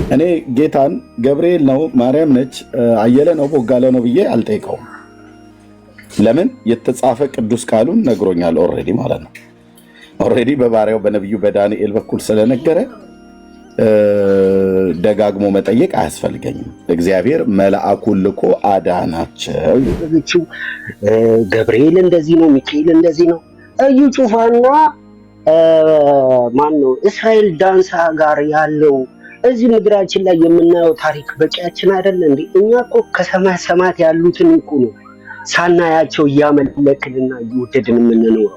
እኔ ጌታን ገብርኤል ነው ማርያም ነች አየለ ነው ቦጋለ ነው ብዬ አልጠይቀውም። ለምን የተጻፈ ቅዱስ ቃሉን ነግሮኛል ኦሬዲ ማለት ነው። ኦሬዲ በባሪያው በነብዩ በዳንኤል በኩል ስለነገረ ደጋግሞ መጠየቅ አያስፈልገኝም። እግዚአብሔር መልአኩን ልኮ አዳናቸው። ገብርኤል እንደዚህ ነው፣ ሚካኤል እንደዚህ ነው። እዩ ጩፋና ማን ነው እስራኤል ዳንሳ ጋር ያለው እዚህ ምድራችን ላይ የምናየው ታሪክ በቂያችን አይደል እንዴ? እኛ እኮ ከሰማይ ሰማያት ያሉትን እኮ ነው ሳናያቸው እያመለክንና እየወደድን የምንኖረው።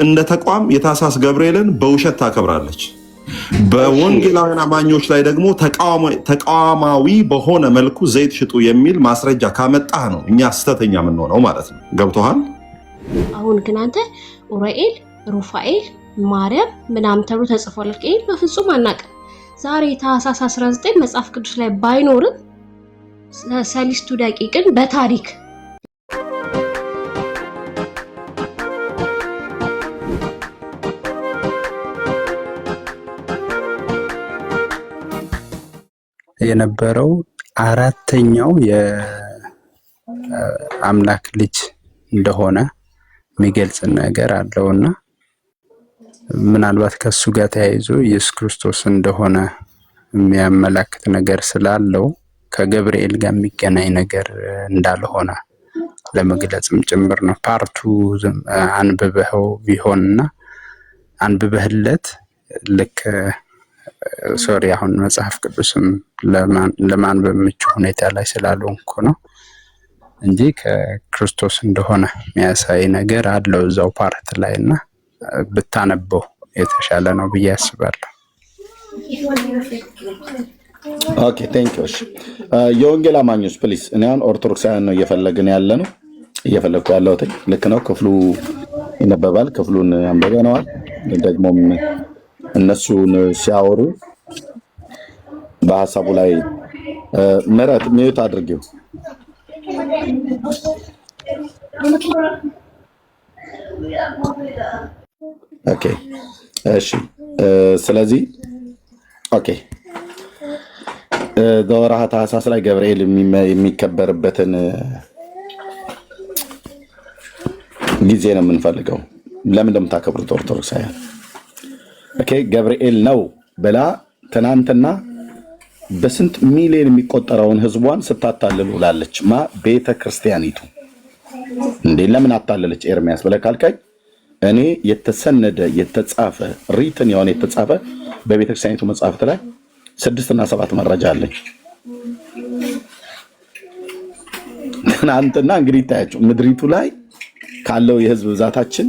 እንደ ተቋም የታሳስ ገብርኤልን በውሸት ታከብራለች። በወንጌላውያን አማኞች ላይ ደግሞ ተቃዋማዊ በሆነ መልኩ ዘይት ሽጡ የሚል ማስረጃ ካመጣህ ነው እኛ ስተተኛ የምንሆነው ማለት ነው። ገብቶሃል? አሁን ግን አንተ ኡራኤል፣ ሩፋኤል፣ ማርያም ምናምን ተብሎ ተጽፏል። ይሄ በፍጹም አናውቅም። ዛሬ ታህሳስ 19 መጽሐፍ ቅዱስ ላይ ባይኖርም ሰሊስቱ ደቂቅን በታሪክ የነበረው አራተኛው የአምላክ ልጅ እንደሆነ የሚገልጽ ነገር አለውና ምናልባት ከሱ ጋር ተያይዞ ኢየሱስ ክርስቶስ እንደሆነ የሚያመላክት ነገር ስላለው ከገብርኤል ጋር የሚገናኝ ነገር እንዳልሆነ ለመግለጽም ጭምር ነው። ፓርቱ አንብበው ቢሆንና አንብበህለት ልክ ሶሪ አሁን መጽሐፍ ቅዱስም ለማንበብ ምቹ ሁኔታ ላይ ስላልሆንኩ ነው እንጂ ከክርስቶስ እንደሆነ የሚያሳይ ነገር አለው እዛው ፓርት ላይና ብታነበው የተሻለ ነው ብዬ አስባለሁ። ኦኬ ቴንክ ዩ። የወንጌል አማኞች ፕሊዝ፣ እኔ አሁን ኦርቶዶክሳውያን ነው እየፈለግን ያለ ነው እየፈለግኩ ያለሁት ልክ ነው። ክፍሉ ይነበባል፣ ክፍሉን አንብበነዋል። ደግሞም እነሱን ሲያወሩ በሐሳቡ ላይ ምረት ሚዩት አድርጊው። ኦኬ እሺ። ስለዚህ ኦኬ በወርሃ ታኅሳስ ላይ ገብርኤል የሚከበርበትን ጊዜ ነው የምንፈልገው። ለምን እንደምታከብሩት ኦርቶዶክሳውያን ኦኬ ገብርኤል ነው ብላ ትናንትና በስንት ሚሊዮን የሚቆጠረውን ህዝቧን ስታታልል ውላለች። ቤተ ክርስቲያኒቱ እንዴ ለምን አታለለች? ኤርሚያስ ብለህ ካልከኝ እኔ የተሰነደ የተጻፈ ሪትን የሆነ የተጻፈ በቤተ ክርስቲያኒቱ መጽሐፍት ላይ 6 እና 7 መረጃ አለኝ። ትናንትና እንግዲህ ታያችሁ ምድሪቱ ላይ ካለው የህዝብ ብዛታችን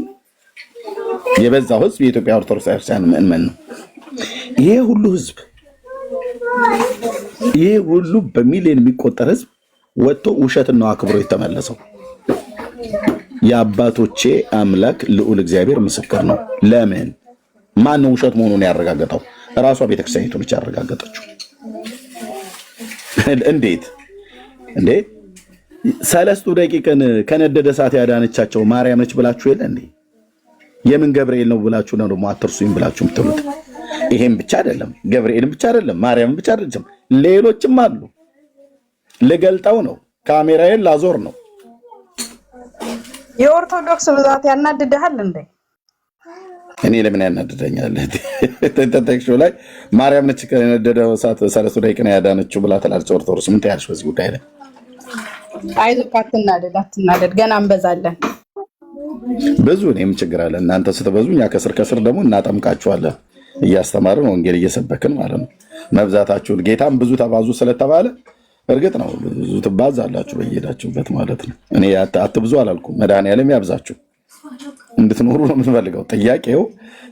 የበዛው ህዝብ የኢትዮጵያ ኦርቶዶክስ ክርስቲያን ምእመን ነው። ይሄ ሁሉ በሚሊዮን የሚቆጠር ህዝብ ወጥቶ ውሸትን ነው አክብሮ የተመለሰው። የአባቶቼ አምላክ ልዑል እግዚአብሔር ምስክር ነው። ለምን ማን ነው ውሸት መሆኑን ያረጋገጠው? ራሷ ቤተክርስቲያኒቱ ብቻ ያረጋገጠችው። እንዴት ሰለስቱ ደቂቅን ከነደደ እሳት ያዳነቻቸው ማርያም ነች ብላችሁ የለ እንዴ? የምን ገብርኤል ነው ብላችሁ ነው ደግሞ አትርሱኝ ብላችሁ የምትሉት? ይሄን ብቻ አይደለም፣ ገብርኤልን ብቻ አይደለም፣ ማርያምን ብቻ አይደለም፣ ሌሎችም አሉ። ልገልጠው ነው፣ ካሜራዬን ላዞር ነው። የኦርቶዶክስ ብዛት ያናድድሃል እንዴ? እኔ ለምን ያናድደኛል? ተንተክሾ ላይ ማርያም ነች ከነደደው እሳት ሰለስቱ ደቂቅን ያዳነችው ብላ ትላለች ኦርቶዶክስ። ምን ታያለሽ በዚህ ጉዳይ ላይ? አይዞህ አትናደድ፣ ገና እንበዛለን። ብዙ እኔም ችግር አለ። እናንተ ስትበዙ እኛ ከስር ደግሞ እናጠምቃችኋለን። እያስተማርን ወንጌል እየሰበክን ማለት ነው። መብዛታችሁን ጌታም ብዙ ተባዙ ስለተባለ እርግጥ ነው ብዙ ትባዛላችሁ በየሄዳችሁበት ማለት ነው። እኔ አትብዙ አላልኩም። መድኃኒዓለም ያብዛችሁ እንድትኖሩ ነው የምንፈልገው። ጥያቄው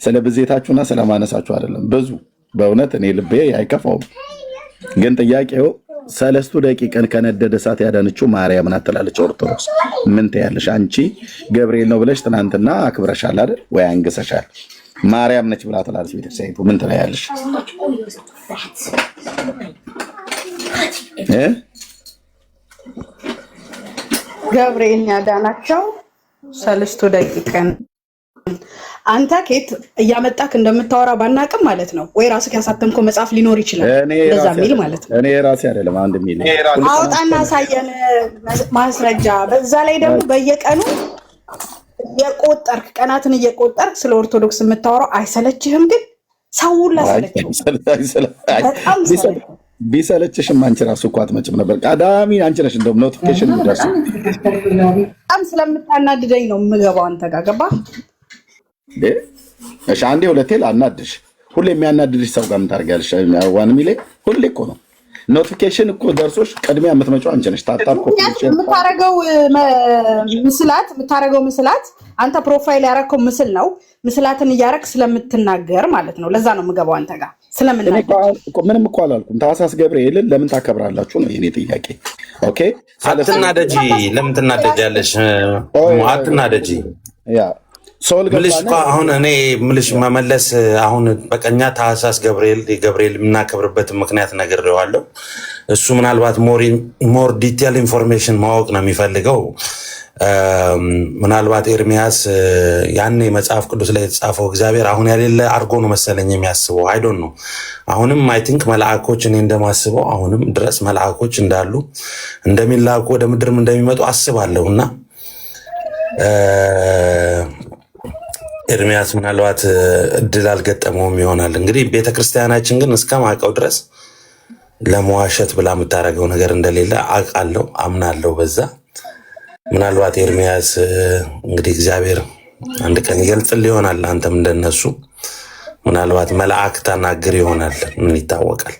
ስለ ብዜታችሁና ስለማነሳችሁ አይደለም። ብዙ በእውነት እኔ ልቤ አይከፋውም። ግን ጥያቄው ሰለስቱ ደቂቅን ከነደደ እሳት ያዳነችው ማርያም ናት ትላለች ኦርቶዶክስ። ምን ትያለሽ አንቺ? ገብርኤል ነው ብለሽ ትናንትና አክብረሻል አይደል ወይ? አንግሰሻል። ማርያም ነች ብላ ትላለች ቤተክርስቲያኒቱ። ምን ትያለሽ? ገብርኤል ያዳናቸው ሰለስቱ ደቂቅን አንተ ከየት እያመጣክ እንደምታወራ ባናቅም ማለት ነው። ወይ ራስህ ያሳተምከው መጽሐፍ ሊኖር ይችላል እንደዛ የሚል ማለት ነው። እኔ ራሴ አይደለም አንድ ሚል አውጣና አሳየን ማስረጃ። በዛ ላይ ደግሞ በየቀኑ እየቆጠርክ ቀናትን እየቆጠርክ ስለ ኦርቶዶክስ የምታወራው አይሰለችህም? ግን ሰው ሁላ ሰለችው። ቢሰለችሽም አንቺ ራሱ እኮ አትመጭም ነበር። ቀዳሚ አንቺ ነሽ እንደውም ኖቲፊኬሽን የሚደርስ በጣም ስለምታናድደኝ ነው የምገባው አንተ ጋር ገባ። እሺ አንዴ ሁለቴ ላናድሽ። ሁሌ የሚያናድድሽ ሰው ጋር ምን ታደርጊያለሽ? ዋን ሚሌ ሁሌ እኮ ነው ኖቲፊኬሽን እኮ ደርሶሽ ቅድሚያ የምትመጪው አንቺ ነሽ። ታጣብ የምታረገው ምስላት አንተ ፕሮፋይል ያረከው ምስል ነው። ምስላትን እያረክ ስለምትናገር ማለት ነው። ለዛ ነው የምገባው አንተ ጋር ምንም እኮ አላልኩም። ታህሳስ ገብርኤልን ለምን ታከብራላችሁ ነው የኔ ጥያቄ። ኦኬ አትናደጂ። ለምን ትናደጃለሽ? አትናደጂ። ያ ምልሽ እኮ አሁን እኔ ምልሽ መመለስ አሁን በቀኛ ታህሳስ ገብርኤል የምናከብርበትን ምክንያት ነግሬዋለሁ። እሱ ምናልባት ሞር ዲቴል ኢንፎርሜሽን ማወቅ ነው የሚፈልገው። ምናልባት ኤርሚያስ ያኔ መጽሐፍ ቅዱስ ላይ የተጻፈው እግዚአብሔር አሁን ያሌለ አድርጎ ነው መሰለኝ የሚያስበው። አይዶን ነው። አሁንም አይ ቲንክ መልአኮች እኔ እንደማስበው አሁንም ድረስ መልአኮች እንዳሉ እንደሚላኩ ወደ ምድርም እንደሚመጡ አስባለሁ እና ኤርሚያስ ምናልባት እድል አልገጠመውም ይሆናል። እንግዲህ ቤተክርስቲያናችን ግን እስከማውቀው ድረስ ለመዋሸት ብላ የምታደርገው ነገር እንደሌለ አውቃለሁ፣ አምናለሁ በዛ። ምናልባት ኤርሚያስ እንግዲህ እግዚአብሔር አንድ ቀን ይገልጽልህ ይሆናል። አንተም እንደነሱ ምናልባት መልአክ ታናግር ይሆናል። ምን ይታወቃል?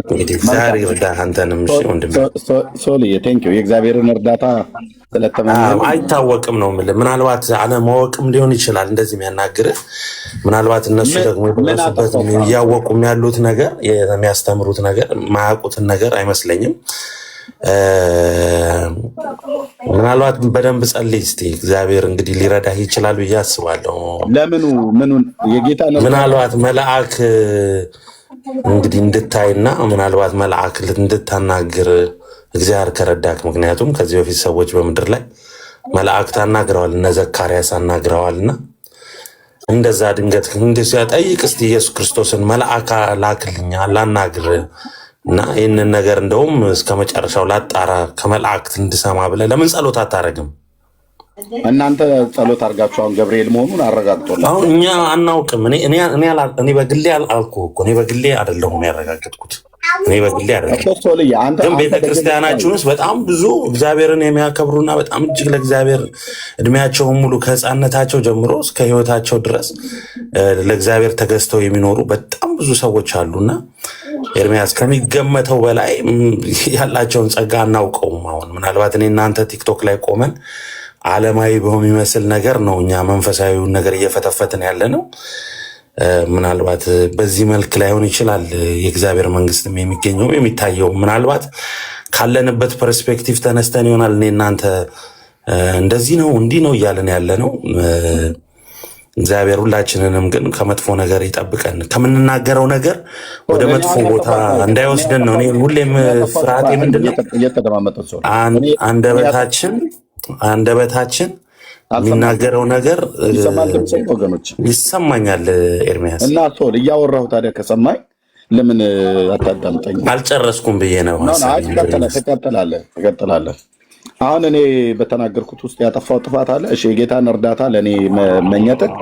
እንግዲህ እግዚአብሔር ይርዳህ አንተንም። እሺ ወንድሜ ሶልዬ ቴንኪው። የእግዚአብሔርን እርዳታ ስለተመኘህ አይታወቅም ነው የምልህ። ምናልባት አለማወቅም ሊሆን ይችላል እንደዚህ የሚያናግርህ። ምናልባት እነሱ ደግሞ የደረሱበት እያወቁም ያሉት ነገር የሚያስተምሩት ነገር ማያውቁትን ነገር አይመስለኝም። ምናልባት በደንብ ጸልይ እስቲ። እግዚአብሔር እንግዲህ ሊረዳህ ይችላል ብዬ አስባለሁ። ምኑን የጌታ ነው ምናልባት መልአክ እንግዲህ እንድታይና ምናልባት መልአክ እንድታናግር እግዚአብሔር ከረዳክ። ምክንያቱም ከዚህ በፊት ሰዎች በምድር ላይ መልአክ ታናግረዋል፣ እነ ዘካርያስ አናግረዋልና እንደዛ ድንገት ጠይቅ እስቲ ኢየሱስ ክርስቶስን መልአክ ላክልኛ ላናግር እና ይህንን ነገር እንደውም እስከ መጨረሻው ላጣራ ከመላእክት እንድሰማ ብለህ ለምን ጸሎት አታረግም? እናንተ ጸሎት አድርጋችሁ አሁን ገብርኤል መሆኑን አረጋግጦልኝ። አሁን እኛ አናውቅም። እኔ በግሌ አልኩህ እኮ እኔ በግሌ አይደለሁም ያረጋግጥኩት። እኔ በግሌ አይደለሁም። ግን ቤተክርስቲያናችን ውስጥ በጣም ብዙ እግዚአብሔርን የሚያከብሩና በጣም እጅግ ለእግዚአብሔር እድሜያቸውን ሙሉ ከህፃነታቸው ጀምሮ እስከ ህይወታቸው ድረስ ለእግዚአብሔር ተገዝተው የሚኖሩ በጣም ብዙ ሰዎች አሉና ኤርሚያስ ከሚገመተው በላይ ያላቸውን ጸጋ አናውቀውም። አሁን ምናልባት እኔ እናንተ ቲክቶክ ላይ ቆመን ዓለማዊ በሚመስል ነገር ነው እኛ መንፈሳዊውን ነገር እየፈተፈትን ያለ ነው። ምናልባት በዚህ መልክ ላይሆን ይችላል የእግዚአብሔር መንግስትም የሚገኘው የሚታየው። ምናልባት ካለንበት ፐርስፔክቲቭ ተነስተን ይሆናል እኔ እናንተ እንደዚህ ነው እንዲህ ነው እያለን ያለ ነው። እግዚአብሔር ሁላችንንም ግን ከመጥፎ ነገር ይጠብቀን፣ ከምንናገረው ነገር ወደ መጥፎ ቦታ እንዳይወስደን ነው። እኔ ሁሌም ፍርሃቴ ምንድነው አንደበታችን የሚናገረው ነገር ይሰማኛል። ኤርሚያስ እና ሶል እያወራሁ ታዲያ ከሰማኝ ለምን አታዳምጠኝ? አልጨረስኩም ብዬ ነው። ትቀጥላለህ። አሁን እኔ በተናገርኩት ውስጥ ያጠፋው ጥፋት አለ? እሺ የጌታን እርዳታ ለእኔ መኘትህ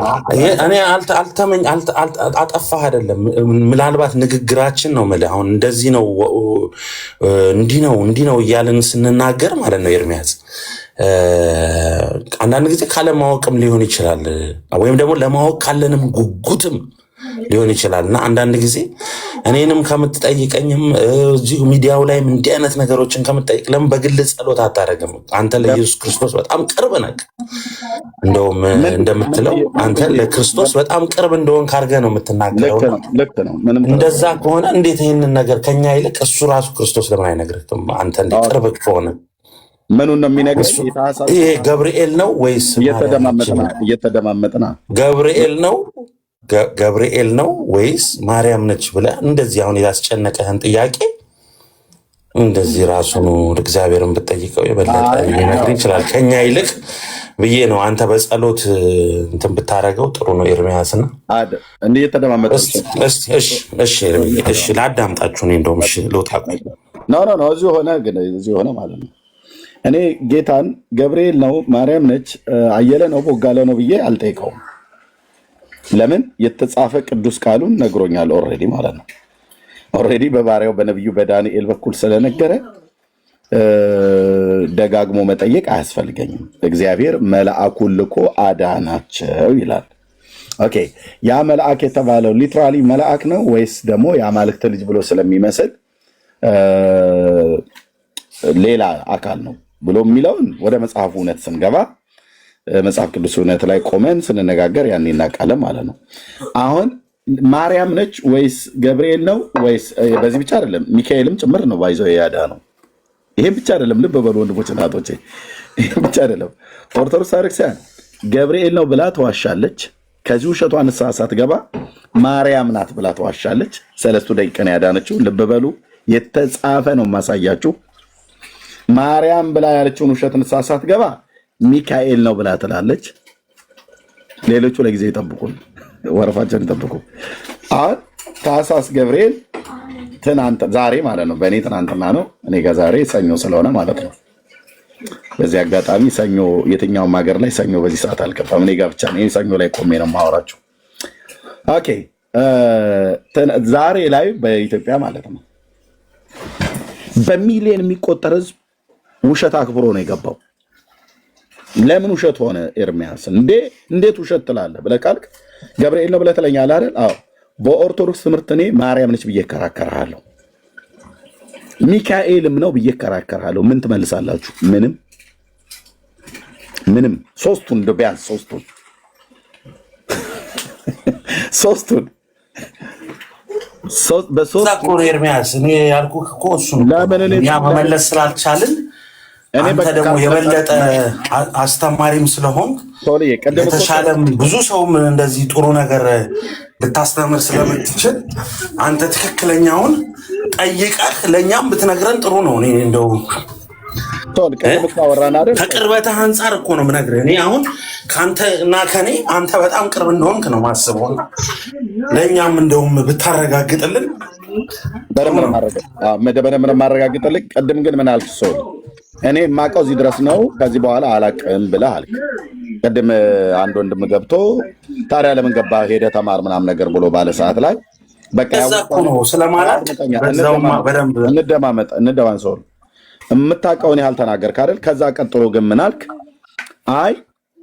እኔ አጠፋህ አይደለም። ምናልባት ንግግራችን ነው የምልህ። አሁን እንደዚህ ነው እንዲህ ነው እያልን ስንናገር ማለት ነው ኤርሚያስ አንዳንድ ጊዜ ካለማወቅም ሊሆን ይችላል፣ ወይም ደግሞ ለማወቅ ካለንም ጉጉትም ሊሆን ይችላል። እና አንዳንድ ጊዜ እኔንም ከምትጠይቀኝም እዚሁ ሚዲያው ላይም እንዲህ አይነት ነገሮችን ከምትጠይቅ ለምን በግል ጸሎት አታደርግም? አንተ ለኢየሱስ ክርስቶስ በጣም ቅርብ ነህ። እንደውም እንደምትለው አንተ ለክርስቶስ በጣም ቅርብ እንደሆን ካርገህ ነው የምትናገረው። እንደዛ ከሆነ እንዴት ይህንን ነገር ከኛ ይልቅ እሱ ራሱ ክርስቶስ ለምን አይነግርህም? አንተ እንደ ቅርብ ከሆነ ምኑን ነው የሚነግርህ? ይሄ ገብርኤል ነው ወይስ እየተደማመጥና ገብርኤል ነው ወይስ ማርያም ነች ብለህ እንደዚህ አሁን ያስጨነቀህን ጥያቄ እንደዚህ ራሱን እግዚአብሔርን ብትጠይቀው የበለጠ ሊነግር ይችላል ከኛ ይልቅ ብዬ ነው። አንተ በጸሎት እንትን ብታረገው ጥሩ ነው። ኤርሚያስና እንዴ የተደማመጠ እሺ ላዳምጣችሁ። እኔ እንደውም እሺ ልውጣ። ኖ እዚሁ ሆነ ግን እዚሁ ሆነ ማለት ነው። እኔ ጌታን ገብርኤል ነው ማርያም ነች አየለ ነው ቦጋለ ነው ብዬ አልጠይቀውም። ለምን የተጻፈ ቅዱስ ቃሉን ነግሮኛል ኦልሬዲ ማለት ነው። ኦልሬዲ በባሪያው በነቢዩ በዳንኤል በኩል ስለነገረ ደጋግሞ መጠየቅ አያስፈልገኝም። እግዚአብሔር መልአኩን ልኮ አዳናቸው ይላል። ኦኬ ያ መልአክ የተባለው ሊትራሊ መልአክ ነው ወይስ ደግሞ የአማልክት ልጅ ብሎ ስለሚመስል ሌላ አካል ነው ብሎ የሚለውን ወደ መጽሐፉ እውነት ስንገባ መጽሐፍ ቅዱስ እውነት ላይ ቆመን ስንነጋገር ያን እናውቃለን ማለት ነው። አሁን ማርያም ነች ወይስ ገብርኤል ነው ወይስ በዚህ ብቻ አይደለም ሚካኤልም ጭምር ነው ባይዘው ያዳ ነው። ይሄ ብቻ አይደለም፣ ልብ በሉ ወንድሞች እናቶቼ፣ ይሄ ብቻ አይደለም። ኦርቶዶክስ ክርስቲያን ገብርኤል ነው ብላ ተዋሻለች። ከዚህ ውሸቷ ንስሐ ሳትገባ ማርያም ናት ብላ ተዋሻለች። ሰለስቱ ደቂቅን ያዳነችው ልብ በሉ፣ የተጻፈ ነው ማሳያችሁ። ማርያም ብላ ያለችውን ውሸት ንስሐ ሳትገባ ሚካኤል ነው ብላ ትላለች። ሌሎቹ ለጊዜ ይጠብቁን፣ ወረፋቸውን ይጠብቁ። አሁን ታኅሳስ ገብርኤል ትናንት ዛሬ ማለት ነው። በእኔ ትናንትና ነው፣ እኔ ከዛሬ ሰኞ ስለሆነ ማለት ነው። በዚህ አጋጣሚ ሰኞ የትኛውም ሀገር ላይ ሰኞ በዚህ ሰዓት አልገባም። እኔ ጋር ብቻ ነው ሰኞ ላይ ቆሜ ነው የማወራችሁ። ኦኬ ዛሬ ላይ በኢትዮጵያ ማለት ነው በሚሊዮን የሚቆጠር ህዝብ ውሸት አክብሮ ነው የገባው። ለምን ውሸት ሆነ? ኤርሚያስ እንዴት ውሸት ትላለህ ብለህ ካልክ ገብርኤል ነው ብለህ ትለኛለህ አይደል? አዎ በኦርቶዶክስ ትምህርት እኔ ማርያም ነች ብዬ እከራከርሃለሁ፣ ሚካኤልም ነው ብዬ እከራከርሃለሁ። ምን ትመልሳላችሁ? ምንም። ሶስቱን እንደው ቢያንስ ሶስቱን በሶስት ኤርሚያስ እኔ ያልኩህ እኮ እሱ መመለስ ስላልቻልን አንተ ደግሞ የበለጠ አስተማሪም ስለሆን የተሻለም ብዙ ሰውም እንደዚህ ጥሩ ነገር ልታስተምር ስለምትችል አንተ ትክክለኛውን ጠይቀህ ለእኛም ብትነግረን ጥሩ ነው። እኔ እንደው ከቅርበትህ አንጻር እኮ ነው የምነግርህ። እኔ አሁን ከአንተ እና ከኔ አንተ በጣም ቅርብ እንደሆንክ ነው ማስበው። ለእኛም እንደውም ብታረጋግጥልን በደንብ ማረጋግጥልኝ። ቅድም ግን ምን አልክ? ሰው እኔ የማውቀው እዚህ ድረስ ነው፣ ከዚህ በኋላ አላቅም ብለህ አልክ። ቅድም አንድ ወንድም ገብቶ ታዲያ ለምን ገባ ሄደህ ተማር ምናምን ነገር ብሎ ባለ ሰዓት ላይ በቃ ነው ስለማለት እንደማን ሰው የምታውቀውን ያህል ተናገርክ አይደል? ከዛ ቀጥሎ ግን ምን አልክ? አይ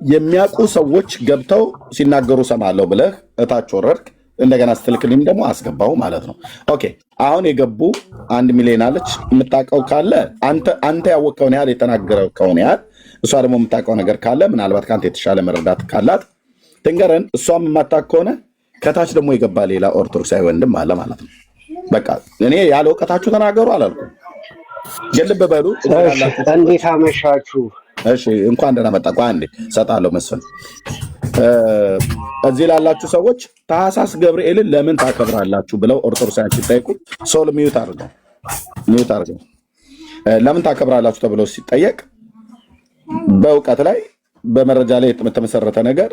የሚያውቁ ሰዎች ገብተው ሲናገሩ ሰማለሁ ብለህ እታች ወረድክ። እንደገና ስትልክልኝ ደግሞ አስገባው ማለት ነው። ኦኬ አሁን የገቡ 1 ሚሊዮን አለች። የምታውቀው ካለ አንተ ያወቀውን ያህል የተናገረውን ያህል እሷ ደግሞ የምታውቀው ነገር ካለ ምናልባት ከአንተ የተሻለ መረዳት ካላት ትንገረን። እሷም የማታውቅ ከሆነ ከታች ደግሞ የገባ ሌላ ኦርቶዶክሳዊ ወንድም አለ ማለት ነው። በቃ እኔ ያለ እውቀታችሁ ተናገሩ አላልኩም፣ ግን ልብ በሉ። እንዴት አመሻችሁ? እሺ እንኳን ደህና መጣ። አንዴ እሰጥሃለሁ መስፍን። እዚህ ላላችሁ ሰዎች ታኅሳስ ገብርኤልን ለምን ታከብራላችሁ ብለው ኦርቶዶክሳውያን ሲጠይቁ ሶል ሚዩት አድርገው ለምን ታከብራላችሁ ተብለው ሲጠየቅ በእውቀት ላይ በመረጃ ላይ የተመሰረተ ነገር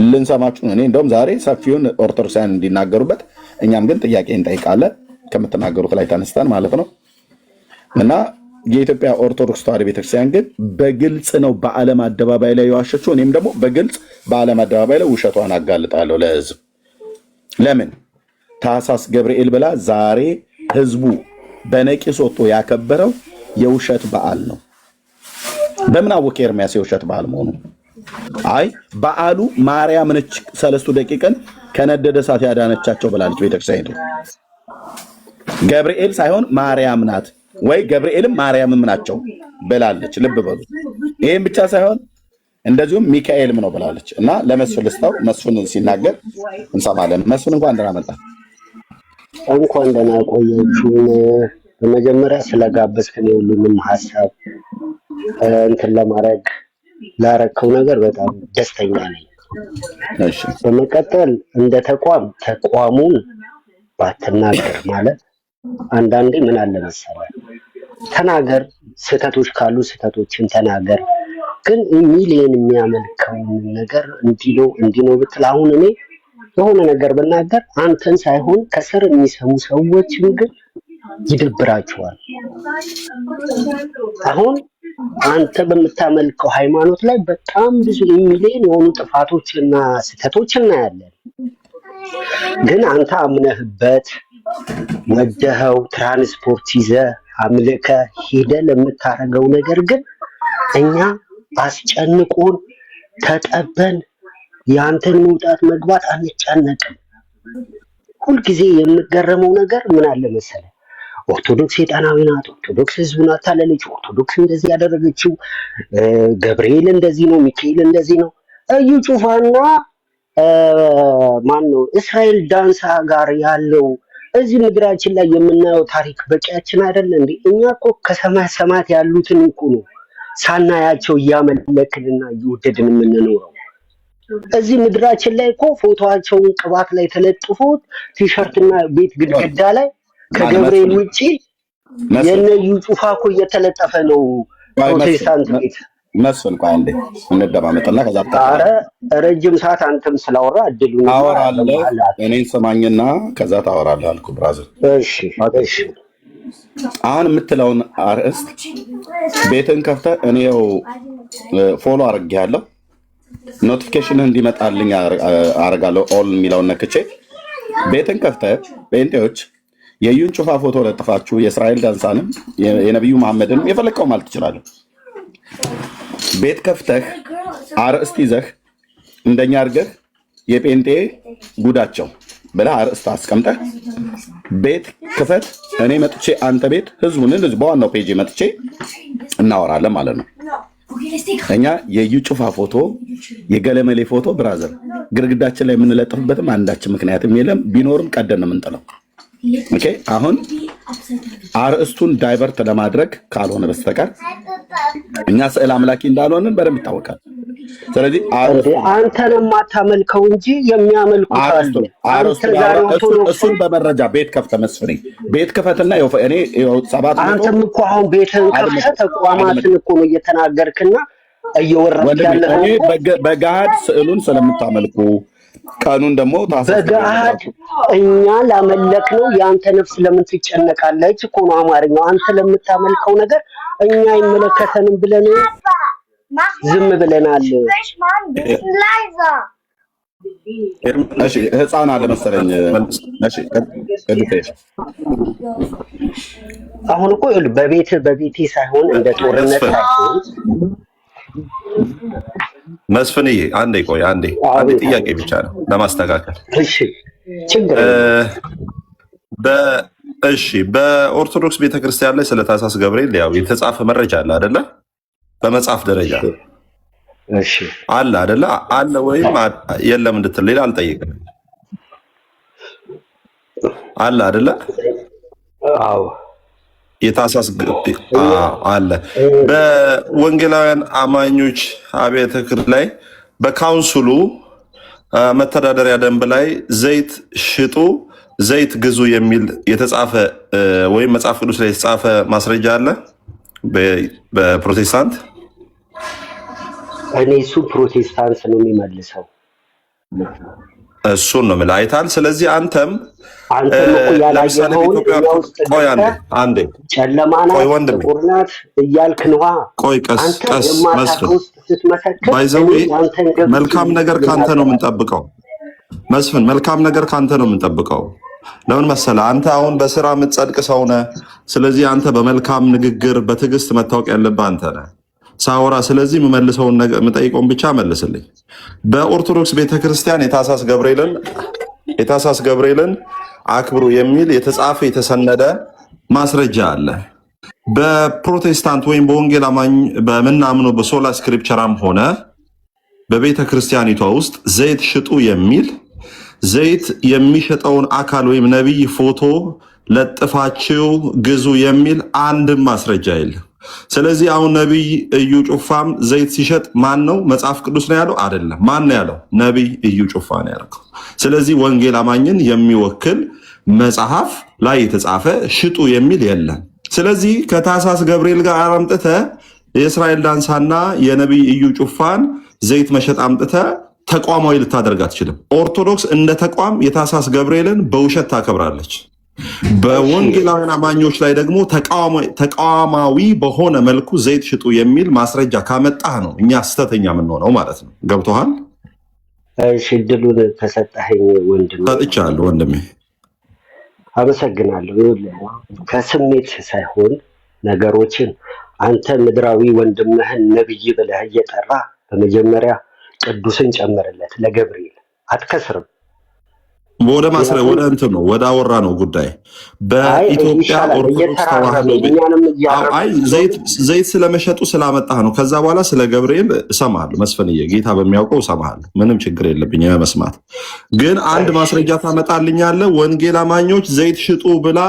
ልንሰማችሁ ነው። እኔ እንደውም ዛሬ ሰፊውን ኦርቶዶክሳውያን እንዲናገሩበት፣ እኛም ግን ጥያቄ እንጠይቃለን ከምትናገሩት ላይ ተነስተን ማለት ነው። እና የኢትዮጵያ ኦርቶዶክስ ተዋሕዶ ቤተክርስቲያን ግን በግልጽ ነው በዓለም አደባባይ ላይ የዋሸችው። እኔም ደግሞ በግልጽ በዓለም አደባባይ ላይ ውሸቷን አጋልጣለሁ ለህዝብ። ለምን ታኅሳስ ገብርኤል ብላ ዛሬ ህዝቡ በነቂስ ወጥቶ ያከበረው የውሸት በዓል ነው። በምን አወቀ ኤርሚያስ የውሸት በዓል መሆኑ? አይ በዓሉ ማርያም ነች ሰለስቱ ደቂቅን ከነደደ እሳት ያዳነቻቸው ብላለች ቤተክርስቲያኒቱ። ገብርኤል ሳይሆን ማርያም ናት ወይ ገብርኤልም ማርያምም ናቸው ብላለች። ልብ በሉ። ይሄን ብቻ ሳይሆን እንደዚሁም ሚካኤልም ነው ብላለች። እና ለመስፍን ልስጠው፣ መስፍን ሲናገር እንሰማለን። መስፍን እንኳን ደህና መጣ። እንኳን ደህና ቆያችሁን። በመጀመሪያ ስለጋበዝከን ሁሉንም ሀሳብ እንትን ለማድረግ ላረከው ነገር በጣም ደስተኛ ነኝ። በመቀጠል እንደ ተቋሙን ባትናገር ማለት አንዳንዴ ምን አለ መሰለህ ተናገር፣ ስህተቶች ካሉ ስህተቶችን ተናገር። ግን ሚሊየን የሚያመልከውን ነገር እንዲህ ነው ብትል አሁን እኔ የሆነ ነገር ብናገር አንተን ሳይሆን ከስር የሚሰሙ ሰዎችን ግን ይደብራቸዋል። አሁን አንተ በምታመልከው ሃይማኖት ላይ በጣም ብዙ ሚሊዮን የሆኑ ጥፋቶችና ስህተቶች እናያለን። ግን አንተ አምነህበት ወደኸው ትራንስፖርት ይዘህ አምልከህ ሄደህ ለምታደርገው ነገር ግን እኛ አስጨንቆን ተጠበን የአንተን መውጣት መግባት አንጨነቅም። ሁልጊዜ የምገረመው ነገር ምን አለ መሰለህ? ኦርቶዶክስ ሰይጣናዊ ናት፣ ኦርቶዶክስ ህዝቡን አታለለች፣ ኦርቶዶክስ እንደዚህ ያደረገችው፣ ገብርኤል እንደዚህ ነው፣ ሚካኤል እንደዚህ ነው። እዩ ጩፋና ማን ነው እስራኤል ዳንሳ ጋር ያለው እዚህ ምድራችን ላይ የምናየው ታሪክ በቂያችን አይደለ እንዴ? እኛ እኮ ከሰማይ ሰማያት ያሉትን እኮ ነው ሳናያቸው እያመለክንና እየወደድን የምንኖረው። እዚህ ምድራችን ላይ እኮ ፎቶዋቸውን ቅባት ላይ ተለጥፎ ቲሸርትና ቤት ግድግዳ ላይ ከገብርኤል ውጪ የነዩ ጩፋ እኮ እየተለጠፈ ነው ፕሮቴስታንት ቤት። መስፍን ቆይ አንዴ እንደማመጣና ከዛ ኧረ ረጅም ሰዓት አንተም ስላወራ እድሉን አወራለሁ። እኔን ሰማኝና ከዛ ታወራለህ አልኩ ብራዘር። እሺ እሺ። አሁን የምትለውን አርዕስት ቤትን ከፍተህ እኔው ፎሎ አድርጌያለሁ፣ ኖቲፊኬሽን እንዲመጣልኝ አደርጋለሁ። ኦል የሚለውን ነክቼ ቤትን ከፍተህ ጴንጤዎች የዩን ጩፋ ፎቶ ለጥፋችሁ የእስራኤል ዳንሳንም የነቢዩ መሐመድንም የፈለግከው ማለት ትችላለህ። ቤት ከፍተህ አርዕስት ይዘህ እንደኛ አድርገህ የጴንጤ ጉዳቸው ብለህ አርዕስት አስቀምጠህ ቤት ክፈት። እኔ መጥቼ አንተ ቤት ህዝቡን እንደዚህ በዋናው ፔጅ መጥቼ እናወራለን ማለት ነው። እኛ የዩ ጩፋ ፎቶ የገለመሌ ፎቶ ብራዘር ግድግዳችን ላይ የምንለጥፍበትም አንዳችን ምክንያትም የለም። ቢኖርም ቀደን ነው የምንጥለው። ኦኬ አሁን አርዕስቱን ዳይቨርት ለማድረግ ካልሆነ በስተቀር እኛ ስዕል አምላኪ እንዳልሆንን በደንብ ይታወቃል። ስለዚህ አንተን የማታመልከው እንጂ የሚያመልኩት አሉ። እሱን በመረጃ ቤት ከፍተህ መስፍኔ ቤት ክፈትና እኔ ሰባት አንተም እኮ አሁን ቤትህን ከፍተህ ተቋማትን እኮ ነው እየተናገርክና እየወረድክ ያለኸው። በገሃድ ስዕሉን ስለምታመልኩ ቀኑን ደግሞ በገሃድ እኛ ላመለክ ነው። የአንተ ነፍስ ለምን ትጨነቃለች እኮ ነው አማርኛው። አንተ ለምታመልከው ነገር እኛ አይመለከተንም ብለን ዝም ብለናል። እሺ ህፃን አለ መሰለኝ። እሺ አሁን እኮ በቤቴ ሳይሆን እንደ ጦርነት ሳይሆን መስፍንዬ አንዴ ቆይ፣ አንዴ ጥያቄ ብቻ ነው ለማስተካከል። እሺ ችግር እሺ በኦርቶዶክስ ቤተክርስቲያን ላይ ስለ ታኅሳስ ገብርኤል ያው የተጻፈ መረጃ አለ አይደለ? በመጽሐፍ ደረጃ እሺ አለ አይደለ? አለ ወይም የለም እንድትል ሌላ አልጠይቅም። አለ አይደለ? አዎ የታኅሳስ አለ። በወንጌላውያን አማኞች አብያተ ክርስቲያናት ላይ በካውንስሉ መተዳደሪያ ደንብ ላይ ዘይት ሽጡ፣ ዘይት ግዙ የሚል የተጻፈ ወይም መጽሐፍ ቅዱስ ላይ የተጻፈ ማስረጃ አለ በፕሮቴስታንት? እኔ እሱ ፕሮቴስታንት ነው የሚመልሰው። እሱን ነው የምልህ አይታል። ስለዚህ አንተም እኮ ያላየኸውን ቆይ አንዴ ጨለማና ጦርናት እያልክ ነዋ። ቆይ ቀስ መስፍን ባይዘው መልካም ነገር ካንተ ነው የምንጠብቀው። መስፍን መልካም ነገር ካንተ ነው የምንጠብቀው። ለምን መሰለህ? አንተ አሁን በስራ የምትጸድቅ ሰው ነህ። ስለዚህ አንተ በመልካም ንግግር በትዕግስት መታወቅ ያለብህ አንተ ነህ ሳወራ። ስለዚህ የምመልሰውን ነገር የምጠይቀውን ብቻ መልስልኝ። በኦርቶዶክስ ቤተክርስቲያን የታኅሳስ ገብርኤልን አክብሩ የሚል የተጻፈ የተሰነደ ማስረጃ አለ። በፕሮቴስታንት ወይም በወንጌል አማኝ በምናምነው በሶላ ስክሪፕቸራም ሆነ በቤተ ክርስቲያኒቷ ውስጥ ዘይት ሽጡ የሚል ዘይት የሚሸጠውን አካል ወይም ነቢይ ፎቶ ለጥፋችሁ ግዙ የሚል አንድም ማስረጃ የለም። ስለዚህ አሁን ነቢይ እዩ ጩፋም ዘይት ሲሸጥ ማን ነው? መጽሐፍ ቅዱስ ነው ያለው? አይደለም። ማን ነው ያለው? ነቢይ እዩ ጩፋ ነው ያለው። ስለዚህ ወንጌል አማኝን የሚወክል መጽሐፍ ላይ የተጻፈ ሽጡ የሚል የለም። ስለዚህ ከታህሳስ ገብርኤል ጋር አምጥተህ የእስራኤል ዳንሳና የነቢይ እዩ ጩፋን ዘይት መሸጥ አምጥተህ ተቋማዊ ልታደርግ አትችልም። ኦርቶዶክስ እንደ ተቋም የታህሳስ ገብርኤልን በውሸት ታከብራለች። በወንጌላውያን አማኞች ላይ ደግሞ ተቃዋማዊ በሆነ መልኩ ዘይት ሽጡ የሚል ማስረጃ ካመጣህ ነው እኛ ስተተኛ የምንሆነው ማለት ነው። ገብቶሃል? እሺ፣ እድሉን ከሰጠኸኝ ወንድሜ ሰጥቻለሁ። ወንድሜ አመሰግናለሁ። ከስሜት ሳይሆን ነገሮችን አንተ ምድራዊ ወንድምህን ነብይ ብለህ እየጠራ በመጀመሪያ ቅዱስን ጨምርለት ለገብርኤል፣ አትከስርም። ወደ ማስረ ወደ እንትን ነው ወደ አወራ ነው ጉዳይ በኢትዮጵያ ኦርቶዶክስ ተዋህዶ ዘይት ስለመሸጡ ስላመጣህ ነው። ከዛ በኋላ ስለ ገብርኤል እሰማለሁ መስፍንዬ፣ ጌታ በሚያውቀው እሰማለሁ። ምንም ችግር የለብኝ መስማት። ግን አንድ ማስረጃ ታመጣልኛለህ? ወንጌል አማኞች ዘይት ሽጡ ብላ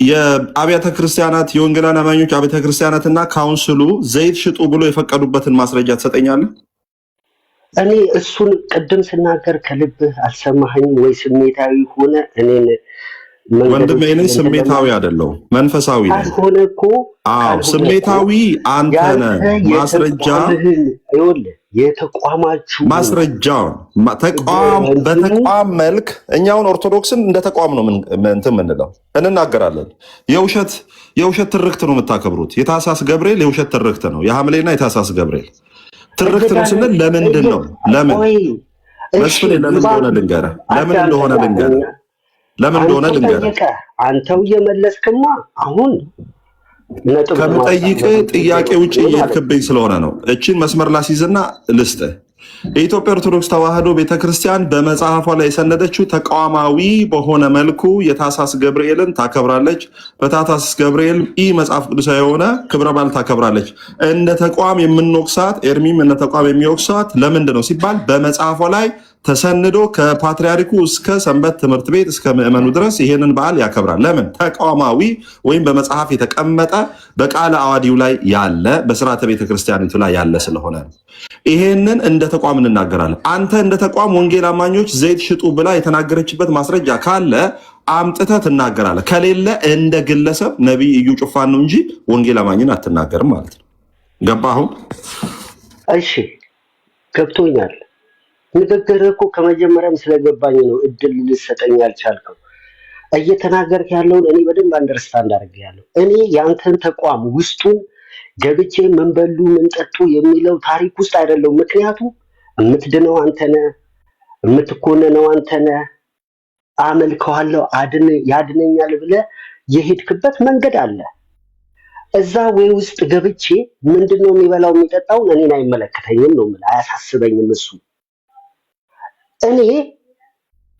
የአብያተ ክርስቲያናት የወንጌላን አማኞች አብያተ ክርስቲያናትና ካውንስሉ ዘይት ሽጡ ብሎ የፈቀዱበትን ማስረጃ ትሰጠኛለህ? እኔ እሱን ቅድም ስናገር ከልብህ አልሰማኸኝም ወይ? ስሜታዊ ሆነ እኔን ወንድሜ፣ እኔ ስሜታዊ አይደለሁም መንፈሳዊ ነኝ። ካልሆነ እኮ ስሜታዊ አንተ ነህ። ማስረጃ ይኸውልህ፣ የተቋማችሁ ማስረጃውን በተቋም መልክ እኛውን ኦርቶዶክስን እንደ ተቋም ነው እንትን የምንለው እንናገራለን። የውሸት ትርክት ነው የምታከብሩት። የታህሳስ ገብርኤል የውሸት ትርክት ነው። የሐምሌና የታህሳስ ገብርኤል ትርክት ነው ስንል ለምንድን ነው? ለምን መስፍን ለምን እንደሆነ ልንገርህ። ለምን እንደሆነ ልንገርህ። አንተው እየመለስክማ አሁን ከምጠይቅ ጥያቄ ውጭ እየሄድክብኝ ስለሆነ ነው። እችን መስመር ላስይዝና ልስጥህ። የኢትዮጵያ ኦርቶዶክስ ተዋህዶ ቤተክርስቲያን በመጽሐፏ ላይ የሰነደችው ተቋማዊ በሆነ መልኩ የታህሳስ ገብርኤልን ታከብራለች። በታህሳስ ገብርኤል መጽሐፍ ቅዱሳዊ የሆነ ክብረ በዓል ታከብራለች። እንደ ተቋም የምንወቅሳት ኤርሚም እንደ ተቋም የሚወቅሳት ለምንድን ነው ሲባል በመጽሐፏ ላይ ተሰንዶ ከፓትርያርኩ እስከ ሰንበት ትምህርት ቤት እስከ ምዕመኑ ድረስ ይሄንን በዓል ያከብራል። ለምን? ተቋማዊ ወይም በመጽሐፍ የተቀመጠ በቃለ አዋዲው ላይ ያለ በስርዓተ ቤተክርስቲያኒቱ ላይ ያለ ስለሆነ ነው። ይሄንን እንደ ተቋም እንናገራለን። አንተ እንደ ተቋም ወንጌል አማኞች ዘይት ሽጡ ብላ የተናገረችበት ማስረጃ ካለ አምጥተህ ትናገራለህ። ከሌለ እንደ ግለሰብ ነቢይ እዩ ጩፋን ነው እንጂ ወንጌል አማኝን አትናገርም ማለት ነው። ገባህ አሁን? እሺ ገብቶኛል። ንግግርህ እኮ ከመጀመሪያም ስለገባኝ ነው እድል ልሰጠኝ ያልቻልከው። እየተናገርክ ያለውን እኔ በደንብ አንደርስታንድ አድርጌያለሁ። እኔ የአንተን ተቋም ውስጡን ገብቼ ምን በሉ ምን ጠጡ የሚለው ታሪክ ውስጥ አይደለሁም። ምክንያቱም የምትድነው አንተ ነህ፣ የምትኮነነው አንተ ነህ። አመልከዋለሁ ያድነኛል ብለህ የሄድክበት መንገድ አለ። እዛ ወይ ውስጥ ገብቼ ምንድነው የሚበላው የሚጠጣውን እኔን አይመለከተኝም ነው የምልህ፣ አያሳስበኝም እሱ። እኔ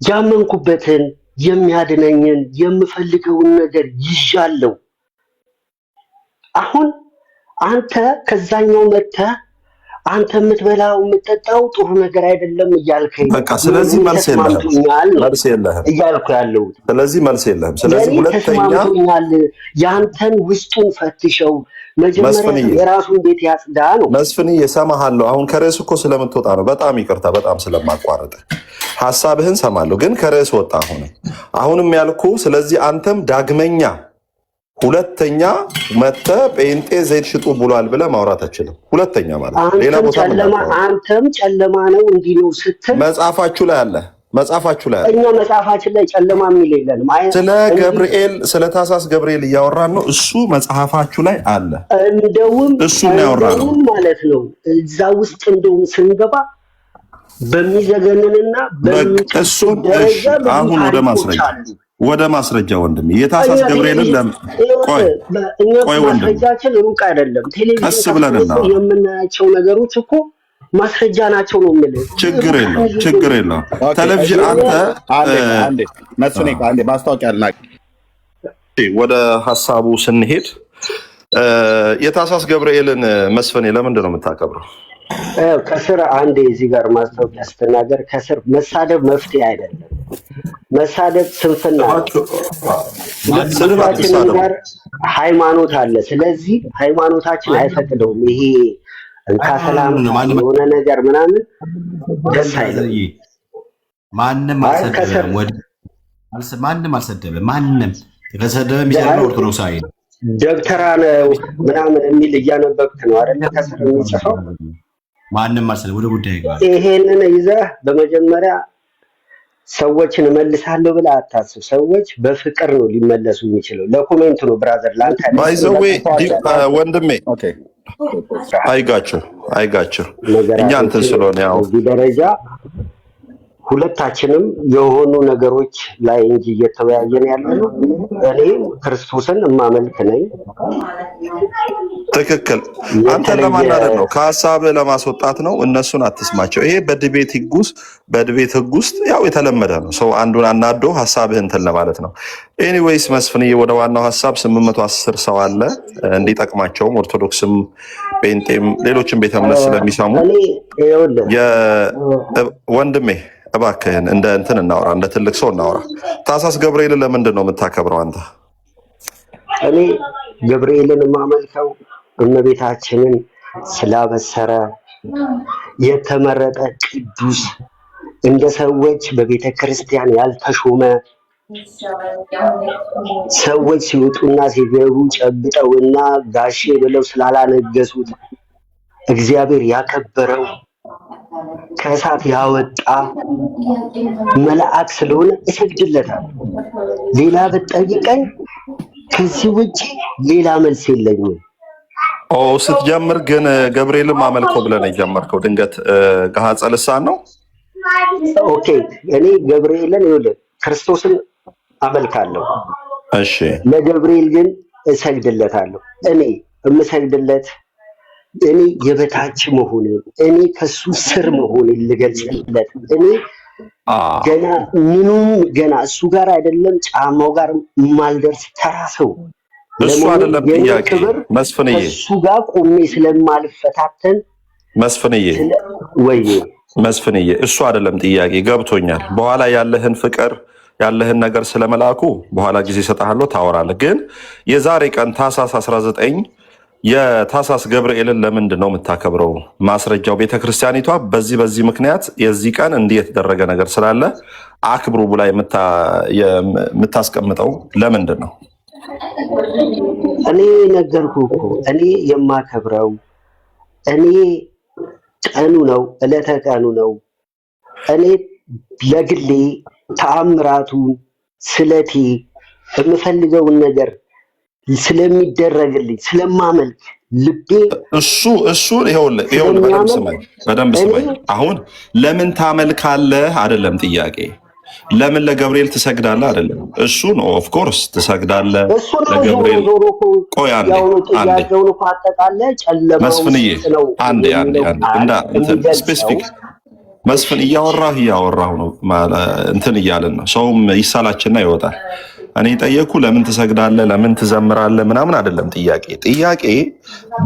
ያመንኩበትን የሚያድነኝን የምፈልገውን ነገር ይዣለሁ። አሁን አንተ ከዛኛው መጥተህ አንተ የምትበላው የምትጠጣው ጥሩ ነገር አይደለም እያልከኝ በቃ ስለዚህ መልስ የለህም እያልኩ ያለሁት ስለዚህ መልስ የለህም። ስለዚህ ሁለተኛ ያንተን ውስጡን ፈትሸው መጀመሪያ የራሱን ቤት ያጽዳ ነው። መስፍን እሰማሃለሁ። አሁን ከርዕስ እኮ ስለምትወጣ ነው። በጣም ይቅርታ፣ በጣም ስለማቋረጥ ሐሳብህን ሰማለሁ፣ ግን ከርዕስ ወጣ። አሁንም ያልኩ ስለዚህ አንተም ዳግመኛ ሁለተኛ መተህ ጴንጤ ዘይት ሽጡ ብሏል ብለህ ማውራት አትችልም። ሁለተኛ ማለት ሌላ ቦታ አንተም ጨለማ ነው እንዲህ ነው ስትል መጽሐፋችሁ ላይ አለ። እኛ መጽሐፋችን ላይ ጨለማ የሚል የለንም። ስለ ገብርኤል ስለ ታህሳስ ገብርኤል እያወራን ነው። እሱ መጽሐፋችሁ ላይ አለ። እንደውም እሱ ነው ማለት ነው። እዛ ውስጥ እንደውም ስንገባ በሚዘገንንና እሱን አሁን ወደ ማስረጃ ወንድም የታህሳስ ገብርኤልን ቆይ ወንድም ማስረጃችን ሩቅ አይደለም። ቀስ ብለንና የምናያቸው ነገሮች እኮ ማስረጃ ናቸው ነው የምልህ። ችግር የለውም። ቴሌቪዥን አንተ መስፍኔ አንዴ ማስታወቂያ አልናቅ። ወደ ሐሳቡ ስንሄድ የታህሳስ ገብርኤልን መስፍኔ ለምንድን ነው የምታከብረው? ከስር አንዴ እዚህ ጋር ማስታወቂያ ስትናገር ከስር መሳደብ መፍትሄ አይደለም። መሳደብ ስንፍና ነው። ሁላችንም ጋር ሃይማኖት አለ። ስለዚህ ሃይማኖታችን አይፈቅደውም። ይሄ እንካ ሰላም የሆነ ነገር ምናምን ደስ አይልም። ማንም አልሰደበም። ማንም ከሰደበ የሚሰድበው ኦርቶዶክሳዊ ነው። ደብተራ ነው ምናምን የሚል እያነበብክ ነው አይደለ? ከስር የሚጽፈው ማንም መሰለ ወደ ጉዳይ ይገባል። ይሄንን ይዘህ በመጀመሪያ ሰዎችን እመልሳለሁ ብለህ አታስብ። ሰዎች በፍቅር ነው ሊመለሱ የሚችለው። ለኮሜንት ነው ብራዘር፣ ላንተ ባይዘዌ ወንድሜ አይጋችሁ እኛ እንትን ስለሆነ ያው እዚህ ደረጃ ሁለታችንም የሆኑ ነገሮች ላይ እንጂ እየተወያየን ያለነው እኔ ክርስቶስን እማመልክ ነኝ። ትክክል። አንተን ለማናደድ ነው፣ ከሀሳብህ ለማስወጣት ነው። እነሱን አትስማቸው። ይሄ በድቤት ህግ ውስጥ ያው የተለመደ ነው። ሰው አንዱን አናዶ ሀሳብህ እንትን ለማለት ነው። ኤኒዌይስ መስፍንዬ፣ ወደ ዋናው ሀሳብ 810 ሰው አለ እንዲጠቅማቸውም ኦርቶዶክስም ጴንጤም ሌሎችም ቤተ እምነት ስለሚሰሙ ወንድሜ እባክህን እንደ እንትን እናውራ፣ እንደ ትልቅ ሰው እናውራ። ታኅሳስ ገብርኤልን ለምንድን ነው የምታከብረው አንተ? እኔ ገብርኤልን የማመልከው እመቤታችንን ስላበሰረ የተመረጠ ቅዱስ፣ እንደ ሰዎች በቤተ ክርስቲያን ያልተሾመ፣ ሰዎች ሲወጡና ሲገቡ ጨብጠውና ጋሼ ብለው ስላላነገሱት እግዚአብሔር ያከበረው ከእሳት ያወጣ መልአክ ስለሆነ እሰግድለታለሁ። ሌላ ብትጠይቀኝ ከዚህ ውጭ ሌላ መልስ የለኝም። ስትጀምር ግን ገብርኤልን ማመልከው ብለህ ነው የጀመርከው። ድንገት ገሃጸ ልሳን ነው? ኦኬ፣ እኔ ገብርኤልን ይኸውልህ ክርስቶስን አመልካለሁ። እሺ፣ ለገብርኤል ግን እሰግድለታለሁ። እኔ የምሰግድለት እኔ የበታች መሆኔን፣ እኔ ከሱ ስር መሆኔን ልገልጽለት። እኔ ገና ምኑም ገና እሱ ጋር አይደለም ጫማው ጋር የማልደርስ ተራ ሰው፣ እሱ አይደለም ጥያቄ መስፍንዬ፣ እሱ ጋር ቆሜ ስለማልፈታተን መስፍንዬ፣ እሱ አይደለም ጥያቄ። ገብቶኛል። በኋላ ያለህን ፍቅር ያለህን ነገር ስለመላኩ በኋላ ጊዜ እሰጥሃለሁ፣ ታወራለህ። ግን የዛሬ ቀን ታኅሳስ 19 የታኅሳስ ገብርኤልን ለምንድን ነው የምታከብረው? ማስረጃው ቤተክርስቲያኒቷ በዚህ ምክንያት የዚህ ቀን እንዲህ የተደረገ ነገር ስላለ አክብሩ ብላ የምታስቀምጠው ለምንድን ነው? እኔ ነገርኩህ እኮ እኔ የማከብረው እኔ ቀኑ ነው፣ ዕለተ ቀኑ ነው። እኔ ለግሌ ተአምራቱን ስለቴ የምፈልገውን ነገር ስለሚደረግልኝ ስለማመልክ ልቤ እሱን ይኸውልህ በደንብ ስማኝ። አሁን ለምን ታመልካለህ አይደለም ጥያቄ፣ ለምን ለገብርኤል ትሰግዳለህ አይደለም። እሱን ኦፍ ኮርስ ትሰግዳለህ ለገብርኤል። ቆይ መስፍንዬ፣ አንዴ ስፔሲፊክ መስፍን እያወራሁ ነው እንትን እያለን ነው። ሰውም ይሳላችና ይወጣል። እኔ ጠየኩ ለምን ትሰግዳለህ ለምን ትዘምራለህ ምናምን አይደለም ጥያቄ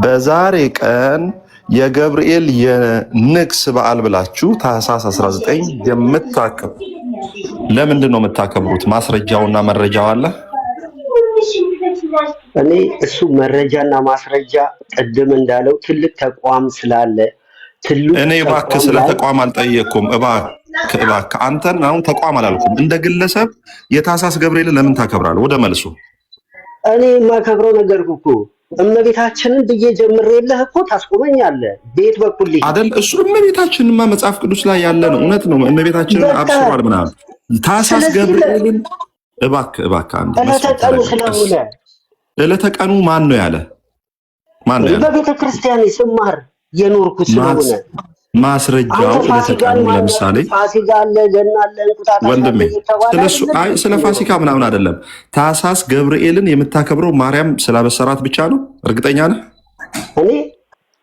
በዛሬ ቀን የገብርኤል የንግስ በዓል ብላችሁ ታኅሳስ 19 የምታከብሩ ለምንድን ነው የምታከብሩት? ማስረጃውና መረጃው አለ? እኔ እሱ መረጃና ማስረጃ ቅድም እንዳለው ትልቅ ተቋም ስላለ እኔ እባክህ ስለ ተቋም አልጠየቅኩም። እባክህ አንተን አሁን ተቋም አላልኩም። እንደ ግለሰብ የታኅሳስ ገብርኤልን ለምን ታከብራለህ? ወደ መልሱ። እኔ የማከብረው ነገር እኮ እመቤታችንን ብዬ ጀምሬልህ እኮ ታስቆመኛለህ። ቤት በኩል አይደል? እሱ እመቤታችንማ መጽሐፍ ቅዱስ ላይ ያለ ነው። እውነት ነው። እመቤታችንን አብስሯል ምናምን። ታኅሳስ ገብርኤልን እባክህ አንተ ዕለተቀኑ ስለሆነ ዕለተቀኑ ማን ነው ያለ? በቤተ ክርስቲያን ስማር የኖርኩት ስለሆነ ማስረጃው ዕለተቀኑ ለምሳሌ ፋሲካ አለ፣ ገና አለ፣ እንቁጣጣሽ ወንድሜ ስለ ፋሲካ ምናምን አይደለም። ታኅሳስ ገብርኤልን የምታከብረው ማርያም ስላበሰራት ብቻ ነው? እርግጠኛ ነህ? እኔ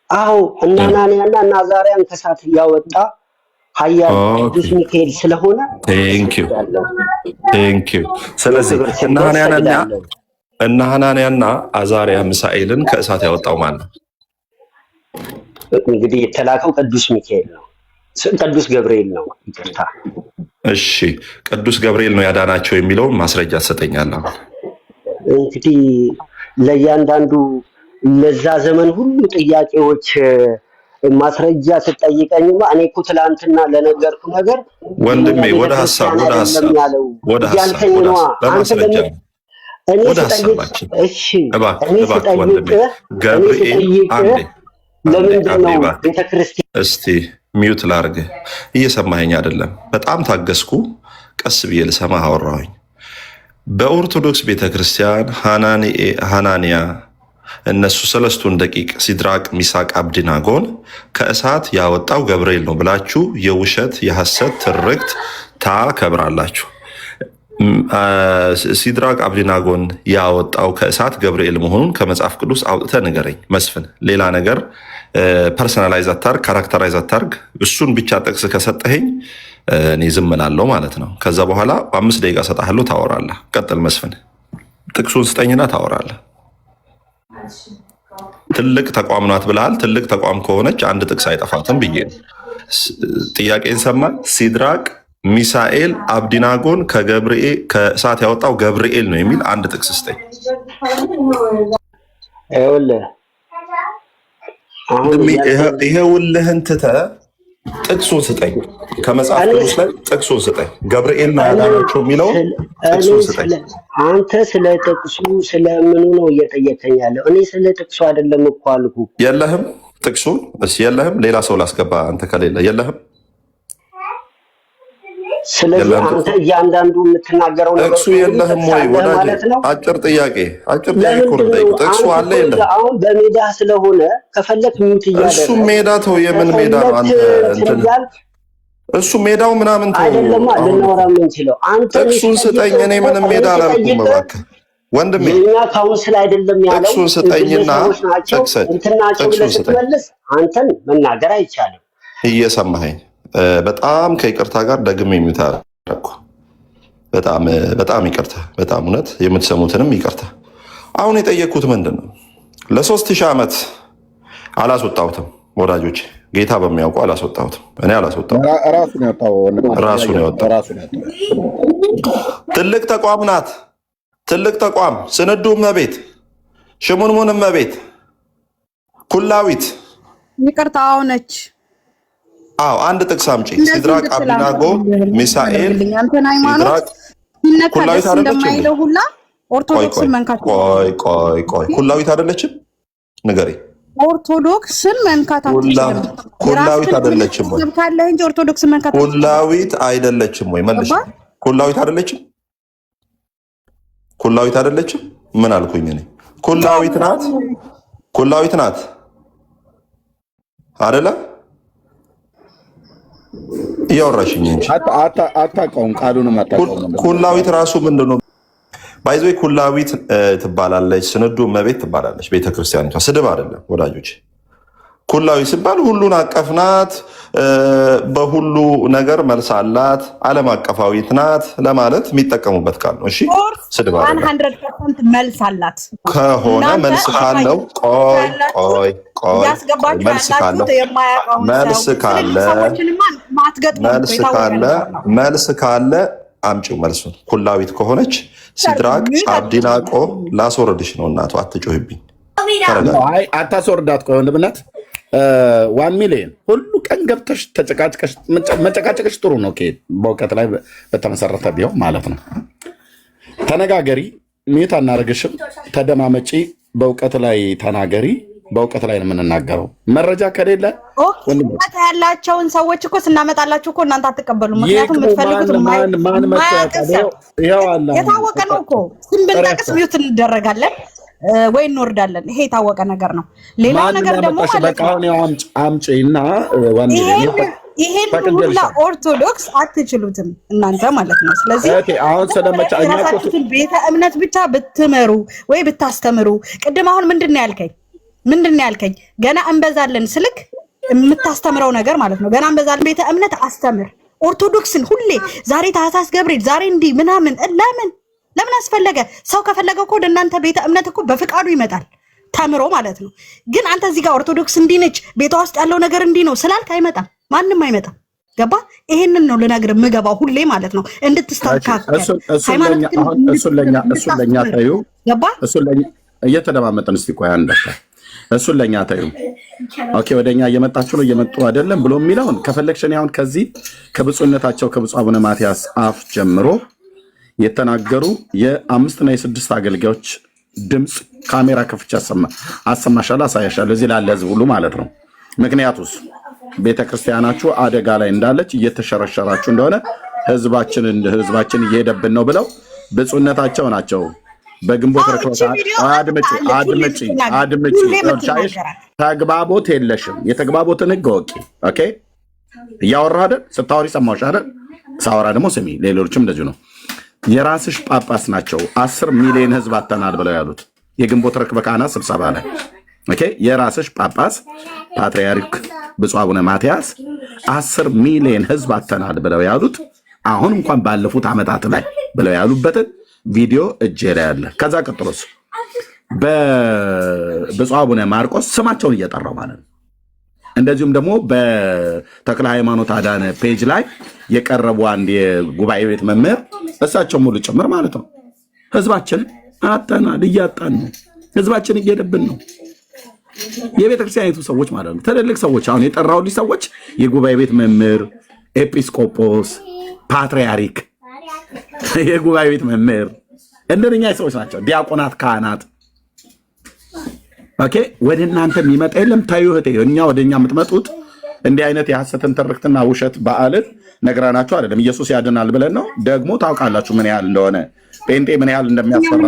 አዎ እነ አናንያና እነ አዛርያን ከእሳት ያወጣ ኃያል ቅዱስ ሚካኤል ስለሆነ ቴንኪው። ስለዚህ እነ ሐናንያና አዛርያ ሚሳኤልን ከእሳት ያወጣው ማን ነው? እንግዲህ የተላከው ቅዱስ ሚካኤል ነው፣ ቅዱስ ገብርኤል ነው። ይቅርታ። እሺ ቅዱስ ገብርኤል ነው ያዳናቸው የሚለውን ማስረጃ ትሰጠኛለህ? እንግዲህ ለእያንዳንዱ ለዛ ዘመን ሁሉ ጥያቄዎች ማስረጃ ስጠይቀኝማ እኔ እኮ ትላንትና ለነገርኩ ነገር ወንድሜ ወደ ሐሳብ ወደ ሀሳባችን እባክህ ወንድሜ ገብርኤል አንዴ ለምንድን ነው ቤተክርስቲያን? እስቲ ሚዩት ላርግህ። እየሰማኸኝ አይደለም? በጣም ታገስኩ። ቀስ ብዬ ልሰማህ አወራሁኝ። በኦርቶዶክስ ቤተክርስቲያን ሐናንያ እነሱ ሰለስቱን ደቂቅ ሲድራቅ ሚሳቅ አብድናጎን ከእሳት ያወጣው ገብርኤል ነው ብላችሁ የውሸት የሐሰት ትርክት ታከብራላችሁ። ሲድራቅ አብድናጎን ያወጣው ከእሳት ገብርኤል መሆኑን ከመጽሐፍ ቅዱስ አውጥተህ ንገረኝ መስፍን። ሌላ ነገር ፐርሰናላይዝ አታርግ፣ ካራክተራይዝ አታርግ። እሱን ብቻ ጥቅስ ከሰጠኸኝ እኔ ዝም እላለሁ ማለት ነው። ከዛ በኋላ በ5 ደቂቃ ሰጣለሁ፣ ታወራለህ። ቀጥል መስፍን። ጥቅሱን ስጠኝና ታወራለህ። ትልቅ ተቋም ናት ብለሃል። ትልቅ ተቋም ከሆነች አንድ ጥቅስ አይጠፋትም ብዬ ጥያቄን ሰማ። ሲድራቅ ሚሳኤል አብዲናጎን ከእሳት ያወጣው ገብርኤል ነው የሚል አንድ ጥቅስ ስጠኝ። ይሄውልህን ትተህ ጥቅሱን ስጠኝ። ከመጽሐፍ ቅዱስ ላይ ጥቅሱን ስጠኝ። ገብርኤል ነው ያዳናቸው የሚለው ጥቅሱን ስጠኝ። አንተ ስለ ጥቅሱ ስለምኑ ነው እየጠየቀኝ ያለው? እኔ ስለ ጥቅሱ አይደለም እኮ አልኩህ። የለህም ጥቅሱን? እሺ የለህም። ሌላ ሰው ላስገባ። አንተ ከሌለ የለህም። ስለዚህ አንተ እያንዳንዱ የምትናገረው ነገር ጥቅሱ የለህም ወይ ወዳጄ? አጭር ጥያቄ እኮ ነው የምጠይቀው። ጥቅሱ አለ የለም? አሁን በሜዳ ስለሆነ ከፈለክ ሚውት እያደረግህ እሱ ሜዳ ተው። የምን ሜዳ ነው አንተ እንትን? እሱ ሜዳው ምናምን ተው። አይደለም ልናወራ የምንችለው አንተ ጥቅሱን ስጠኝ። እኔ ምንም ሜዳ አላልኩም እባክህ ወንድሜ። የኛ ካውንስል አይደለም ያለው። ጥቅሱን ስጠኝና እንትናቸው ብለህ ስትመልስ አንተን መናገር አይቻልም። እየሰማኸኝ? በጣም ከይቅርታ ጋር ደግሜ የሚታረኩ በጣም ይቅርታ፣ በጣም እውነት የምትሰሙትንም ይቅርታ። አሁን የጠየቅኩት ምንድን ነው? ለ3000 ዓመት አላስወጣሁትም ወዳጆች፣ ጌታ በሚያውቁ አላስወጣሁትም። እኔ አላስወጣሁትም፣ ራሱ ነው ያወጣው። ትልቅ ተቋም ናት፣ ትልቅ ተቋም። ስንዱ እመቤት፣ ሽሙንሙን እመቤት፣ ኩላዊት ይቅርታ አሁነች። አዎ አንድ ጥቅስ አምጪ። ሲድራቅ አብዲናጎ ሚሳኤል ኩላዊት አይደለችም? ኦርቶዶክስን መንካት ቆይ ኩላዊት አይደለችም? ንገሪኝ። ኦርቶዶክስን መንካት ኩላዊት አይደለችም ወይ? ካለህ እንጂ ኦርቶዶክስን መንካት ኩላዊት አይደለችም ወይ? መልሽ። ኩላዊት አይደለችም? ኩላዊት አይደለችም? ምን አልኩኝ እኔ? ኩላዊት ናት፣ ኩላዊት ናት አይደለ? እያወራሽኝ እንጂ አታውቀውም፣ ቃሉንም አታውቀውም። ኩላዊት ራሱ ምንድን ነው? ባይዞ ኩላዊት ትባላለች፣ ስንዱ እመቤት ትባላለች ቤተክርስቲያኒቷ። ስድብ አይደለም ወዳጆች። ኩላዊት ሲባል ሁሉን አቀፍ ናት፣ በሁሉ ነገር መልስ አላት፣ ዓለም አቀፋዊት ናት ለማለት የሚጠቀሙበት ቃል ነው። እሺ ስድብ አይደለም። 100% መልስ አላት ከሆነ መልስ ካለው መልስ ካለ አምጪው መልሱን። ኩላዊት ከሆነች ሲድራቅ አብዲናቆ ላስወርድሽ ነው እናቱ። አትጮህብኝ። አታስወርዳት። ቆይ ወንድምነት 1 ሚሊዮን ሁሉ ቀን ገብተሽ ተጨቃጭቀሽ መጨቃጨቅሽ ጥሩ ነው። በእውቀት ላይ በተመሰረተ ቢሆን ማለት ነው። ተነጋገሪ፣ ሚት አናረግሽም። ተደማመጪ፣ በእውቀት ላይ ተናገሪ። በእውቀት ላይ ነው የምንናገረው። መረጃ ከሌለ እውቀት ያላቸውን ሰዎች እኮ ስናመጣላችሁ እኮ እናንተ አትቀበሉም። ምክንያቱም የምትፈልጉት የታወቀ ነው እኮ። ስም ብንጠቅስ ሚውት እንደረጋለን ወይ እንወርዳለን። ይሄ የታወቀ ነገር ነው። ሌላው ነገር ደግሞ አምጪና ይሄን ሁላ ኦርቶዶክስ አትችሉትም እናንተ ማለት ነው። ስለዚህ የራሳችሁትን ቤተ እምነት ብቻ ብትመሩ ወይ ብታስተምሩ። ቅድም አሁን ምንድን ነው ያልከኝ? ገና እንበዛለን ስልክ የምታስተምረው ነገር ማለት ነው። ገና እንበዛለን ቤተ እምነት አስተምር። ኦርቶዶክስን ሁሌ ዛሬ ታህሳስ ገብርኤል፣ ዛሬ እንዲህ ምናምን ለምን አስፈለገ? ሰው ከፈለገ እኮ ወደ እናንተ ቤተ እምነት እኮ በፍቃዱ ይመጣል ተምሮ ማለት ነው። ግን አንተ እዚህ ጋር ኦርቶዶክስ እንዲህ ነች፣ ቤቷ ውስጥ ያለው ነገር እንዲህ ነው ስላልክ አይመጣም፣ ማንም አይመጣም። ገባ? ይሄንን ነው ልነግርህ የምገባው ሁሌ ማለት ነው፣ እንድትስተካከል እሱን ለኛ ታዩ። ገባ? እየተደማመጠን እስቲ ቆይ አንድ እሱን ለኛ ታዩ። ኦኬ ወደኛ እየመጣችሁ ነው እየመጡ አይደለም ብሎ የሚለውን ከፈለግሽ እኔ አሁን ከዚህ ከብፁዕነታቸው ከብፁዕ አቡነ ማትያስ አፍ ጀምሮ የተናገሩ የ5 እና የ6 አገልጋዮች ድምፅ ካሜራ ከፍቼ አሰማሻለሁ፣ አሳያሻለሁ እዚህ ላለ ህዝብ ሁሉ ማለት ነው። ምክንያቱስ ቤተክርስቲያናችሁ አደጋ ላይ እንዳለች እየተሸረሸራችሁ እንደሆነ ህዝባችን እየሄደብን ነው ብለው ብፁዕነታቸው ናቸው በግንቦት አድምጪ ተግባቦት የለሽም። የተግባቦትን ህግ ወቂ። ኦኬ እያወራህ አይደል? ስታወሪ ሰማሁሽ አይደል? ሳወራ ደግሞ ስሚ። ሌሎችም እንደዚሁ ነው። የራስሽ ጳጳስ ናቸው 10 ሚሊዮን ህዝብ አተናል ብለው ያሉት የግንቦት ርክበ ካህናት ስብሰባ ላይ። ኦኬ የራስሽ ጳጳስ ፓትርያርክ ብፁዕ አቡነ ማትያስ 10 ሚሊዮን ህዝብ አተናል ብለው ያሉት አሁን እንኳን ባለፉት ዓመታት ላይ ብለው ያሉበትን ቪዲዮ እጄ ላይ አለ። ከዛ ቀጥሎስ በብፁዕ አቡነ ማርቆስ ስማቸውን እየጠራው ማለት ነው። እንደዚሁም ደግሞ በተክለ ሃይማኖት አዳነ ፔጅ ላይ የቀረቡ አንድ የጉባኤ ቤት መምህር እሳቸው ሙሉ ጭምር ማለት ነው። ህዝባችን አጣናል፣ እያጣን ነው። ህዝባችን እየሄደብን ነው። የቤተክርስቲያኒቱ ሰዎች ማለት ነው፣ ትልልቅ ሰዎች አሁን የጠራሁልሽ ሰዎች የጉባኤ ቤት መምህር፣ ኤጲስቆጶስ፣ ፓትርያርክ፣ የጉባኤ ቤት መምህር እንደኛ ሰዎች ናቸው። ዲያቆናት፣ ካህናት። ኦኬ ወደ እናንተ የሚመጣ የለም። ታዩ እህቴ፣ እኛ ወደኛ የምትመጡት እንዲህ አይነት የሐሰትን ትርክትና ውሸት በዓልን ነግራናችሁ አይደለም። ኢየሱስ ያድናል ብለን ነው። ደግሞ ታውቃላችሁ ምን ያህል እንደሆነ ጴንጤ ምን ያህል እንደሚያስፈራ።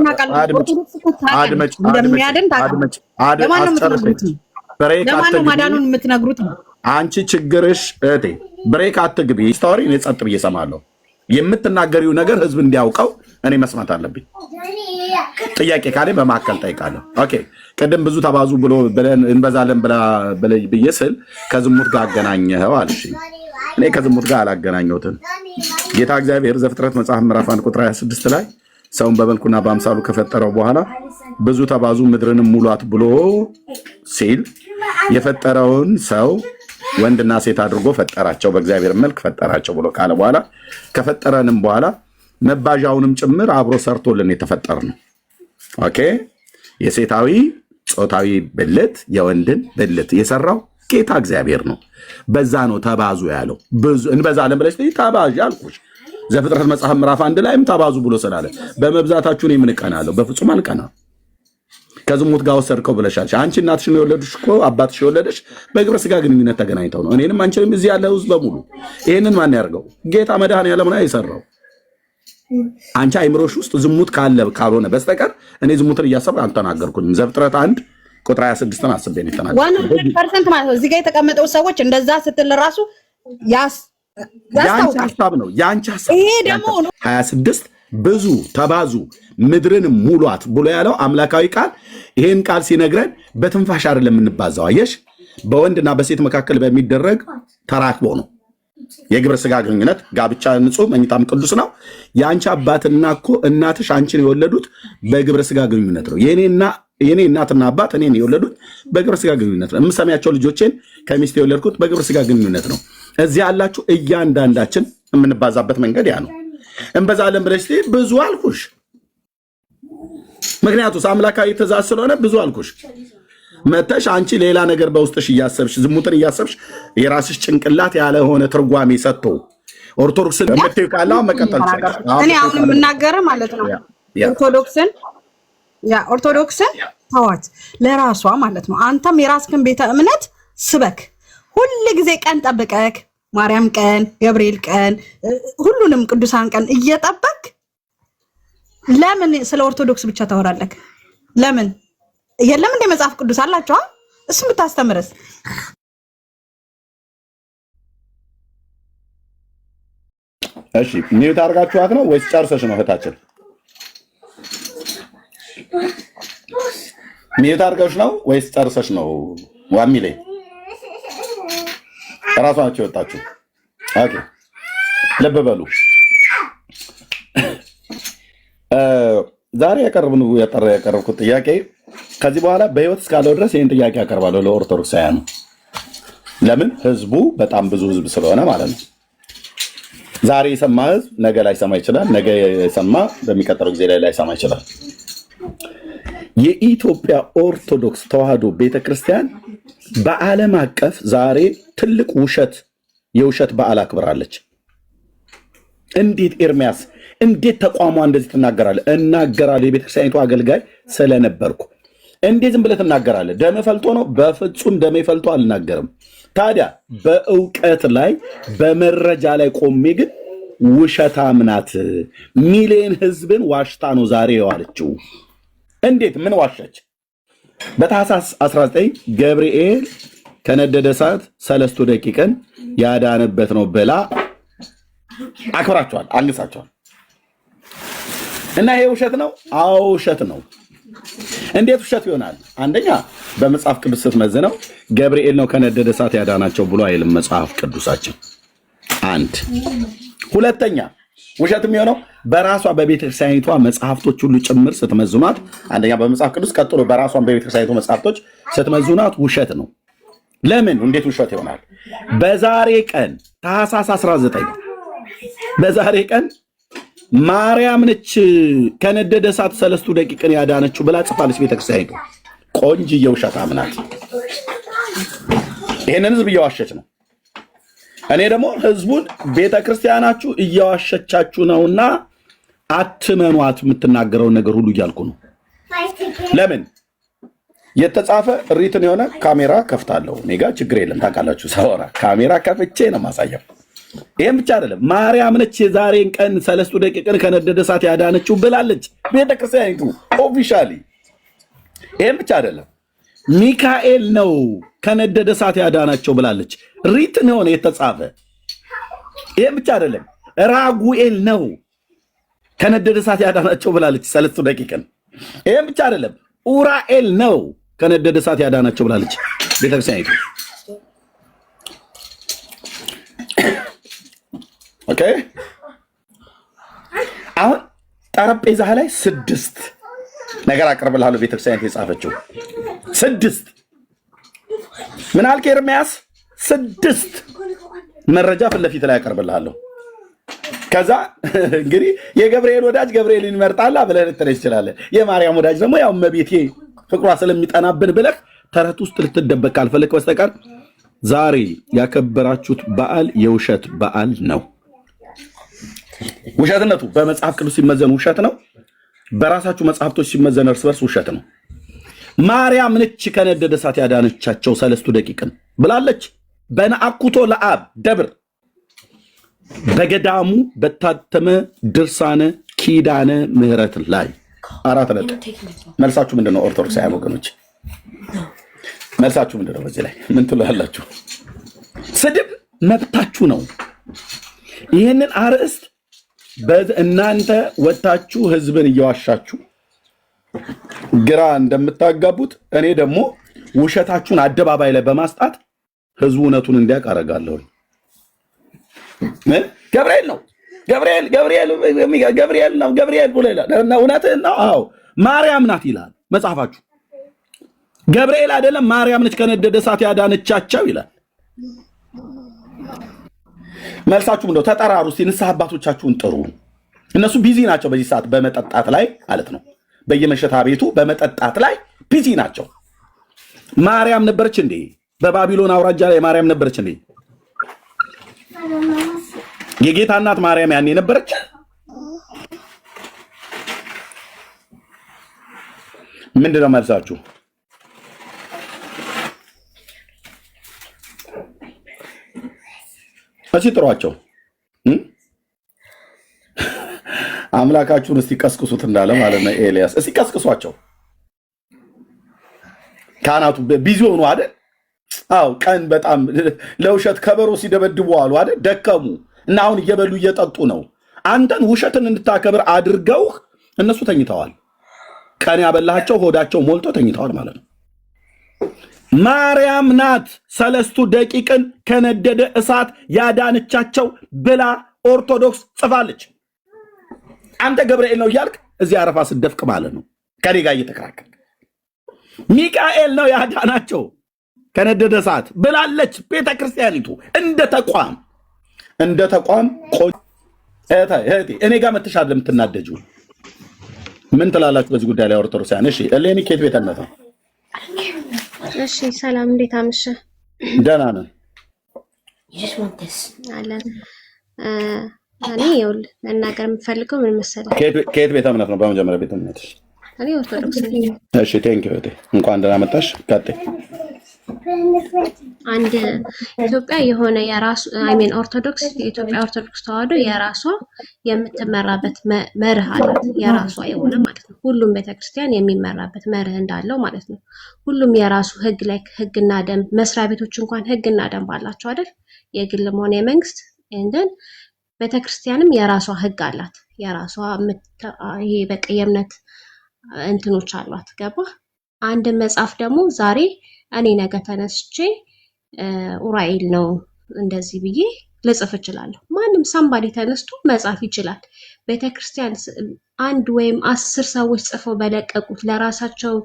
አንቺ ችግርሽ እህቴ ብሬክ አትግቢ። ስቶሪ እኔ ጸጥ ብዬ እሰማለሁ። የምትናገሪው ነገር ህዝብ እንዲያውቀው እኔ መስማት አለብኝ። ጥያቄ ካለ በማከል ጠይቃለሁ። ኦኬ ቅድም ብዙ ተባዙ ብሎ እንበዛለን ብዬ ስል ከዝሙት ጋር አገናኘኸው አልሽ። እኔ ከዝሙት ጋር አላገናኘሁትም። ጌታ እግዚአብሔር ዘፍጥረት መጽሐፍ ምዕራፍ 1 ቁጥር 26 ላይ ሰውን በመልኩና በአምሳሉ ከፈጠረው በኋላ ብዙ ተባዙ ምድርንም ሙሏት ብሎ ሲል የፈጠረውን ሰው ወንድና ሴት አድርጎ ፈጠራቸው፣ በእግዚአብሔር መልክ ፈጠራቸው ብሎ ካለ በኋላ ከፈጠረንም በኋላ መባዣውንም ጭምር አብሮ ሰርቶልን የተፈጠር ነው። ኦኬ የሴታዊ ጾታዊ ብልት የወንድን ብልት የሰራው ጌታ እግዚአብሔር ነው። በዛ ነው ተባዙ ያለው። ብዙ እንበዛለን ብለሽ ተባዥ አልኩሽ። ዘፍጥረት መጽሐፍ ምዕራፍ 1 ላይም ተባዙ ብሎ ስላለ በመብዛታችሁ እኔ ምን እቀናለሁ? በፍጹም አልቀናም። ከዝሙት ጋር ወሰድከው ብለሻል። አንቺ እናትሽን የወለዱሽ እኮ አባትሽ የወለደሽ በግብረ ስጋ ግንኙነት ተገናኝተው ነው። እኔንም አንቺንም እዚህ ያለው ህዝብ በሙሉ ይሄንን ማን ያርገው? ጌታ መድኃኔዓለም ነው የሰራው። አንቺ አይምሮሽ ውስጥ ዝሙት ካልሆነ በስተቀር እኔ ዝሙትን እያሰብኩ አልተናገርኩኝም። ዘፍጥረት 1 ቁጥር 26ን አስቤ ነው የተናገርኩት። 100% ማለት ነው። እዚህ ጋር የተቀመጠው ሰዎች እንደዛ ስትል ራሱ ያንቺ ሐሳብ ነው። ያንቺ ሐሳብ ይሄ ደግሞ 26 ብዙ ተባዙ ምድርን ሙሏት ብሎ ያለው አምላካዊ ቃል። ይሄን ቃል ሲነግረን በትንፋሽ አይደለም የምንባዛው። አየሽ፣ በወንድና በሴት መካከል በሚደረግ ተራክቦ ነው። የግብረ ስጋ ግንኙነት ጋብቻ ንጹህ፣ መኝታም ቅዱስ ነው። የአንቺ አባትና እኮ እናትሽ አንቺን የወለዱት በግብረ ስጋ ግንኙነት ነው። የኔ እናትና አባት እኔን የወለዱት በግብረ ስጋ ግንኙነት ነው። የምሰሚያቸው ልጆቼን ከሚስት የወለድኩት በግብረ ስጋ ግንኙነት ነው። እዚህ ያላችሁ እያንዳንዳችን የምንባዛበት መንገድ ያ ነው። እንበዛለን ብለሽ ብዙ አልኩሽ። ምክንያቱስ አምላካዊ ትእዛዝ ስለሆነ ብዙ አልኩሽ። መተሽ አንቺ ሌላ ነገር በውስጥሽ እያሰብሽ ዝሙትን እያሰብሽ የራስሽ ጭንቅላት ያለሆነ ትርጓሜ ሰጥቶ ኦርቶዶክስን የምትይው ካለው መቀጠል ይችላል። እኔ አሁን የምናገረው ማለት ነው ኦርቶዶክስን ተዋት ለራሷ ማለት ነው። አንተም የራስህን ቤተ እምነት ስበክ። ሁል ጊዜ ቀን ጠብቀክ ማርያም ቀን፣ ገብርኤል ቀን፣ ሁሉንም ቅዱሳን ቀን እየጠበቅ ለምን ስለ ኦርቶዶክስ ብቻ ታወራለህ? ለምን የለም እንደ መጽሐፍ ቅዱስ አላችሁ? እሱ ብታስተምርስ? እሺ ሚዩት አድርጋችኋት ነው ወይስ ጨርሰሽ ነው? እህታችን ሚዩት አድርገሽ ነው ወይስ ጨርሰሽ ነው? ዋሚሌ ራሷ ናቸው የወጣችሁ። ኦኬ ልብ በሉ። ዛሬ ያቀረብኩት ጥያቄ ከዚህ በኋላ በህይወት እስካለው ድረስ ይህን ጥያቄ ያቀርባለሁ ለኦርቶዶክሳውያኑ። ለምን? ህዝቡ በጣም ብዙ ህዝብ ስለሆነ ማለት ነው። ዛሬ የሰማ ህዝብ ነገ ላይሰማ ይችላል። ነገ የሰማ በሚቀጥለው ጊዜ ላይ ላይሰማ ይችላል። የኢትዮጵያ ኦርቶዶክስ ተዋህዶ ቤተክርስቲያን በዓለም አቀፍ ዛሬ ትልቅ የውሸት በዓል አክብራለች። እንዴት ኤርሚያስ እንዴት ተቋሟ እንደዚህ ትናገራለህ? እናገራለሁ የቤተክርስቲያኒቱ አገልጋይ ስለነበርኩ። እንዴት ዝም ብለህ ትናገራለህ? ደሜ ፈልቶ ነው? በፍጹም ደሜ ፈልቶ አልናገርም። ታዲያ በእውቀት ላይ በመረጃ ላይ ቆሜ ግን ውሸታም ናት፣ ሚሊዮን ህዝብን ዋሽታ ነው ዛሬ የዋለችው። እንዴት ምን ዋሸች? በታኅሳስ 19 ገብርኤል ከነደደ እሳት 3 ደቂቃን ያዳነበት ነው ብላ አክብራቸዋል፣ አንግሳቸዋል። እና ይሄ ውሸት ነው? አዎ ውሸት ነው። እንዴት ውሸት ይሆናል? አንደኛ በመጽሐፍ ቅዱስ ስትመዝነው ገብርኤል ነው ከነደደ እሳት ያዳናቸው ብሎ አይልም መጽሐፍ ቅዱሳችን። አንድ ሁለተኛ ውሸት የሚሆነው በራሷ በቤተክርስቲያኒቷ መጽሐፍቶች ሁሉ ጭምር ስትመዝኗት፣ አንደኛ በመጽሐፍ ቅዱስ ቀጥሎ በራሷን በቤተክርስቲያኒቷ መጽሐፍቶች ስትመዝኗት ውሸት ነው። ለምን? እንዴት ውሸት ይሆናል? በዛሬ ቀን ታኅሳስ 19 በዛሬ ቀን ማርያም ነች ከነደደ እሳት 3 ደቂቃን ያዳነችው ብላ ጽፋለች ቤተክርስቲያኒቱ። ቆንጅዬ ውሸታም ናት። ይሄንን ህዝብ እየዋሸች ነው። እኔ ደግሞ ህዝቡን ቤተክርስቲያናችሁ እየዋሸቻችሁ ነውና አትመኗት የምትናገረውን ነገር ሁሉ እያልኩ ነው። ለምን? የተጻፈ ሪትን የሆነ ካሜራ ከፍታለሁ። እኔ ጋር ችግር የለም። ታውቃላችሁ፣ ሳወራ ካሜራ ከፍቼ ነው ማሳየው። ይሄም ብቻ አይደለም፣ ማርያም ነች የዛሬን ቀን 3 ደቂቃን ከነደደ እሳት ያዳነችው ብላለች ቤተክርስቲያኒቱ ኦፊሻሊ። ይሄም ብቻ አይደለም፣ ሚካኤል ነው ከነደደ እሳት ያዳናቸው ብላለች። ሪትን የሆነ የተጻፈ። ይሄም ብቻ አይደለም፣ ራጉኤል ነው ከነደደ እሳት ያዳናቸው ብላለች 3 ደቂቃን። ይሄም ብቻ አይደለም፣ ኡራኤል ነው ከነደደ እሳት ያዳናቸው ብላለች ቤተክርስቲያኒቱ። ኦኬ። አሁን ጠረጴዛ ላይ 6 ነገር አቀርብልሃለሁ ቤተክርስቲያን የጻፈችው 6 ምን አልክ ኤርሚያስ? 6 መረጃ ፊት ለፊት ላይ አቀርብልሃለሁ። ከዛ እንግዲህ የገብርኤል ወዳጅ ገብርኤልን ይመርጣላ ብለህ ልትለኝ ትችላለህ። የማርያም ወዳጅ ደግሞ ያው እመቤቴ ፍቅሯ ስለሚጠናብን ብለህ ተረት ውስጥ ልትደበቅ ካልፈለክ በስተቀር ዛሬ ያከበራችሁት በዓል የውሸት በዓል ነው። ውሸትነቱ በመጽሐፍ ቅዱስ ሲመዘን ውሸት ነው። በራሳችሁ መጽሐፍቶች ሲመዘን እርስ በርስ ውሸት ነው። ማርያም ነች ከነደደ እሳት ያዳነቻቸው 3 ደቂቃን ብላለች በነአኩቶ ለአብ ደብር በገዳሙ በታተመ ድርሳነ ኪዳነ ምህረት ላይ 4 ነጥብ። መልሳችሁ ምንድነው? ኦርቶዶክሳውያን ወገኖች መልሳችሁ ምንድነው? በዚህ ላይ ምን ትላላችሁ? ስድብ መብታችሁ ነው። ይህንን አርዕስት እናንተ ወታችሁ ህዝብን እየዋሻችሁ ግራ እንደምታጋቡት እኔ ደግሞ ውሸታችሁን አደባባይ ላይ በማስጣት ህዝቡ እውነቱን እንዲያውቅ አደርጋለሁ። ገብርኤል ነው ገብርኤል ብሎ ይላል። እውነትህን ነው። አዎ ማርያም ናት ይላል መጽሐፋችሁ። ገብርኤል አይደለም ማርያም ነች ከነደደ እሳት ያዳነቻቸው ይላል። መልሳችሁ ምንድነው? ተጠራሩ እስቲ፣ ንስሐ አባቶቻችሁን ጥሩ። እነሱ ቢዚ ናቸው በዚህ ሰዓት በመጠጣት ላይ ማለት ነው። በየመሸታ ቤቱ በመጠጣት ላይ ቢዚ ናቸው። ማርያም ነበረች እንዴ? በባቢሎን አውራጃ ላይ ማርያም ነበረች እንዴ? የጌታ እናት ማርያም ያኔ ነበረች? ምንድነው መልሳችሁ? እሺ ጥሯቸው። አምላካችሁን እስቲ ቀስቅሱት እንዳለ ማለት ነው ኤልያስ። እስቲ ቀስቅሷቸው። ካህናቱ ቢዚ ሆኑ አይደል? አዎ ቀን በጣም ለውሸት ከበሮ ሲደበድቡ አሉ አይደል? ደከሙ እና አሁን እየበሉ እየጠጡ ነው። አንተን ውሸትን እንድታከብር አድርገውህ እነሱ ተኝተዋል። ቀን ያበላቸው ሆዳቸው ሞልቶ ተኝተዋል ማለት ነው። ማርያም ናት 3 ደቂቃን ከነደደ እሳት ያዳነቻቸው ብላ ኦርቶዶክስ ጽፋለች። አንተ ገብርኤል ነው እያልክ እዚህ አረፋ ስደፍቅ ማለት ነው ከኔ ጋር እየተከራከርክ። ሚካኤል ነው ያዳናቸው ከነደደ እሳት ብላለች ቤተክርስቲያኒቱ። እንደ ተቋም እኔ ጋር መተሻለ የምትናደጁ ምን ትላላችሁ በዚህ ጉዳይ ላይ ኦርቶዶክሳውያን? እሺ እሌኒ ኬት ቤተነት ነው? እሺ ሰላም፣ እንዴት አመሸ? ደህና ነን አለን። እኔ ይኸውልህ መናገር የምፈልገው ምን መሰለህ? ከየት ቤተ እምነት ነው? በመጀመሪያ ቤተ እምነት እኔ ኦርቶዶክስ ነኝ። እሺ ቴንኪው እህቴ፣ እንኳን ደህና መጣሽ። ቀጥይ። አንድ ኢትዮጵያ የሆነ የራሱ ኦርቶዶክስ የኢትዮጵያ ኦርቶዶክስ ተዋህዶ የራሷ የምትመራበት መርህ አላት፣ የራሷ የሆነ ማለት ነው። ሁሉም ቤተክርስቲያን የሚመራበት መርህ እንዳለው ማለት ነው። ሁሉም የራሱ ህግ ላይ ህግና ደንብ፣ መስሪያ ቤቶች እንኳን ህግና ደንብ አላቸው አይደል? የግልም ሆነ የመንግስት እንደን ቤተክርስቲያንም የራሷ ህግ አላት፣ የራሷ ይሄ በቃ የእምነት እንትኖች አሏት። ገባ? አንድ መጽሐፍ ደግሞ ዛሬ እኔ ነገ ተነስቼ ኡራኤል ነው እንደዚህ ብዬ ልጽፍ እችላለሁ። ማንም ሳምባዲ ተነስቶ መጻፍ ይችላል። ቤተክርስቲያን አንድ ወይም 10 ሰዎች ጽፈው በለቀቁት ለራሳቸው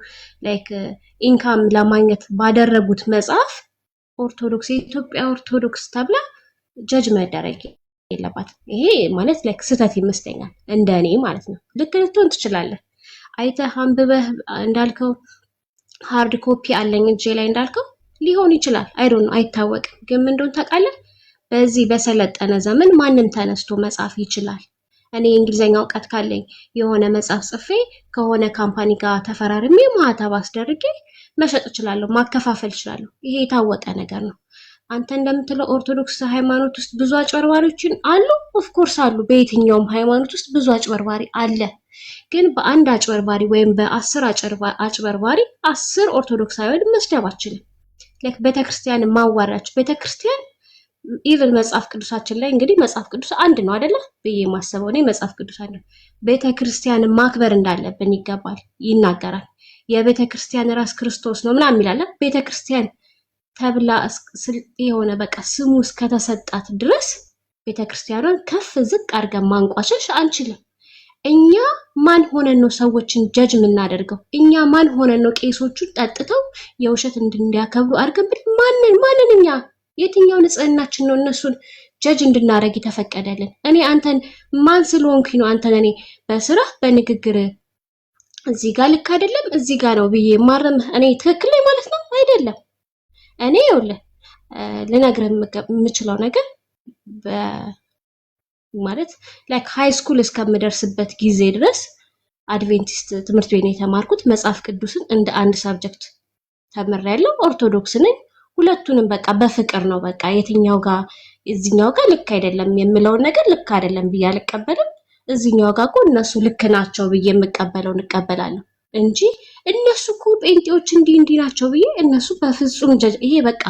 ላይክ ኢንካም ለማግኘት ባደረጉት መጽሐፍ ኦርቶዶክስ የኢትዮጵያ ኦርቶዶክስ ተብላ ጀጅ መደረግ የለባትም። ይሄ ማለት ላይክ ስህተት ይመስለኛል እንደኔ ማለት ነው። ልክ ልትሆን ትችላለህ። አይተህ አንብበህ እንዳልከው ሃርድ ኮፒ አለኝ እጄ ላይ እንዳልከው ሊሆን ይችላል። አይ ዶንት ኖ አይታወቅም። ግን ምን እንደሆነ ታውቃለህ? በዚህ በሰለጠነ ዘመን ማንም ተነስቶ መጻፍ ይችላል። እኔ የእንግሊዘኛ እውቀት ካለኝ የሆነ መጽሐፍ ጽፌ ከሆነ ካምፓኒ ጋር ተፈራርሜ ማህተብ አስደርጌ መሸጥ እችላለሁ፣ ማከፋፈል እችላለሁ። ይሄ የታወቀ ነገር ነው። አንተ እንደምትለው ኦርቶዶክስ ሃይማኖት ውስጥ ብዙ አጭበርባሪዎችን አሉ። ኦፍኮርስ አሉ። በየትኛውም ሃይማኖት ውስጥ ብዙ አጭበርባሪ አለ። ግን በአንድ አጭበርባሪ ወይም በ10 አጭበርባሪ 10 ኦርቶዶክሳውያን መስደብ አችልም። ላይክ ቤተክርስቲያን ማዋራች ቤተክርስቲያን ኢቭን መጽሐፍ ቅዱሳችን ላይ እንግዲህ መጽሐፍ ቅዱስ አንድ ነው አይደለ ብዬ ማሰበው እኔ መጽሐፍ ቅዱስ አለ ቤተክርስቲያን ማክበር እንዳለብን ይገባል ይናገራል። የቤተክርስቲያን ራስ ክርስቶስ ነው ምናምን ይላል። ቤተክርስቲያን ተብላ የሆነ በቃ ስሙ እስከተሰጣት ድረስ ቤተክርስቲያኗን ከፍ ዝቅ አድርገን ማንቋሸሽ አንችልም። እኛ ማን ሆነን ነው ሰዎችን ጀጅ የምናደርገው? እኛ ማን ሆነን ነው ቄሶቹን ጠጥተው የውሸት እንዲያከብሩ አድርገን ማንን እኛ የትኛው ንጽህናችን ነው እነሱን ጀጅ እንድናደርግ የተፈቀደልን? እኔ አንተን ማን ስለሆንኩኝ ነው አንተን እኔ በስራ በንግግር እዚህ ጋር ልክ አይደለም እዚህ ጋር ነው ብዬ ማረምህ እኔ ትክክል ላይ ማለት ነው አይደለም። እኔ ይኸውልህ ልነግርህ የምችለው ነገር ማለት ላይክ ሃይ ስኩል እስከምደርስበት ጊዜ ድረስ አድቬንቲስት ትምህርት ቤት ነው የተማርኩት። መጽሐፍ ቅዱስን እንደ አንድ ሳብጀክት ተምሬያለሁ። ኦርቶዶክስ ነኝ። ሁለቱንም በቃ በፍቅር ነው በቃ የትኛው ጋር እዚህኛው ጋር ልክ አይደለም የምለውን ነገር ልክ አይደለም ብዬ አልቀበልም። እዚህኛው ጋር እኮ እነሱ ልክ ናቸው ብዬ የምቀበለው እንቀበላለሁ እንጂ እነሱ እኮ ጴንጤዎች እንዲህ ናቸው ብዬ እነሱ በፍጹም ይሄ በቃ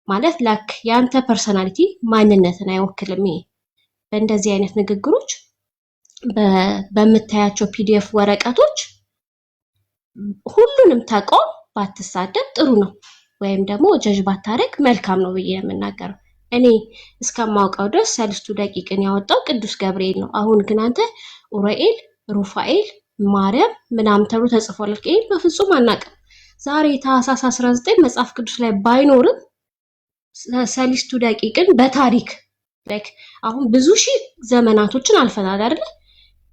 ማለት ላክ ያንተ ፐርሰናሊቲ ማንነትን አይወክልም። ይሄ በእንደዚህ አይነት ንግግሮች በምታያቸው ፒዲኤፍ ወረቀቶች ሁሉንም ተቃውም ባትሳደብ ጥሩ ነው፣ ወይም ደግሞ ጀጅ ባታረግ መልካም ነው ብዬ የምናገረው። እኔ እስከማውቀው ድረስ 3 ደቂቅን ያወጣው ቅዱስ ገብርኤል ነው። አሁን ግን አንተ ኡራኤል፣ ሩፋኤል፣ ማርያም ምናምን ተብሎ ተጽፏል። ይሄ በፍጹም አናውቅም። ዛሬ ታህሳስ 19 መጽሐፍ ቅዱስ ላይ ባይኖርም 3 ደቂቅን በታሪክ ላይክ አሁን ብዙ ሺህ ዘመናቶችን አልፈናል አይደል?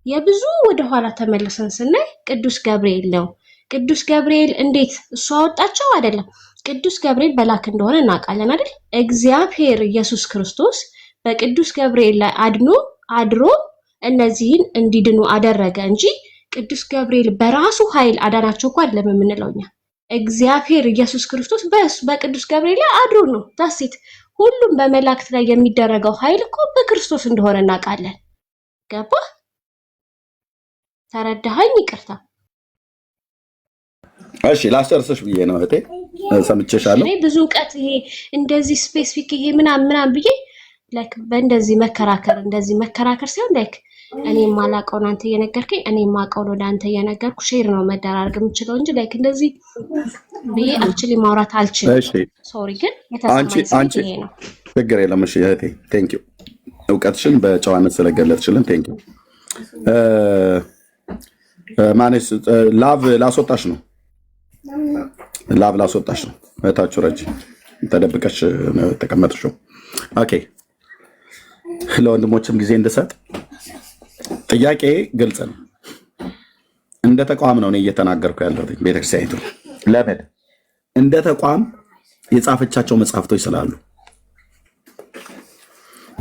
የብዙ ወደኋላ ተመልሰን ስናይ ቅዱስ ገብርኤል ነው። ቅዱስ ገብርኤል እንዴት እሱ አወጣቸው አይደለም። ቅዱስ ገብርኤል በላክ እንደሆነ እናውቃለን አይደል? እግዚአብሔር ኢየሱስ ክርስቶስ በቅዱስ ገብርኤል ላይ አድሮ እነዚህን እንዲድኑ አደረገ እንጂ ቅዱስ ገብርኤል በራሱ ኃይል አዳናቸው እኮ አይደለም የምንለው እኛ። እግዚአብሔር ኢየሱስ ክርስቶስ በቅዱስ ገብርኤል ላይ አድሮ ነው ዳሴት። ሁሉም በመላእክት ላይ የሚደረገው ኃይል እኮ በክርስቶስ እንደሆነ እናውቃለን። ገባ? ተረዳኸኝ? ይቅርታ። እሺ ላስጨርስሽ ብዬ ነው እህቴ፣ ሰምቼሻለሁ። እኔ ብዙ እውቀት ይሄ እንደዚህ ስፔሲፊክ ይሄ ምናምን ብዬ ላይክ በእንደዚህ መከራከር ሳይሆን ላይክ እኔ የማላውቀውን አንተ እየነገርከኝ እኔ የማውቀውን ወደ አንተ እየነገርኩ ሼር ነው መደራረግ የምችለው እንጂ ላይክ እንደዚህ ብዬ አክቹሊ ማውራት አልችልም። እሺ ሶሪ። ግን የተሰማኝ ይሄ ነው። ችግር የለም። እሺ እህቴ ቴንክ ዩ፣ እውቀትሽን በጨዋነት ስለገለጽሽልን ቴንክ ዩ። ማነስ ላቭ ላስወጣሽ ነው እህታችሁ ረጅ ተደብቀሽ ነው ተቀመጥሽው። ኦኬ ለወንድሞችም ጊዜ እንድሰጥ ጥያቄ ግልጽ ነው። እንደ ተቋም ነው እኔ እየተናገርኩ ያለሁት። ቤተክርስቲያኒቱ ለምን እንደ ተቋም የጻፈቻቸው መጽሐፍቶች ስላሉ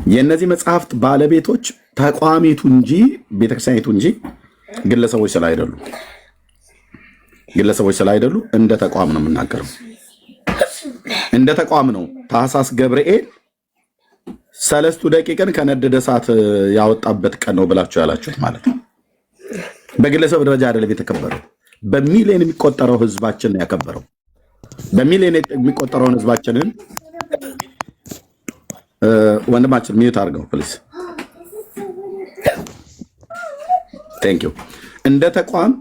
የእነዚህ መጽሐፍት ባለቤቶች ተቋሚቱ እንጂ ቤተክርስቲያኒቱ እንጂ ግለሰቦች ስላይደሉ እንደ ተቋም ነው የምናገረው። እንደ ተቋም ነው ታኅሳስ ገብርኤል 3 ደቂቅን ከነደደ እሳት ያወጣበት ቀን ነው ብላችሁ ያላችሁት ማለት ነው። በግለሰብ ደረጃ አይደለም የተከበረው። በሚሊዮን የሚቆጠረው ህዝባችን ነው ያከበረው። በሚሊዮን የሚቆጠረውን ህዝባችንን ወንድማችን ሚዩት አድርገው ፕሊዝ። ቴንክ ዩ። እንደ ተቋም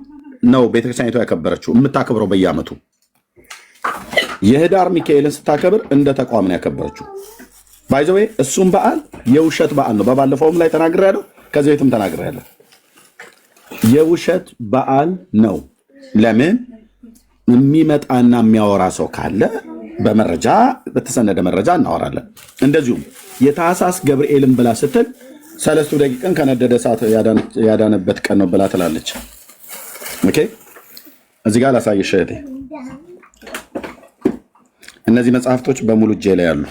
ነው ቤተክርስቲያኒቱ ያከበረችው የምታከብረው በየዓመቱ። የህዳር ሚካኤልን ስታከብር እንደ ተቋም ነው ያከበረችው። ባይ ዘ ዌይ እሱም በዓል የውሸት በዓል ነው። በባለፈውም ላይ ተናግሬያለሁ፣ ከዚህ ቤትም ተናግሬያለሁ። የውሸት በዓል ነው። ለምን? የሚመጣና የሚያወራ ሰው ካለ በመረጃ በተሰነደ መረጃ እናወራለን። እንደዚሁም የታኅሳስ ገብርኤልን ብላ ስትል 3 ደቂቅን ከነደደ እሳት ያዳነበት ቀን ነው ብላ ትላለች። ኦኬ፣ እዚህ ጋር ላሳይሽ እህቴ። እነዚህ መጽሐፍቶች በሙሉ እጄ ላይ ያሉ።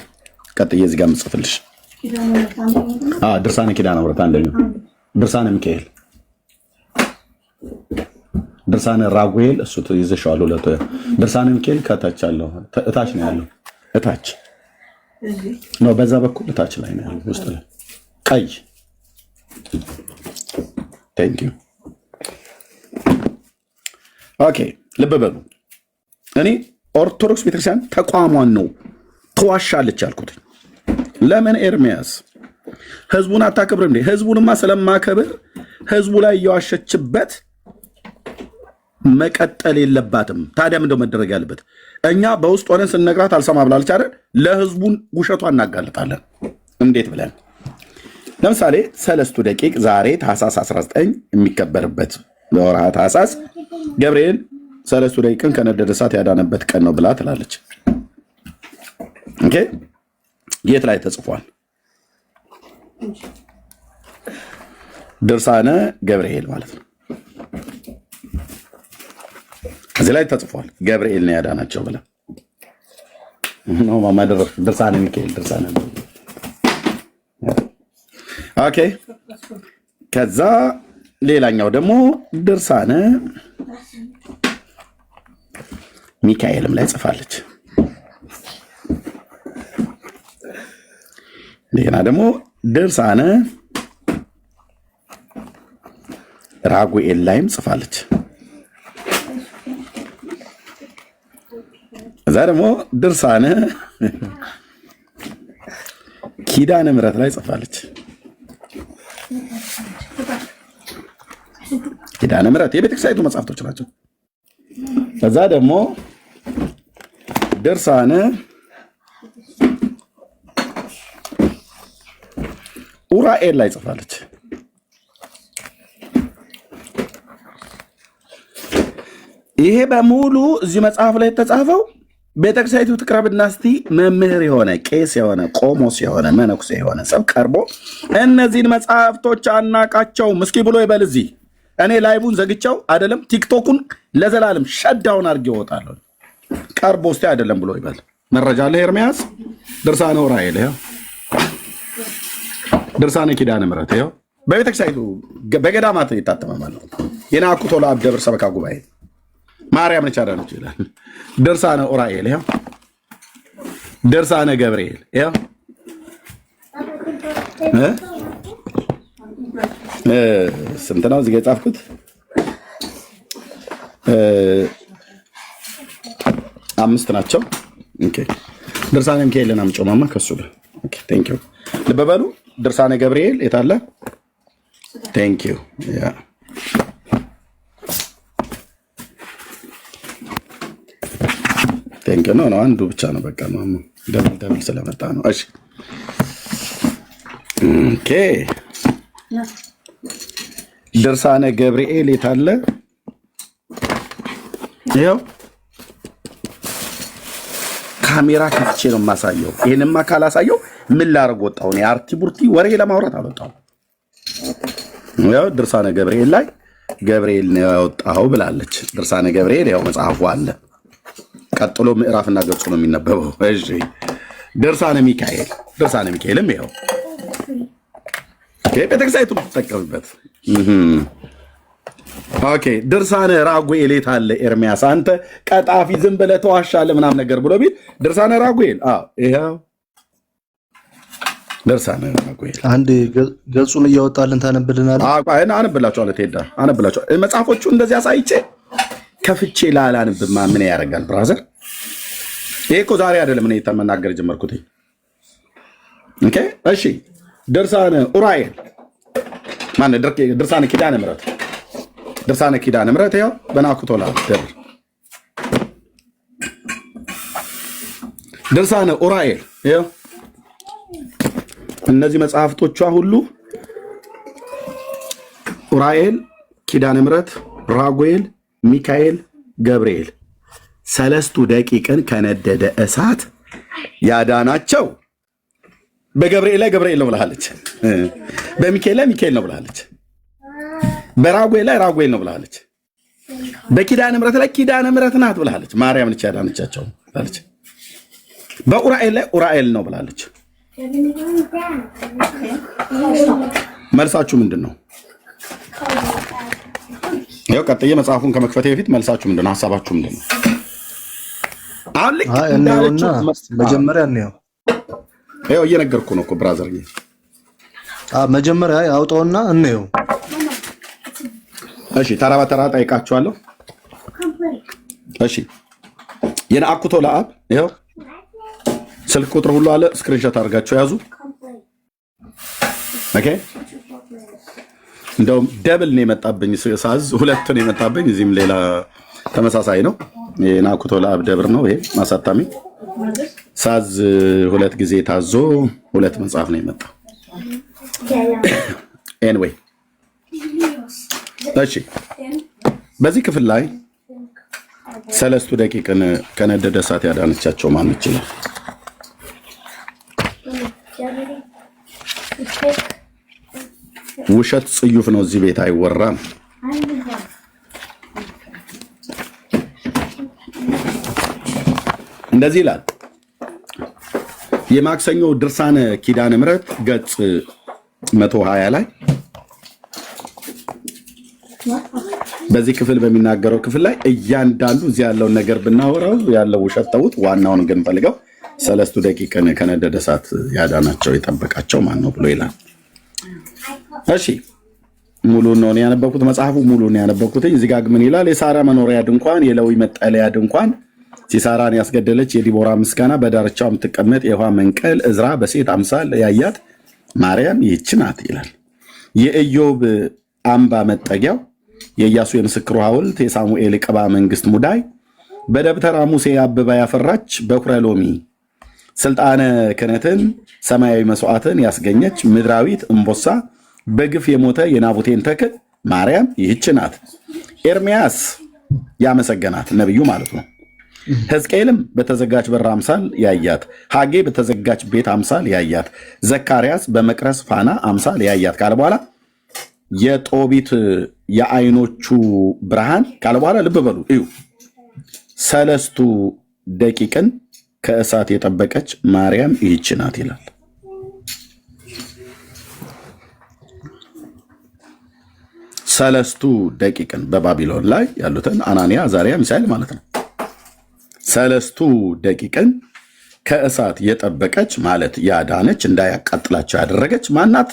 ቀጥዬ እዚህ ጋር የምጽፍልሽ ድርሳነ ኪዳነ ምሕረት አንደኛው፣ ድርሳነ ሚካኤል፣ ድርሳነ ራጉኤል እሱ ይዘሻዋል። ሁለቱ ድርሳነ ሚካኤል ከታች አለው፣ እታች ነው ያለው። እታች ነው፣ በዛ በኩል እታች ላይ ነው ያለው፣ ውስጥ ላይ ቀይ። ቴንክ ዩ። ኦኬ፣ ልብ በሉ። እኔ ኦርቶዶክስ ቤተክርስቲያን ተቋሟን ነው ተዋሻለች ያልኩት። ለምን? ኤርሚያስ ህዝቡን አታከብር እንዴ? ህዝቡንማ ስለማከብር ህዝቡ ላይ እየዋሸችበት መቀጠል የለባትም። ታዲያ ምንድነው መደረግ ያለበት? እኛ በውስጥ ሆነን ስንነግራት አልሰማ ብላለች አይደል? ለህዝቡን ውሸቷ እናጋልጣለን። እንዴት ብለን? ለምሳሌ 3 ደቂቅ ዛሬ ታኅሳስ 19 የሚከበርበት በወርሃ ታኅሳስ ገብርኤል 3 ደቂቅን ከነደደ እሳት ያዳነበት ቀን ነው ብላ ትላለች። ኦኬ፣ የት ላይ ተጽፏል? ድርሳነ ገብርኤል ማለት ነው። እዚህ ላይ ተጽፏል። ገብርኤል ነው ያዳናቸው ብለ ነው ማማደረፍ። ድርሳነ ሚካኤል፣ ድርሳነ ኦኬ። ከዛ ሌላኛው ደግሞ ድርሳነ ሚካኤልም ላይ ጽፋለች። እንደገና ደግሞ ድርሳነ ራጉኤል ላይም ጽፋለች። እዛ ደግሞ ድርሳነ ኪዳነ ምሕረት ላይ ጽፋለች። ኪዳነ ምሕረት የቤተክርስቲያኒቱ መጽሐፍቶች ናቸው። እዛ ደግሞ ድርሳነ ኡራኤል ላይ ጽፋለች። ይሄ በሙሉ እዚህ መጽሐፍ ላይ የተጻፈው ቤተክርስቲያኒቱ ትቅረብና እስቲ መምህር የሆነ ቄስ የሆነ ቆሞስ የሆነ መነኩሴ የሆነ ሰው ቀርቦ እነዚህን መጽሐፍቶች አናቃቸውም እስኪ ብሎ ይበል። እዚህ እኔ ላይቡን ዘግቻው አይደለም ቲክቶኩን ለዘላለም ሸዳውን አድርጌ እወጣለሁ። ቀርቦ እስቲ አይደለም ብሎ ይበል። መረጃ አለ። ኤርሚያስ ድርሳነ ኡራኤል ይኸው፣ ድርሳነ ኪዳነ ምሕረት ይኸው፣ በቤተክርስቲያኒቱ በገዳማት የታተመ ማለት ነው። የናኩቶ ለአብ ደብር ሰበካ ጉባኤ ማርያም ነች አዳነች ይላል። ድርሳነ ኡራኤል ይኸው፣ ድርሳነ ገብርኤል ይኸው፣ ስንት ነው እዚህ ጋ የጻፍኩት? 5 ናቸው። ኦኬ፣ ድርሳነ ሚካኤልን አምጪው ማማ ከሱ ጋር። ኦኬ፣ ቴንክ ዩ። ልብ በሉ። ድርሳነ ገብርኤል የት አለ? ቴንክ ዩ። ያ ቴንክ ዩ። ነው አንዱ ብቻ ነው በቃ ማማ፣ ደብል ስለመጣ ነው። እሺ፣ ኦኬ። ድርሳነ ገብርኤል የት አለ? ይኸው ካሜራ ከፍቼ ነው የማሳየው። ይሄንማ ካላሳየው ምን ላደርግ ወጣሁ? እኔ አርቲ ቡርቲ ወሬ ለማውራት አልወጣሁም። ያው ድርሳነ ገብርኤል ላይ ገብርኤል ነው ያወጣው ብላለች። ድርሳነ ገብርኤል ያው መጽሐፉ አለ። ቀጥሎ ምዕራፍና ገጹ ነው የሚነበበው። እሺ፣ ድርሳነ ሚካኤል፣ ድርሳነ ሚካኤልም ያው ኦኬ ቤተክርስቲያኑ ተጠቀምበት። ኦኬ ድርሳነ ራጉኤል የት አለ? ኤርሚያስ አንተ ቀጣፊ ዝም ብለህ ተዋሻለህ ምናምን ነገር ብሎ ቢል ድርሳነ ራጉኤል ይኸው ድርሳነ ራጉኤል አንድ ገጹን እያወጣልን ታነብልናለህ? አነብላችኋለሁ። ቴዳ አነብላችኋለሁ። መጽሐፎቹ እንደዚህ አሳይቼ ከፍቼ ላላንብማ ምን ያደርጋል ብራዘር? ይሄ እኮ ዛሬ አይደለም እኔ ተመናገር ጀመርኩት። ኦኬ እሺ ድርሳነ ኡራኤል ማን ድርሳነ ኪዳነ ምሕረት ድርሳነ ኪዳነ ምሕረት ያው በናኩቶ ለአብ ደብር ድርሳነ ኡራኤል ያው እነዚህ መጽሐፍቶቿ ሁሉ ኡራኤል፣ ኪዳነ ምሕረት፣ ራጉኤል፣ ሚካኤል፣ ገብርኤል ሰለስቱ ደቂቅን ከነደደ እሳት ያዳናቸው በገብርኤል ላይ ገብርኤል ነው ብላለች። በሚካኤል ላይ ሚካኤል ነው ብላለች። በራጉኤል ላይ ራጉኤል ነው ብላለች። በኪዳነ ምሕረት ላይ ኪዳነ ምሕረት ናት ብላለች። ማርያም ነች ያዳነቻቸው ብላለች። በኡራኤል ላይ ኡራኤል ነው ብላለች። መልሳችሁ ምንድን ነው? ይኸው ቀጥዬ መጽሐፉን ከመክፈቴ በፊት መልሳችሁ ምንድን ነው? ሀሳባችሁ ምንድን ነው? አሁን ልክ እንዳለችው መጀመሪያ ነው ይኸው እየነገርኩ ነው እኮ ብራዘር። መጀመሪያ አውጣውና እንየው። እሺ ተራ በተራ ጠይቃችኋለሁ። እሺ የነአኩቶ ለአብ ይኸው ስልክ ቁጥር ሁሉ አለ። ስክሪንሾት አድርጋችሁ ያዙ። ኦኬ እንደውም ደብል ነው የመጣብኝ ሳዝ ሁለት ነው የመጣብኝ። እዚህም ሌላ ተመሳሳይ ነው። የነአኩቶ ለአብ ደብር ነው ይሄ ማሳታሚ ሳዝ ሁለት ጊዜ ታዞ ሁለት መጽሐፍ ነው የመጣው። ኤኒዌይ እሺ በዚህ ክፍል ላይ ሰለስቱ ደቂቅን ከነደደ እሳት ያዳነቻቸው ማን ይችላል? ውሸት ጽዩፍ ነው፣ እዚህ ቤት አይወራም። እንደዚህ ይላል የማክሰኞ ድርሳነ ኪዳነ ምሕረት ገጽ 120 ላይ በዚህ ክፍል በሚናገረው ክፍል ላይ እያንዳንዱ እዚህ ያለውን ነገር ብናወራው ያለው ውሸት ተውት፣ ዋናውን ግን ፈልገው ሰለስቱ ደቂቅን ከነደደ እሳት ያዳናቸው የጠበቃቸው ማን ነው ብሎ ይላል። እሺ ሙሉን ነው ያነበብኩት፣ መጽሐፉ ሙሉን ያነበብኩት። እዚህ ጋር ምን ይላል? የሳራ መኖሪያ ድንኳን፣ የሌዊ መጠለያ ድንኳን፣ ሲሳራን ያስገደለች የዲቦራ ምስጋና፣ በዳርቻው የምትቀመጥ የውሃ መንቀል፣ እዝራ በሴት አምሳል ያያት ማርያም ይህች ናት ይላል። የኢዮብ አምባ መጠጊያው፣ የኢያሱ የምስክሩ ሐውልት፣ የሳሙኤል ቅባ መንግስት ሙዳይ፣ በደብተራ ሙሴ አበባ ያፈራች በኩረ ሎሚ፣ ስልጣነ ክህነትን ሰማያዊ መስዋዕትን ያስገኘች ምድራዊት እምቦሳ፣ በግፍ የሞተ የናቡቴን ተክል ማርያም ይህች ናት። ኤርሚያስ ያመሰገናት ነብዩ ማለት ነው። ሕዝቅኤልም በተዘጋች በር አምሳል ያያት፣ ሐጌ በተዘጋች ቤት አምሳል ያያት፣ ዘካርያስ በመቅረስ ፋና አምሳል ያያት ካለ በኋላ የጦቢት የአይኖቹ ብርሃን ካለ በኋላ ልብ በሉ እዩ፣ ሰለስቱ ደቂቅን ከእሳት የጠበቀች ማርያም ይህች ናት ይላል። ሰለስቱ ደቂቅን በባቢሎን ላይ ያሉትን አናንያ፣ አዛርያ፣ ሚሳኤል ማለት ነው። ሰለስቱ ደቂቅን ከእሳት የጠበቀች ማለት ያዳነች፣ እንዳያቃጥላቸው ያደረገች ማናት?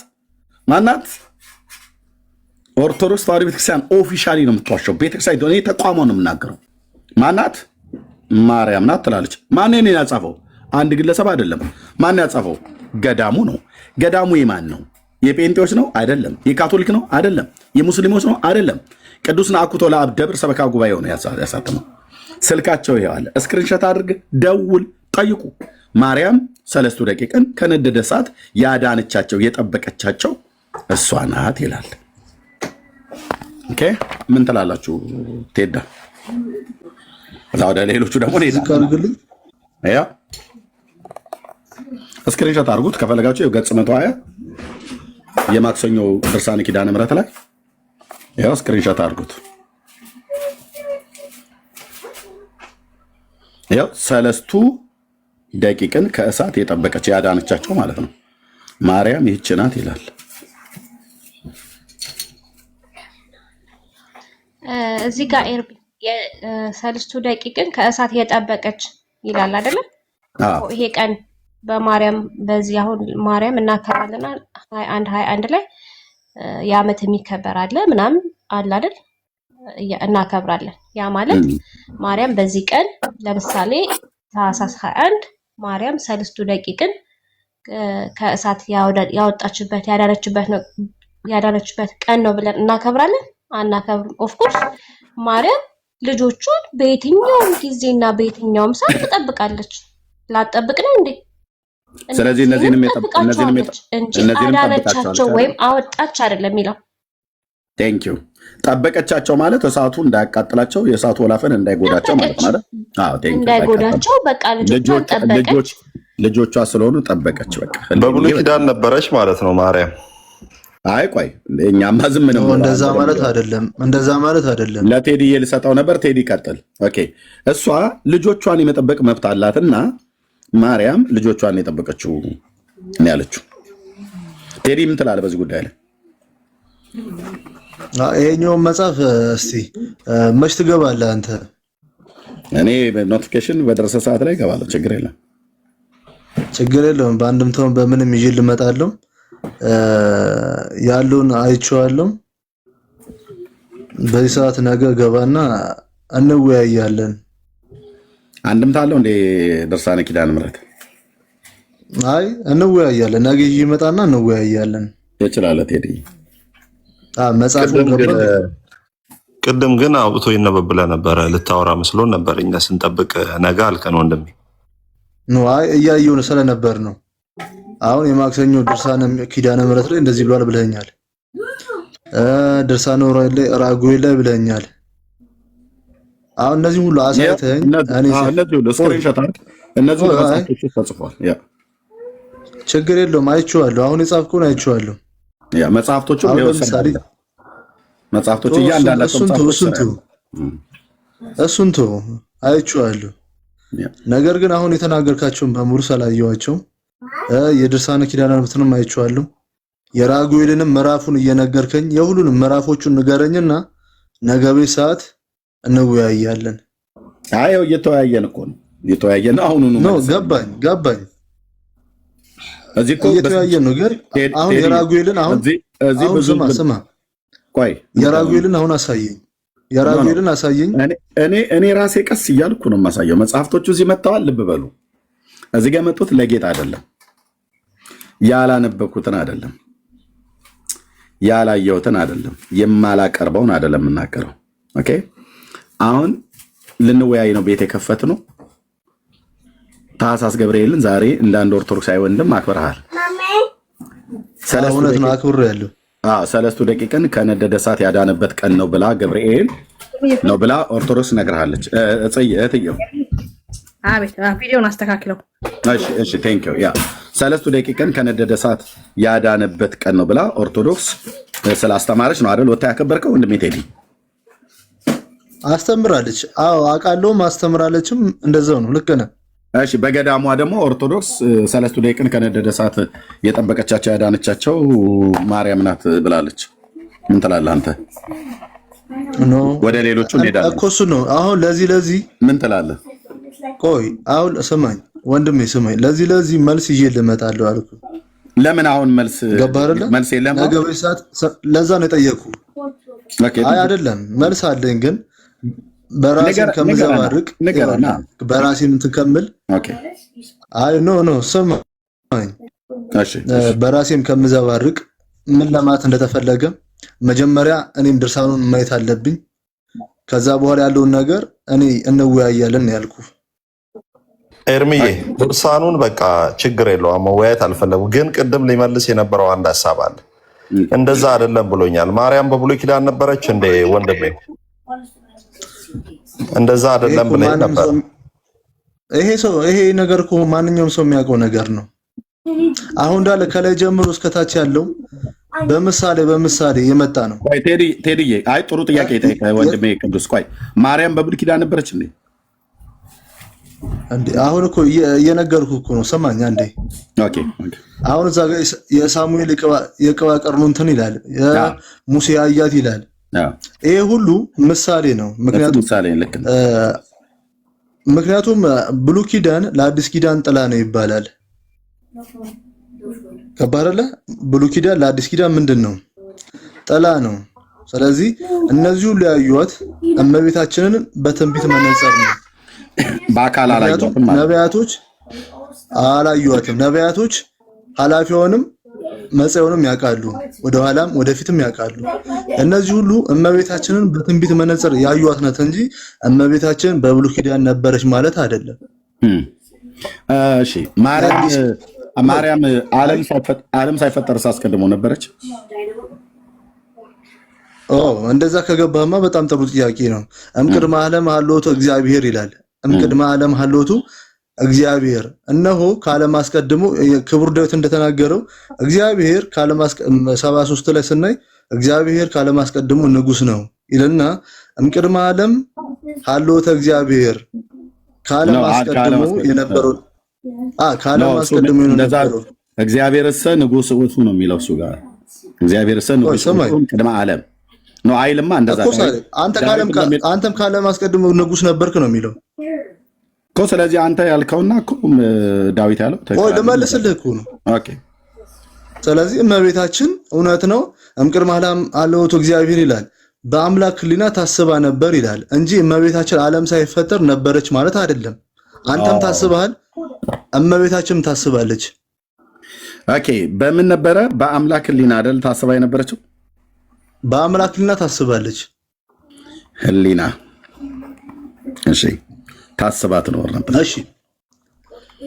ማናት? ኦርቶዶክስ ተዋሕዶ ቤተክርስቲያን ኦፊሻሊ ነው የምትዋሸው። ቤተክርስቲያን እኔ ተቋሟ ነው የምናገረው። ማናት? ማርያም ናት ትላለች። ማን ነው ያጻፈው? አንድ ግለሰብ አይደለም። ማን ያጻፈው? ገዳሙ ነው። ገዳሙ የማን ነው? የጴንጤዎች ነው? አይደለም። የካቶሊክ ነው? አይደለም። የሙስሊሞች ነው? አይደለም። ቅዱስ ነአኩቶ ለአብ ደብር ሰበካ ጉባኤ ነው ያሳተመው። ስልካቸው ይኸዋል። ስክሪንሾት አድርግ፣ ደውል፣ ጠይቁ። ማርያም ሰለስቱ ደቂቅን ከነደደ እሳት ያዳነቻቸው የጠበቀቻቸው እሷ ናት ይላል። ኦኬ ምን ትላላችሁ? ቴዳ እዛ ወደ ሌሎቹ ደግሞ ያ ስክሪንሾት አድርጉት ከፈለጋችሁ። ገጽ 120 የማክሰኞ ድርሳነ ኪዳነ ምሕረት ላይ ያው ስክሪንሾት አድርጉት። ያው ሰለስቱ ደቂቅን ከእሳት የጠበቀች ያዳነቻቸው ማለት ነው። ማርያም ይህች ናት ይላል። እዚህ ጋር ኤርቢ የሰልስቱ ደቂቅን ከእሳት የጠበቀች ይላል አይደለም? ይሄ ቀን በማርያም በዚህ አሁን ማርያም እናከብራለና 21 ላይ የዓመት የሚከበር አለ ምናምን አለ አይደል? እናከብራለን። ያ ማለት ማርያም በዚህ ቀን ለምሳሌ ታኅሳስ 21 ማርያም ሰልስቱ ደቂቅን ከእሳት ያወጣችበት ያዳነችበት ቀን ነው ብለን እናከብራለን? አናከብርም። ኦፍ ኮርስ ማርያም ልጆቿን በየትኛውም ጊዜና በየትኛውም ሰዓት ትጠብቃለች። ላጠብቅ ነው እንዴ? ስለዚህ እነዚህንም አዳነቻቸው ወይም አወጣች አይደለም የሚለው። ቴንክ ዩ ጠበቀቻቸው ማለት እሳቱ እንዳያቃጥላቸው የእሳቱ ወላፈን እንዳይጎዳቸው ማለት ማለት እንዳይጎዳቸው በቃ ልጆቿን ጠበቀች። ልጆቿ ስለሆኑ ጠበቀች። በቃ በብሉይ ኪዳን ነበረች ማለት ነው ማርያም። አይ ቆይ እኛማ ዝም ነው። እንደዛ ማለት አይደለም። ለቴዲ ልሰጠው ነበር። ቴዲ ቀጥል። ኦኬ እሷ ልጆቿን የመጠበቅ መብት አላትና ማርያም ልጆቿን የጠበቀችው ነው ያለችው። ቴዲ ምን ትላለህ በዚህ ጉዳይ ላይ? ይሄኛውን መጽሐፍ እስቲ መች ትገባለህ አንተ? እኔ ኖቲፊኬሽን በደረሰ ሰዓት ላይ እገባለሁ። ችግር የለም። በአንድም ተውን በምንም ይዤ ልመጣለሁ። ያለውን አይቼዋለሁ። በዚህ ሰዓት ነገ ገባና እንወያያለን። አንድም ታለው እንደ ድርሳነ ኪዳነ ምሕረት አይ እንወያያለን። ነገ ይዤ እመጣና እንወያያለን። ይችላል ቴዲ መጽሐፉ ቅድም ግን አውጥቶ ይነበብ ብለህ ነበረ። ልታወራ መስሎን ነበር እኛ ስንጠብቅ ነገ አልከን ወንድሜ። ነው አይ እያየሁን ስለነበር ነው። አሁን የማክሰኞ ድርሳነ ኪዳነ ምሕረት ላይ እንደዚህ ብሏል ብለኛል። ድርሳነ ራጉኤል ላይ ብለኛል። አሁን እነዚህ ሁሉ አሳይተኝ ችግር የለውም። አይቼዋለሁ። አሁን የጻፍኩን አይቼዋለሁ። ያ መጽሐፍቶቹ እያንዳንዳቸው እሱን አይቼዋለሁ። ነገር ግን አሁን የተናገርካቸውን በሙሉ ስላየኋቸው የድርሳነ ኪዳነ ምሕረትንም አይቼዋለሁ። የራጉኤልንም ምዕራፉን እየነገርከኝ የሁሉንም ምዕራፎቹን ንገረኝና ነገ ቤት ሰዓት እንወያያለን። አይ እየተወያየን እኮ ነው። እየተወያየን አሁን ነው። ገባኝ። እዚህ እኮ እየተወያየን ነው። ግን አሁን የራጉኤልን አሁን ስማ ቆይ የራጉኤልን አሁን አሳየኝ። የራጉኤልን አሳየኝ። እኔ ራሴ ቀስ እያልኩ ነው የማሳየው። መጽሐፍቶቹ እዚህ መጥተዋል። ልብ በሉ። እዚህ ጋር መጡት ለጌጥ አይደለም፣ ያላነበኩትን አይደለም፣ ያላየሁትን አይደለም፣ የማላቀርበውን አይደለም የምናገረው። ኦኬ አሁን ልንወያይ ነው። ቤት የከፈት ነው። ታኅሳስ ገብርኤልን ዛሬ እንደ አንድ ኦርቶዶክሳዊ ወንድም አክብረሃል። ሰለስቱ ደቂቅን ከነደደ እሳት ያዳነበት ቀን ነው ብላ ገብርኤል ነው ብላ ኦርቶዶክስ ነግርሃለች። እህትየው አቤት ቪዲዮን አስተካክለው። እሺ ቴንክ ዩ። ያ ሰለስቱ ደቂቅን ከነደደ እሳት ያዳነበት ቀን ነው ብላ ኦርቶዶክስ ስላስተማረች ነው አይደል? ወታ ያከበርከው ወንድሜ ቴዲ አስተምራለች። አዎ አውቃለሁ። ማስተምራለችም እንደዛው ነው። ልክ ነህ። እሺ በገዳሟ ደግሞ ኦርቶዶክስ ሰለስቱ ደቂቅን ከነደደ እሳት የጠበቀቻቸው ያዳነቻቸው ማርያም ናት ብላለች። ምን ትላለህ አንተ? ወደ ሌሎቹ እንሄዳለን እኮ እሱ ነው። አሁን ለዚህ ምን ትላለህ? ቆይ አሁን ስማኝ ወንድሜ ስማኝ። ለዚህ መልስ ይዤ ልመጣለሁ አልኩ። ለምን አሁን መልስ የለም? ነገ በሰዓት ለዛ ነው የጠየኩህ። አይ አይደለም መልስ አለኝ ግን በራሴም ከምዘባርቅ በራሴም እንትን ከምል አይ ኖ ስማኝ። በራሴም ከምዘባርቅ ምን ለማለት እንደተፈለገ መጀመሪያ እኔም ድርሳኑን ማየት አለብኝ። ከዛ በኋላ ያለውን ነገር እኔ እንወያያለን ያልኩ። ኤርሚዬ ድርሳኑን በቃ ችግር የለውም መወያየት አልፈለጉ። ግን ቅድም ሊመልስ የነበረው አንድ ሀሳብ አለ። እንደዛ አይደለም ብሎኛል። ማርያም በብሉይ ኪዳን ነበረች እንደ ወንድሜ? እንደዛ አይደለም ብለህ ነበር። ይሄ ነገር እኮ ማንኛውም ሰው የሚያውቀው ነገር ነው። አሁን እንዳለ ከላይ ጀምሮ እስከታች ያለው በምሳሌ የመጣ ነው። ቆይ ቴዲዬ፣ አይ ጥሩ ጥያቄ ጠይቀህ ወንድሜ ቅዱስ። ቆይ ማርያም በብሉይ ኪዳን ነበረች እንዴ? አሁን እኮ እየነገርኩህ እኮ ነው። ሰማኝ አንዴ። ኦኬ አሁን እዛ ጋር የሳሙኤል የቅባ ቀርኑ እንትን ይላል፣ የሙሴ አያት ይላል። ይሄ ሁሉ ምሳሌ ነው። ምክንያቱም ብሉይ ኪዳን ለአዲስ ኪዳን ጥላ ነው ይባላል። ከባረለ ብሉይ ኪዳን ለአዲስ ኪዳን ምንድነው? ጥላ ነው። ስለዚህ እነዚህ ሁሉ ያዩት እመቤታችንን በትንቢት መነጽር ነው። በአካል አላዩትም። ነቢያቶች አላዩትም። ነቢያቶች ኃላፊውንም መጽሐውንም ያውቃሉ፣ ወደኋላም ወደፊትም ያውቃሉ። እነዚህ ሁሉ እመቤታችንን በትንቢት መነጽር ያዩት ናት እንጂ እመቤታችን በብሉይ ኪዳን ነበረች ማለት አይደለም። እሺ ማርያም ዓለም ሳይፈጠር አስቀድሞ ነበረች? እንደዛ ከገባህማ በጣም ጥሩ ጥያቄ ነው። እምቅድመ ዓለም ሀሎቱ እግዚአብሔር ይላል። እምቅድመ ዓለም ሀሎቱ እግዚአብሔር እነሆ ከዓለም አስቀድሞ ክቡር ዳዊት እንደተናገረው እግዚአብሔር ከዓለም 73 ላይ ስናይ እግዚአብሔር ከዓለም አስቀድሞ ንጉስ ነው ይልና እምቅድመ ዓለም ሀሎተ እግዚአብሔር ከዓለም አስቀድሞ የነበረው ከዓለም አስቀድሞ የነበረው እግዚአብሔርሰ ንጉስ ውእቱ ነው የሚለው እሱ ጋር እግዚአብሔርሰ ንጉስ ቅድመ ዓለም ነው አይልማ። እንደዛ አንተም ከዓለም አስቀድሞ ንጉስ ነበርክ ነው የሚለው እኮ። ስለዚህ አንተ ያልከውና እኮ ዳዊት ያለው ልመልስልህ እኮ ነው። ኦኬ። ስለዚህ እመቤታችን እውነት ነው እምቅድመ ዓለም ሀሎቱ እግዚአብሔር ይላል። በአምላክ ሕሊና ታስባ ነበር ይላል እንጂ እመቤታችን ዓለም ሳይፈጠር ነበረች ማለት አይደለም። አንተም ታስበሃል፣ እመቤታችንም ታስባለች። ኦኬ። በምን ነበረ? በአምላክ ሕሊና አይደል ታስባ የነበረችው? በአምላክ ሕሊና ታስባለች። ሕሊና እሺ፣ ታስባ ትኖር ነበር። እሺ፣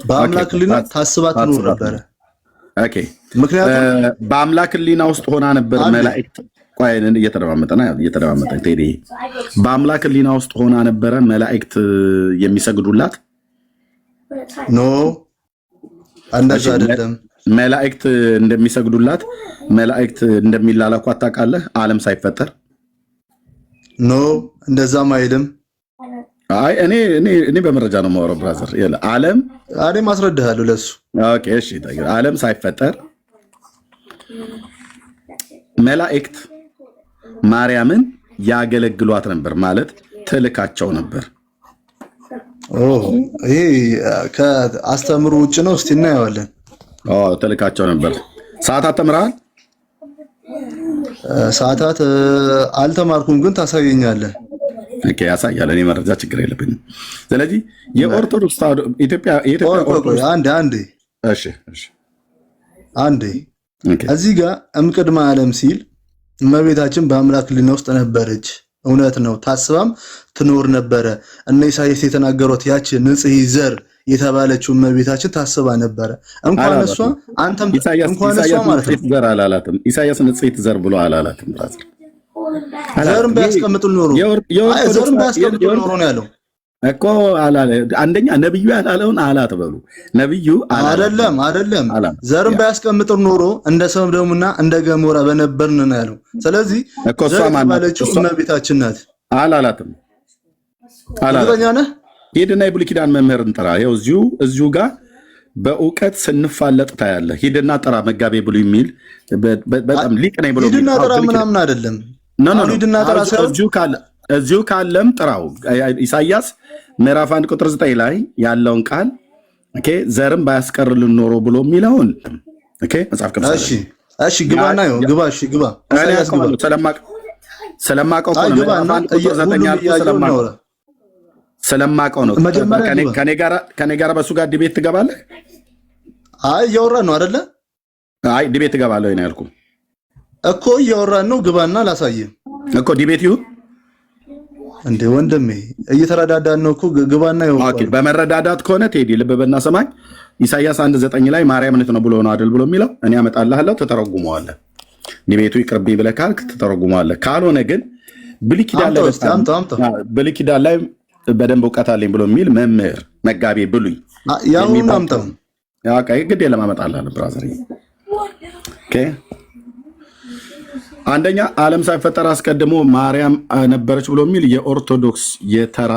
በአምላክ ሕሊና ታስባ ትኖር ነበር። ኦኬ። ምክንያቱም በአምላክ ሕሊና ውስጥ ሆና ነበር መላእክት ቆይን እየተደማመጠ ቴዲ በአምላክ ሕሊና ውስጥ ሆና ነበረ መላእክት የሚሰግዱላት? ኖ እንደዛ አይደለም። መላእክት እንደሚሰግዱላት መላእክት እንደሚላላኩ ታውቃለህ? ዓለም ሳይፈጠር ኖ እንደዛም አይልም። አይ እኔ በመረጃ ነው የማወራው ብራዘር። ዓለም እኔ ማስረዳሃለሁ ለሱ። ኦኬ እሺ። ዓለም ሳይፈጠር መላእክት ማርያምን ያገለግሏት ነበር ማለት ትልካቸው ነበር። ይሄ ከአስተምሮ ውጭ ነው። እስቲ እናየዋለን። ትልካቸው ነበር። ሰዓታት ተምረሃል? ሰዓታት አልተማርኩም፣ ግን ታሳየኛለህ። ኦኬ ያሳያል። እኔ መረጃ ችግር የለብኝም። ስለዚህ የኦርቶዶክስ ኢትዮጵያ አንዴ እዚህ ጋር እምቅድመ ዓለም ሲል እመቤታችን በአምላክ ሕሊና ውስጥ ነበረች። እውነት ነው። ታስባም ትኖር ነበረ። እነ ኢሳይያስ የተናገሩት ያቺ ንጽሕ ዘር የተባለችው እመቤታችን ታስባ ነበረ። እንኳን እሷ አንተም እንኳን እሷ ማለት ነው ዘር አላላትም። ኢሳይያስ ንጽሕት ዘር ብሎ አላላትም። ብራዘር ዘርም ቢያስቀምጡ ኖሮ ዘርም ቢያስቀምጡ ኖሮ ነው ያለው እኮ አላለ። አንደኛ ነብዩ ያላለውን አላት በሉ። ነብዩ አይደለም ዘርም ባያስቀምጥ ኖሮ እንደ ሰዶምና እንደ ገሞራ በነበርን ነው ያለው። ስለዚህ እኮ እሷ ማለችው እመቤታችን ናት አላላትም። እርግጠኛ ነህ? ሂድና የብሉይ ኪዳን መምህርን ጥራ። ይኸው እዚሁ ጋር በእውቀት ስንፋለጥ ታያለህ። ሂድና ጥራ መጋቤ ብሉይ የሚል በጣም ሊቅ ነኝ ብሎ ሂድና ጥራ ምናምን አይደለም። ሂድና ጥራ እዚሁ ካለም ጥራው። ኢሳይያስ ምዕራፍ 1 ቁጥር 9 ላይ ያለውን ቃል ኦኬ፣ ዘርም ባያስቀርልን ኖሮ ብሎ የሚለውን ኦኬ፣ መጽሐፍ ቅዱስ እሺ፣ ግባና ነው ግባ። እሺ፣ ግባ። ኢሳይያስ ግባ። ስለማቀው ነው ምዕራፍ 1 ቁጥር 9 ያልኩት ስለማቀው ነው። ከኔ ጋር በሱ ጋር ዲቤት ትገባለህ? አይ እያወራን ነው አይደለ? አይ ዲቤት ትገባለህ ወይ ነው ያልኩህ እኮ። እያወራን ነው። ግባና ላሳየህ እኮ ዲቤት ይሁን እንዴ ወንድሜ፣ እየተረዳዳን ነው እኮ። ግባና ይሁን። ኦኬ፣ በመረዳዳት ከሆነ ቴዲ ልብ በልና ሰማኝ። ኢሳይያስ 1:9 ላይ ማርያም ነው ብሎ ነው አይደል ብሎ የሚለው እኔ አመጣልሃለሁ፣ ተተረጉመዋለህ። ዲቤቱ ይቅርብኝ ብለህ ካልክ ተተረጉመዋለህ። ካልሆነ ግን ብሉይ ኪዳን ላይ በደንብ እውቀት አለኝ ብሎ የሚል መምህር መጋቤ ብሉይ ያሁን አምጣው። ኦኬ፣ ግድ የለም አመጣልሃለሁ ብራዘር። ኦኬ፣ አንደኛ ዓለም ሳይፈጠር አስቀድሞ ማርያም ነበረች ብሎ የሚል የኦርቶዶክስ የተራ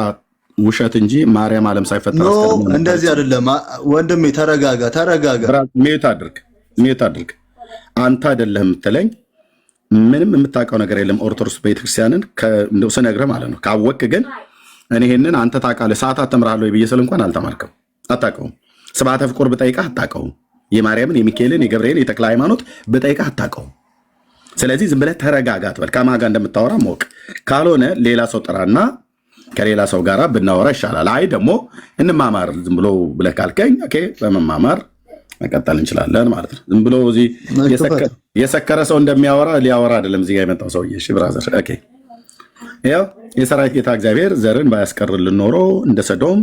ውሸት እንጂ ማርያም ዓለም ሳይፈጠር አስቀድሞ እንደዚህ አይደለም። ወንድሜ ተረጋጋ። ሚዩት አድርግ። አንተ አይደለህም የምትለኝ ምንም የምታውቀው ነገር የለም ኦርቶዶክስ ቤተክርስቲያንን እንደው ስነግርህ ማለት ነው። ካወቅህ ግን እኔ ይሄንን አንተ ታውቃለህ። ሰዓታት ተምራለሁ ብዬ ስል እንኳን አልተማርከም፣ አታውቀውም። ስብሐተ ፍቁር ብጠይቅህ አታውቀውም። የማርያምን፣ የሚካኤልን፣ የገብርኤልን፣ የተክለ ሃይማኖት ብጠይቅህ አታውቀውም። ስለዚህ ዝም ብለህ ተረጋጋ ትበል። ከማን ጋር እንደምታወራ ማወቅ ካልሆነ ሌላ ሰው ጥራና ከሌላ ሰው ጋር ብናወራ ይሻላል። አይ ደግሞ እንማማር ዝም ብሎ ብለህ ካልከኝ ኦኬ፣ በመማማር መቀጠል እንችላለን ማለት ነው። ዝም ብሎ እዚህ የሰከረ ሰው እንደሚያወራ ሊያወራ አይደለም እዚህ ጋር የመጣው ሰውዬ። እሺ ብራዘር፣ ኦኬ። ያው የሰራዊት ጌታ እግዚአብሔር ዘርን ባያስቀርልን ኖሮ እንደ ሰዶም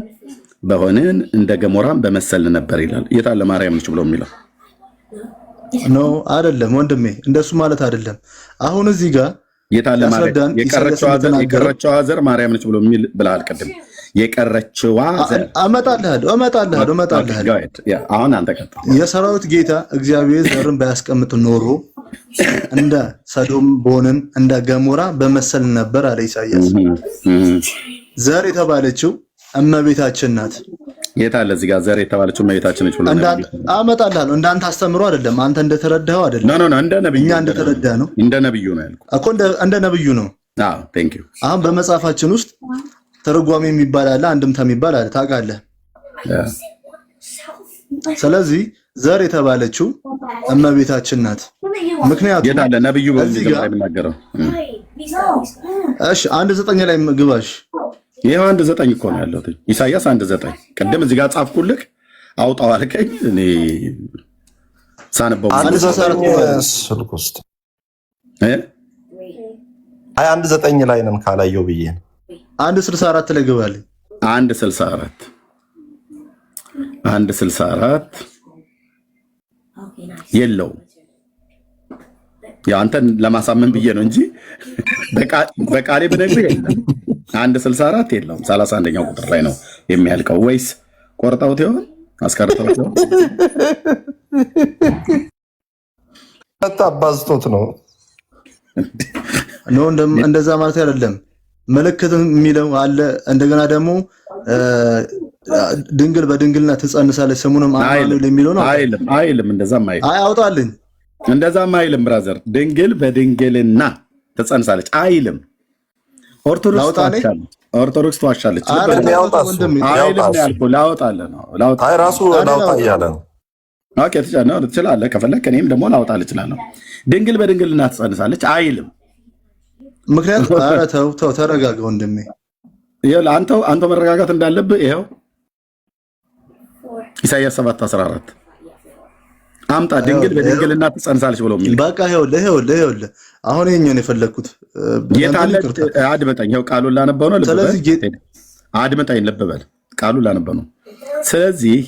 በሆንን እንደ ገሞራም በመሰልን ነበር ይላል። የታለ ማርያም ነች ብሎ የሚለው ኖ አይደለም ወንድሜ፣ እንደሱ ማለት አይደለም። አሁን እዚህ ጋር የታለ ማርያም የቀረችዋ ዘር ማርያም ነች ብሎ የሚል ብለሃል ቅድም። የቀረችዋ ዘር እመጣልሃለሁ። አሁን አንተ ቀጥል። የሰራዊት ጌታ እግዚአብሔር ዘርን ባያስቀምጥ ኖሮ እንደ ሰዶም በሆንን እንደ ገሞራ በመሰልን ነበር አለ ኢሳይያስ። ዘር የተባለችው እመቤታችን ናት። የታለ እዚህ ጋር ዘር የተባለችው እመቤታችን ነች ብሎ አመጣልሃለሁ። እንዳንተ አስተምሮ አይደለም፣ አንተ እንደተረዳኸው አይደለም። ኖ እንደ ነብዩ እኛ እንደተረዳህ ነው። እንደ ነብዩ ነው ያልኩት እኮ እንደ ነብዩ ነው። አዎ ቴንክ ዩ። አሁን በመጽሐፋችን ውስጥ ትርጓሜ የሚባል አለ፣ አንድምታ የሚባል አለ፣ ታውቃለህ። ስለዚህ ዘር የተባለችው እመቤታችን ናት። ምክንያቱም የታለ ነብዩ በዚህ ጋር የሚናገረው? እሺ 1:9 ላይ ግባሽ። ይሄው 1:9 እኮ ነው ያለው ኢሳይያስ 1:9። ቅድም እዚህ ጋር ጻፍኩልህ አውጣው አልከኝ። እኔ ሳነበው 1:9 ላይ ነን ካላየው ብዬ ነው። 1:64 ላይ ግባልኝ። 1:64 የለውም። ያው አንተን ለማሳመን ብዬ ነው እንጂ በቃሌ ብነግርህ የለም። 1:64 የለውም። 31ኛው ቁጥር ላይ ነው የሚያልቀው። ወይስ ቆርጠውት ይሆን አስቀርተውት ይሆን? አባዝቶት ነው። እንደዛ ማለት አይደለም። ምልክት የሚለው አለ። እንደገና ደግሞ ድንግል በድንግልና ትጸንሳለች ስሙንም አማኑኤል የሚለው ነው። አይልም። እንደዛም አይልም። አይ አውጣልኝ። እንደዛም አይልም ብራዘር። ድንግል በድንግልና ትጸንሳለች አይልም። ኦርቶዶክስ ትዋሻለች። ላውጣልህ ነው። ራሱ ላውጣ እያለ ነው። ኦኬ ትችላለህ ከፈለክ፣ እኔም ደግሞ ላውጣልህ እችላለሁ። ድንግል በድንግልና ትጸንሳለች አይልም። ምክንያቱም ኧረ ተው ተረጋጋ ወንድሜ። አንተ መረጋጋት እንዳለብህ ይኸው ኢሳይያስ 7:14 አምጣ። ድንግል በድንግልና ትጸንሳለች ብሎ የሚል በቃ ይኸውልህ አሁን ይሄኛውን የፈለግኩት አድመጠኝ። ይኸው ቃሉን ላነበው ነው። አድመጠኝ፣ ልብ በል ቃሉን ላነበው ነው። ስለዚህ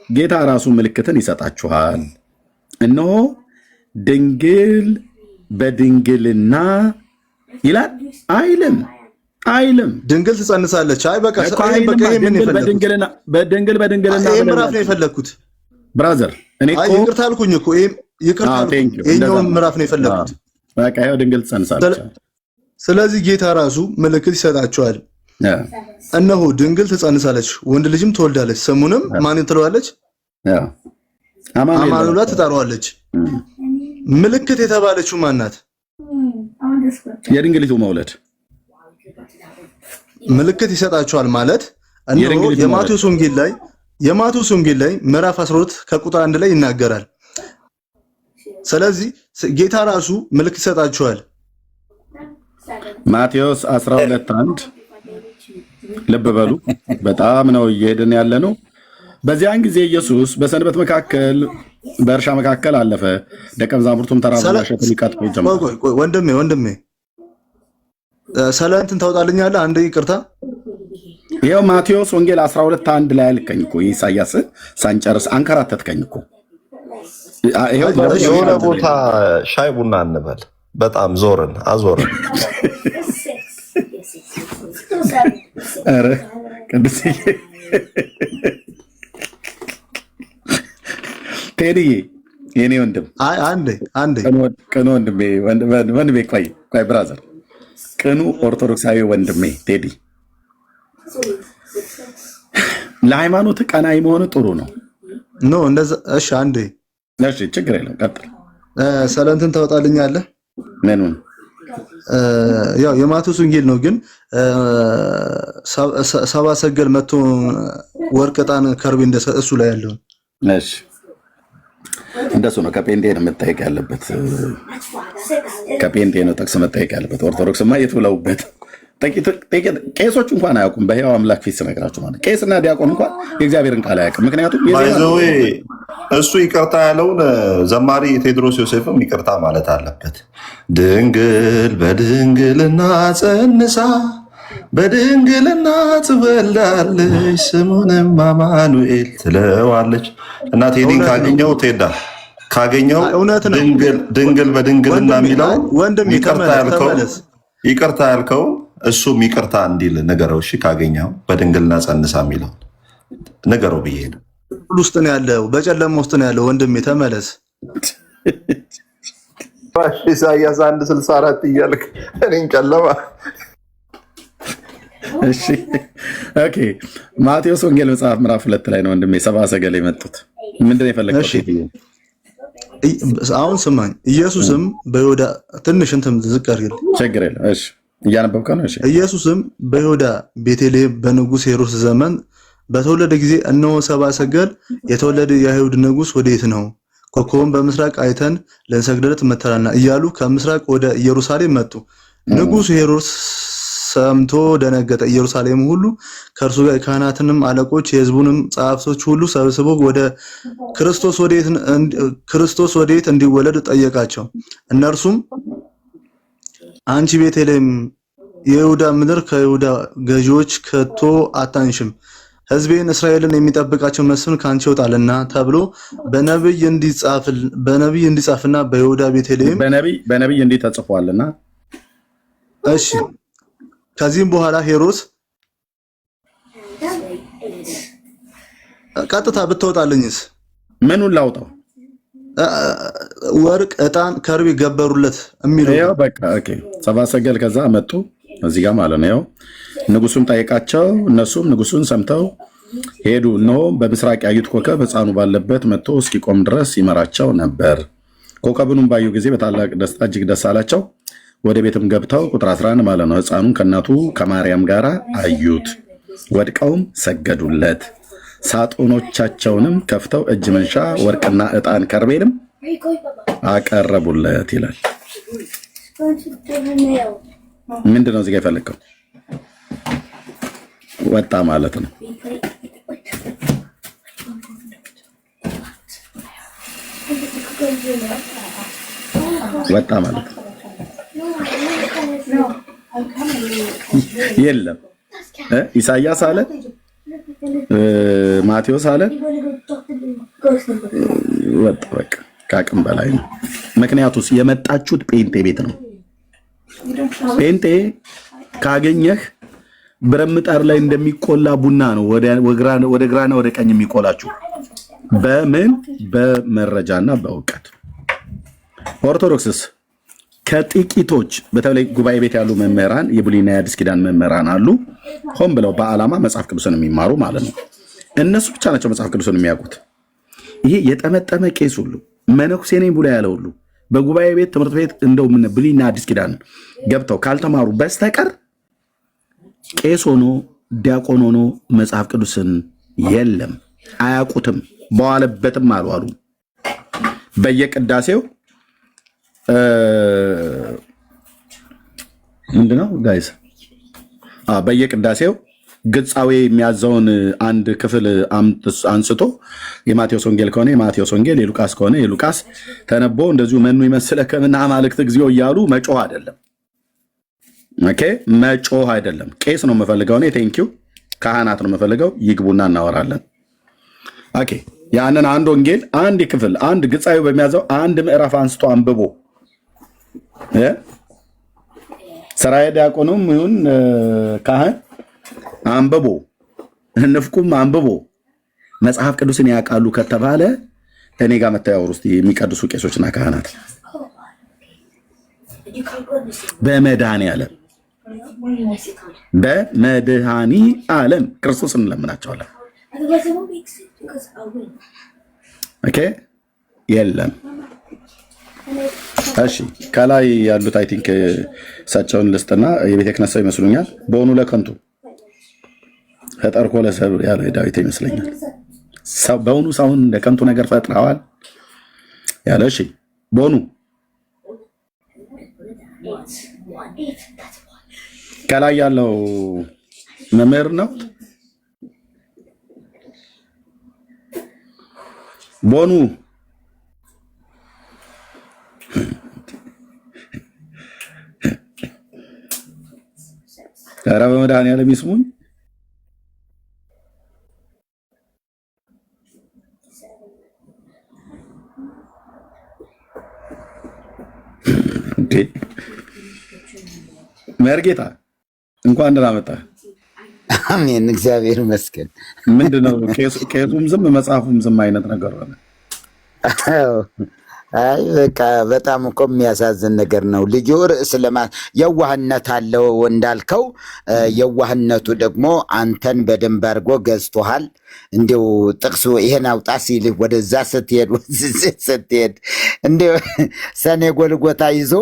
ጌታ ራሱ ምልክትን ይሰጣችኋል፣ እነሆ ድንግል በድንግልና ይላል አይልም። ድንግል ትጸንሳለች። አይ በቃ በድንግል በድንግልና ምዕራፍ ነው የፈለግኩት ብራዘር። እኔ እኮ ይቅርታ አልኩኝ እኮ ይሄኛውን ምዕራፍ ነው የፈለግኩት። በቃ ይኸው ድንግል ትጸንሳለች። ስለዚህ ጌታ ራሱ ምልክት ይሰጣችኋል፣ እነሆ ድንግል ትጸንሳለች፣ ወንድ ልጅም ትወልዳለች፣ ስሙንም ማን ትለዋለች? አማኑኤል ትጠራዋለች። ምልክት የተባለችው ማናት? የድንግሊቱ መውለድ ምልክት ይሰጣችኋል ማለት እነሆ የማቴዎስ ወንጌል ላይ ምዕራፍ 12 ከቁጥር 1 ላይ ይናገራል። ስለዚህ ጌታ ራሱ ምልክት ይሰጣችኋል። ማቴዎስ 12:1 ልብ በሉ። በጣም ነው እየሄድን ያለ ነው። በዚያን ጊዜ ኢየሱስ በሰንበት መካከል በእርሻ መካከል አለፈ። ደቀ መዛሙርቱም ተራበና እሸቱን ይቀጥፉ ጀመሩ። ወንድሜ ስለ እንትን ታውጣልኛለህ? አንድ ይቅርታ። ይኸው ማቴዎስ ወንጌል 12:1 ላይ አልከኝ እኮ ኢሳይያስ ሳንጨርስ አንከራተትከኝ እኮ። የሆነ ቦታ ሻይ ቡና እንበል። በጣም አዞርን። ኧረ ቅዱስዬ ቴዲዬ የኔ ወንድም አንዴ ቅኑ ወንድሜ ቆይ ብራዘር፣ ቅኑ ኦርቶዶክሳዊ ወንድሜ ቴዲ፣ ለሃይማኖት ቀናይ መሆን ጥሩ ነው። እንደዛ። እሺ አንዴ፣ እሺ ችግር የለም ቀጥል። ስለ እንትን ታወጣልኛለህ? ምኑን ያው የማቴዎስ ወንጌል ነው ግን ሰባ ሰገል መጥቶ ወርቅ ዕጣን ከርቤ እንደሰጠ እሱ ላይ ያለው እሺ እንደሱ ነው። ከጴንጤ ነው መጠየቅ ያለበት። ከጴንጤ ነው ጥቅስ መጠየቅ ያለበት። ኦርቶዶክስማ የትውለውበት ቄሶች እንኳን አያውቁም። በሕያው አምላክ ፊት ስነግራችሁ ማለት ቄስና ዲያቆን እንኳን የእግዚአብሔርን ቃል አያውቅም። ምክንያቱም እሱ ይቅርታ ያለውን ዘማሪ ቴዎድሮስ ዮሴፍም ይቅርታ ማለት አለበት። ድንግል በድንግልና ጸንሳ በድንግልና ትወልዳለች ስሙንም አማኑኤል ትለዋለች። እና ቴዲን ካገኘው ቴዳ ካገኘው ድንግል በድንግልና የሚለው ይቅርታ ያልከው እሱም ይቅርታ እንዲል ነገረው። እሺ ካገኘው በድንግልና ጸንሳ የሚለው ነገረው ብዬ ነው። ውስጥ ነው ያለው፣ በጨለማ ውስጥ ነው ያለው። ወንድሜ ተመለስ። ኢሳያስ 1:64 እያልክ እኔን ጨለማ። እሺ ኦኬ። ማቴዎስ ወንጌል መጽሐፍ ምዕራፍ 2 ላይ ነው ወንድሜ ሰብአ ሰገል የመጡት። ምንድነው የፈለከው? አሁን ስማኝ። ኢየሱስም በይሁዳ ትንሽ እንትን ዝቅ አድርግ። ችግር የለም። እሺ እያነበብከው ነው። እሺ ኢየሱስም በይሁዳ ቤተልሔም በንጉሥ ሄሮድስ ዘመን በተወለደ ጊዜ እነሆ ሰብአ ሰገል የተወለደ የአይሁድ ንጉሥ ወዴት ነው? ኮከቡን በምስራቅ አይተን ልንሰግድለት መጥተናልና እያሉ ከምስራቅ ወደ ኢየሩሳሌም መጡ። ንጉሡ ሄሮድስ ሰምቶ ደነገጠ። ኢየሩሳሌም ሁሉ ከእርሱ ጋር የካህናትንም አለቆች የሕዝቡንም ጸሐፍቶች ሁሉ ሰብስቦ ወደ ክርስቶስ ወዴት እንዲወለድ ጠየቃቸው። እነርሱም አንቺ ቤተልሔም የይሁዳ ምድር ከይሁዳ ገዢዎች ከቶ አታንሽም፣ ሕዝቤን እስራኤልን የሚጠብቃቸው መስፍን ካንቺ ይወጣልና ተብሎ በነብይ እንዲጻፍና በይሁዳ ቤተልሔም በነብይ እንዲህ ተጽፏልና። እሺ ከዚህም በኋላ ሄሮድስ ቀጥታ ብትወጣልኝስ ምኑን ላውጣው? ወርቅ ዕጣን ከርቤ ገበሩለት የሚለው ያው በቃ ኦኬ። ሰብአ ሰገል ከዛ መጡ እዚህ ጋር ማለት ነው። ያው ንጉሱን ጠየቃቸው። እነሱም ንጉሱን ሰምተው ሄዱ። እነሆ በምስራቅ ያዩት ኮከብ ሕፃኑ ባለበት መጥቶ እስኪቆም ድረስ ይመራቸው ነበር። ኮከቡንም ባዩ ጊዜ በታላቅ ደስታ እጅግ ደስ አላቸው። ወደ ቤትም ገብተው ቁጥር 11 ማለት ነው ሕፃኑን ከእናቱ ከማርያም ጋር አዩት። ወድቀውም ሰገዱለት። ሳጥኖቻቸውንም ከፍተው እጅ መንሻ ወርቅና ዕጣን ከርቤንም አቀረቡለት ይላል። ምንድን ነው እዚህ ጋ የፈለግከው? ወጣ ማለት ነው። ወጣ ማለት ነው። የለም ኢሳያስ አለ፣ ማቴዎስ አለ፣ ወጣ በቃ ከአቅም በላይ ነው። ምክንያቱስ የመጣችሁት ጴንጤ ቤት ነው። ጴንጤ ካገኘህ ብረት ምጣድ ላይ እንደሚቆላ ቡና ነው ወደ ግራና ወደ ቀኝ የሚቆላችሁ። በምን በመረጃና በእውቀት። ኦርቶዶክስስ ከጥቂቶች በተለይ ጉባኤ ቤት ያሉ መምህራን የብሉይና የአዲስ ኪዳን መምህራን አሉ፣ ሆን ብለው በዓላማ መጽሐፍ ቅዱስን የሚማሩ ማለት ነው። እነሱ ብቻ ናቸው መጽሐፍ ቅዱስን የሚያውቁት። ይሄ የጠመጠመ ቄስ ሁሉ መነኩሴ ነኝ ብሎ ያለ ሁሉ በጉባኤ ቤት ትምህርት ቤት እንደው ምን ብሉይና አዲስ ኪዳን ገብተው ካልተማሩ በስተቀር ቄስ ሆኖ ዲያቆን ሆኖ መጽሐፍ ቅዱስን የለም፣ አያውቁትም። በዋለበትም አልዋሉ። በየቅዳሴው ምንድነው ጋይስ? በየቅዳሴው ግጻዌ የሚያዘውን አንድ ክፍል አንስቶ የማቴዎስ ወንጌል ከሆነ የማቴዎስ ወንጌል፣ የሉቃስ ከሆነ የሉቃስ ተነቦ እንደዚሁ መኑ ይመስለከ ምነ አማልክት እግዚኦ እያሉ መጮህ አይደለም። ኦኬ መጮህ አይደለም። ቄስ ነው የምፈልገው እኔ፣ ቴንኪው። ካህናት ነው የምፈልገው፣ ይግቡና እናወራለን። ኦኬ ያንን አንድ ወንጌል አንድ ክፍል አንድ ግጻዌ በሚያዘው አንድ ምዕራፍ አንስቶ አንብቦ ሰራየ ዲያቆኑም ይሁን ካህን አንብቦ ንፍቁም አንብቦ መጽሐፍ ቅዱስን ያውቃሉ ከተባለ እኔ ጋር መታያወር ውስጥ የሚቀድሱ ቄሶችና ካህናት በመድኃኔዓለም በመድኃኔዓለም ክርስቶስን እንለምናቸዋለን። ኦኬ የለም እሺ ከላይ ያሉት አይ ቲንክ እሳቸውን ልስጥና የቤተ ክህነት ሰው ይመስሉኛል። በእውኑ ለከንቱ ፈጠርኮ ለሰብ ያለ ዳዊት ይመስለኛል። በእውኑ ሰውን ለከንቱ ነገር ፈጥረዋል ያለ። እሺ በእውኑ ከላይ ያለው መምህር ነው። በእውኑ ኧረ በመድኃኒዓለም ይስሙኝ። መርጌታ እንኳን ደህና መጣህ። አሜን፣ እግዚአብሔር ይመስገን። ምንድነው ቄሱም ዝም መጽሐፉም ዝም አይነት ነገር ሆነ? አይ በቃ በጣም እኮ የሚያሳዝን ነገር ነው። ልጁ ርዕስ የዋህነት አለው እንዳልከው፣ የዋህነቱ ደግሞ አንተን በደንብ አድርጎ ገዝቶሃል። እንዲው ጥቅሱ ይሄን አውጣ ሲልህ ወደዛ ስትሄድ እንዲው ሰኔ ጎልጎታ ይዞ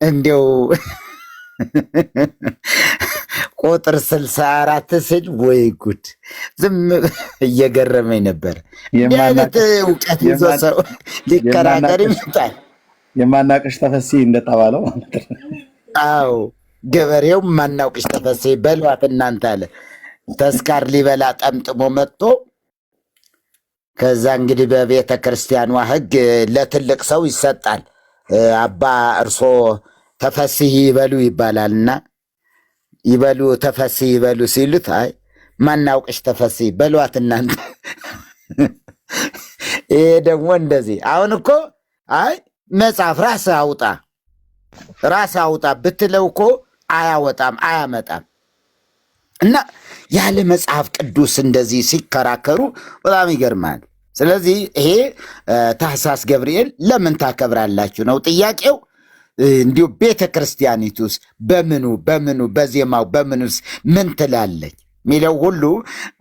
እንዲው ቁጥር 64 ስል ወይ ጉድ ዝም እየገረመኝ ነበር። የማለት እውቀት ይዞ ሰው ሊከራከር ይመጣል። የማናቅሽ ተፈሲ እንደተባለው ማለት ነው። አዎ ገበሬው ማናውቅሽ ተፈሲ በሏት እናንተ አለ። ተስካር ሊበላ ጠምጥሞ መጥቶ ከዛ እንግዲህ በቤተ ክርስቲያኗ ሕግ ለትልቅ ሰው ይሰጣል። አባ እርሶ ተፈሲህ ይበሉ ይባላልና ይበሉ ተፈሲ ይበሉ ሲሉት አይ ማናውቅሽ ተፈሲ በሏት እናንተ። ይሄ ደግሞ እንደዚህ አሁን እኮ አይ መጽሐፍ ራስ አውጣ ብትለው እኮ አያወጣም አያመጣም። እና ያለ መጽሐፍ ቅዱስ እንደዚህ ሲከራከሩ በጣም ይገርማል። ስለዚህ ይሄ ታኅሳስ ገብርኤል ለምን ታከብራላችሁ ነው ጥያቄው። እንዲሁ ቤተ ክርስቲያኒቱስ በምኑ በዜማው በምኑስ ምን ትላለች ሚለው ሁሉ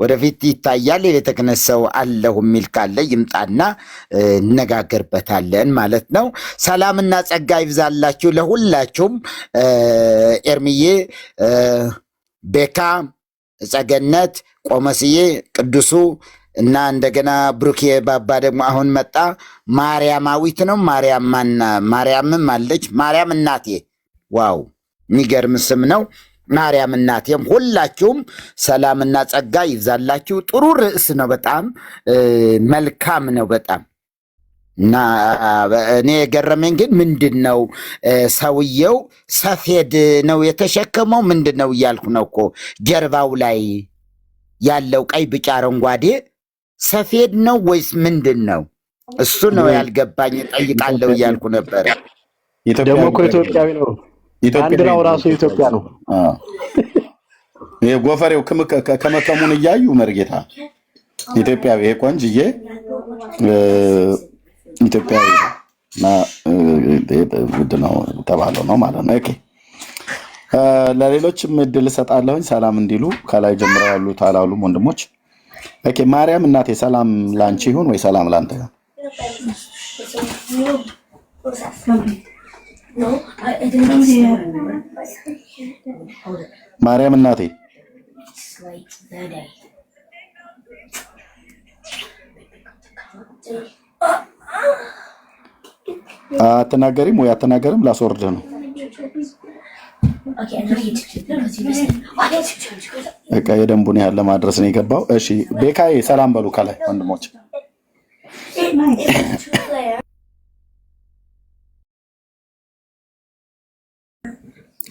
ወደፊት ይታያል። የቤተ ክህነት ሰው አለሁ የሚል ካለ ይምጣና እነጋገርበታለን ማለት ነው። ሰላምና ጸጋ ይብዛላችሁ ለሁላችሁም። ኤርምዬ፣ ቤካ፣ ጸገነት፣ ቆመስዬ፣ ቅዱሱ እና እንደገና ብሩኬ ባባ ደግሞ አሁን መጣ። ማርያማዊት ነው ማርያምም አለች። ማርያም እናቴ፣ ዋው የሚገርም ስም ነው። ማርያም እናቴም ሁላችሁም ሰላምና ጸጋ ይብዛላችሁ። ጥሩ ርዕስ ነው፣ በጣም መልካም ነው በጣም እና እኔ የገረመኝ ግን ምንድን ነው ሰውየው ሰፌድ ነው የተሸከመው ምንድን ነው እያልኩ ነው እኮ ጀርባው ላይ ያለው ቀይ ቢጫ አረንጓዴ ሰፌድ ነው ወይስ ምንድን ነው? እሱ ነው ያልገባኝ። ጠይቃለሁ እያልኩ ነበረ። ደግሞ እኮ ኢትዮጵያዊ ነው። ባንዲራው ራሱ ኢትዮጵያ ነው። ይሄ ጎፈሬው ከመከሙን እያዩ መርጌታ ኢትዮጵያዊ፣ ይሄ ቆንጅዬ ኢትዮጵያዊ እና ውድ ነው ተባለው ነው ማለት ነው። ኦኬ ለሌሎችም እድል እሰጣለሁኝ ሰላም እንዲሉ ከላይ ጀምረው ያሉት አላሉም ወንድሞች። ኦኬ ማርያም እናቴ ሰላም ላንቺ ይሁን ወይ ሰላም ላንተ ይሁን? ማርያም እናቴ አትናገሪም ወይ አትናገርም? ላስወርድ ነው። በቃ የደንቡን ያህል ለማድረስ ነው የገባው። እሺ ቤካዬ ሰላም በሉ ከላይ ወንድሞች።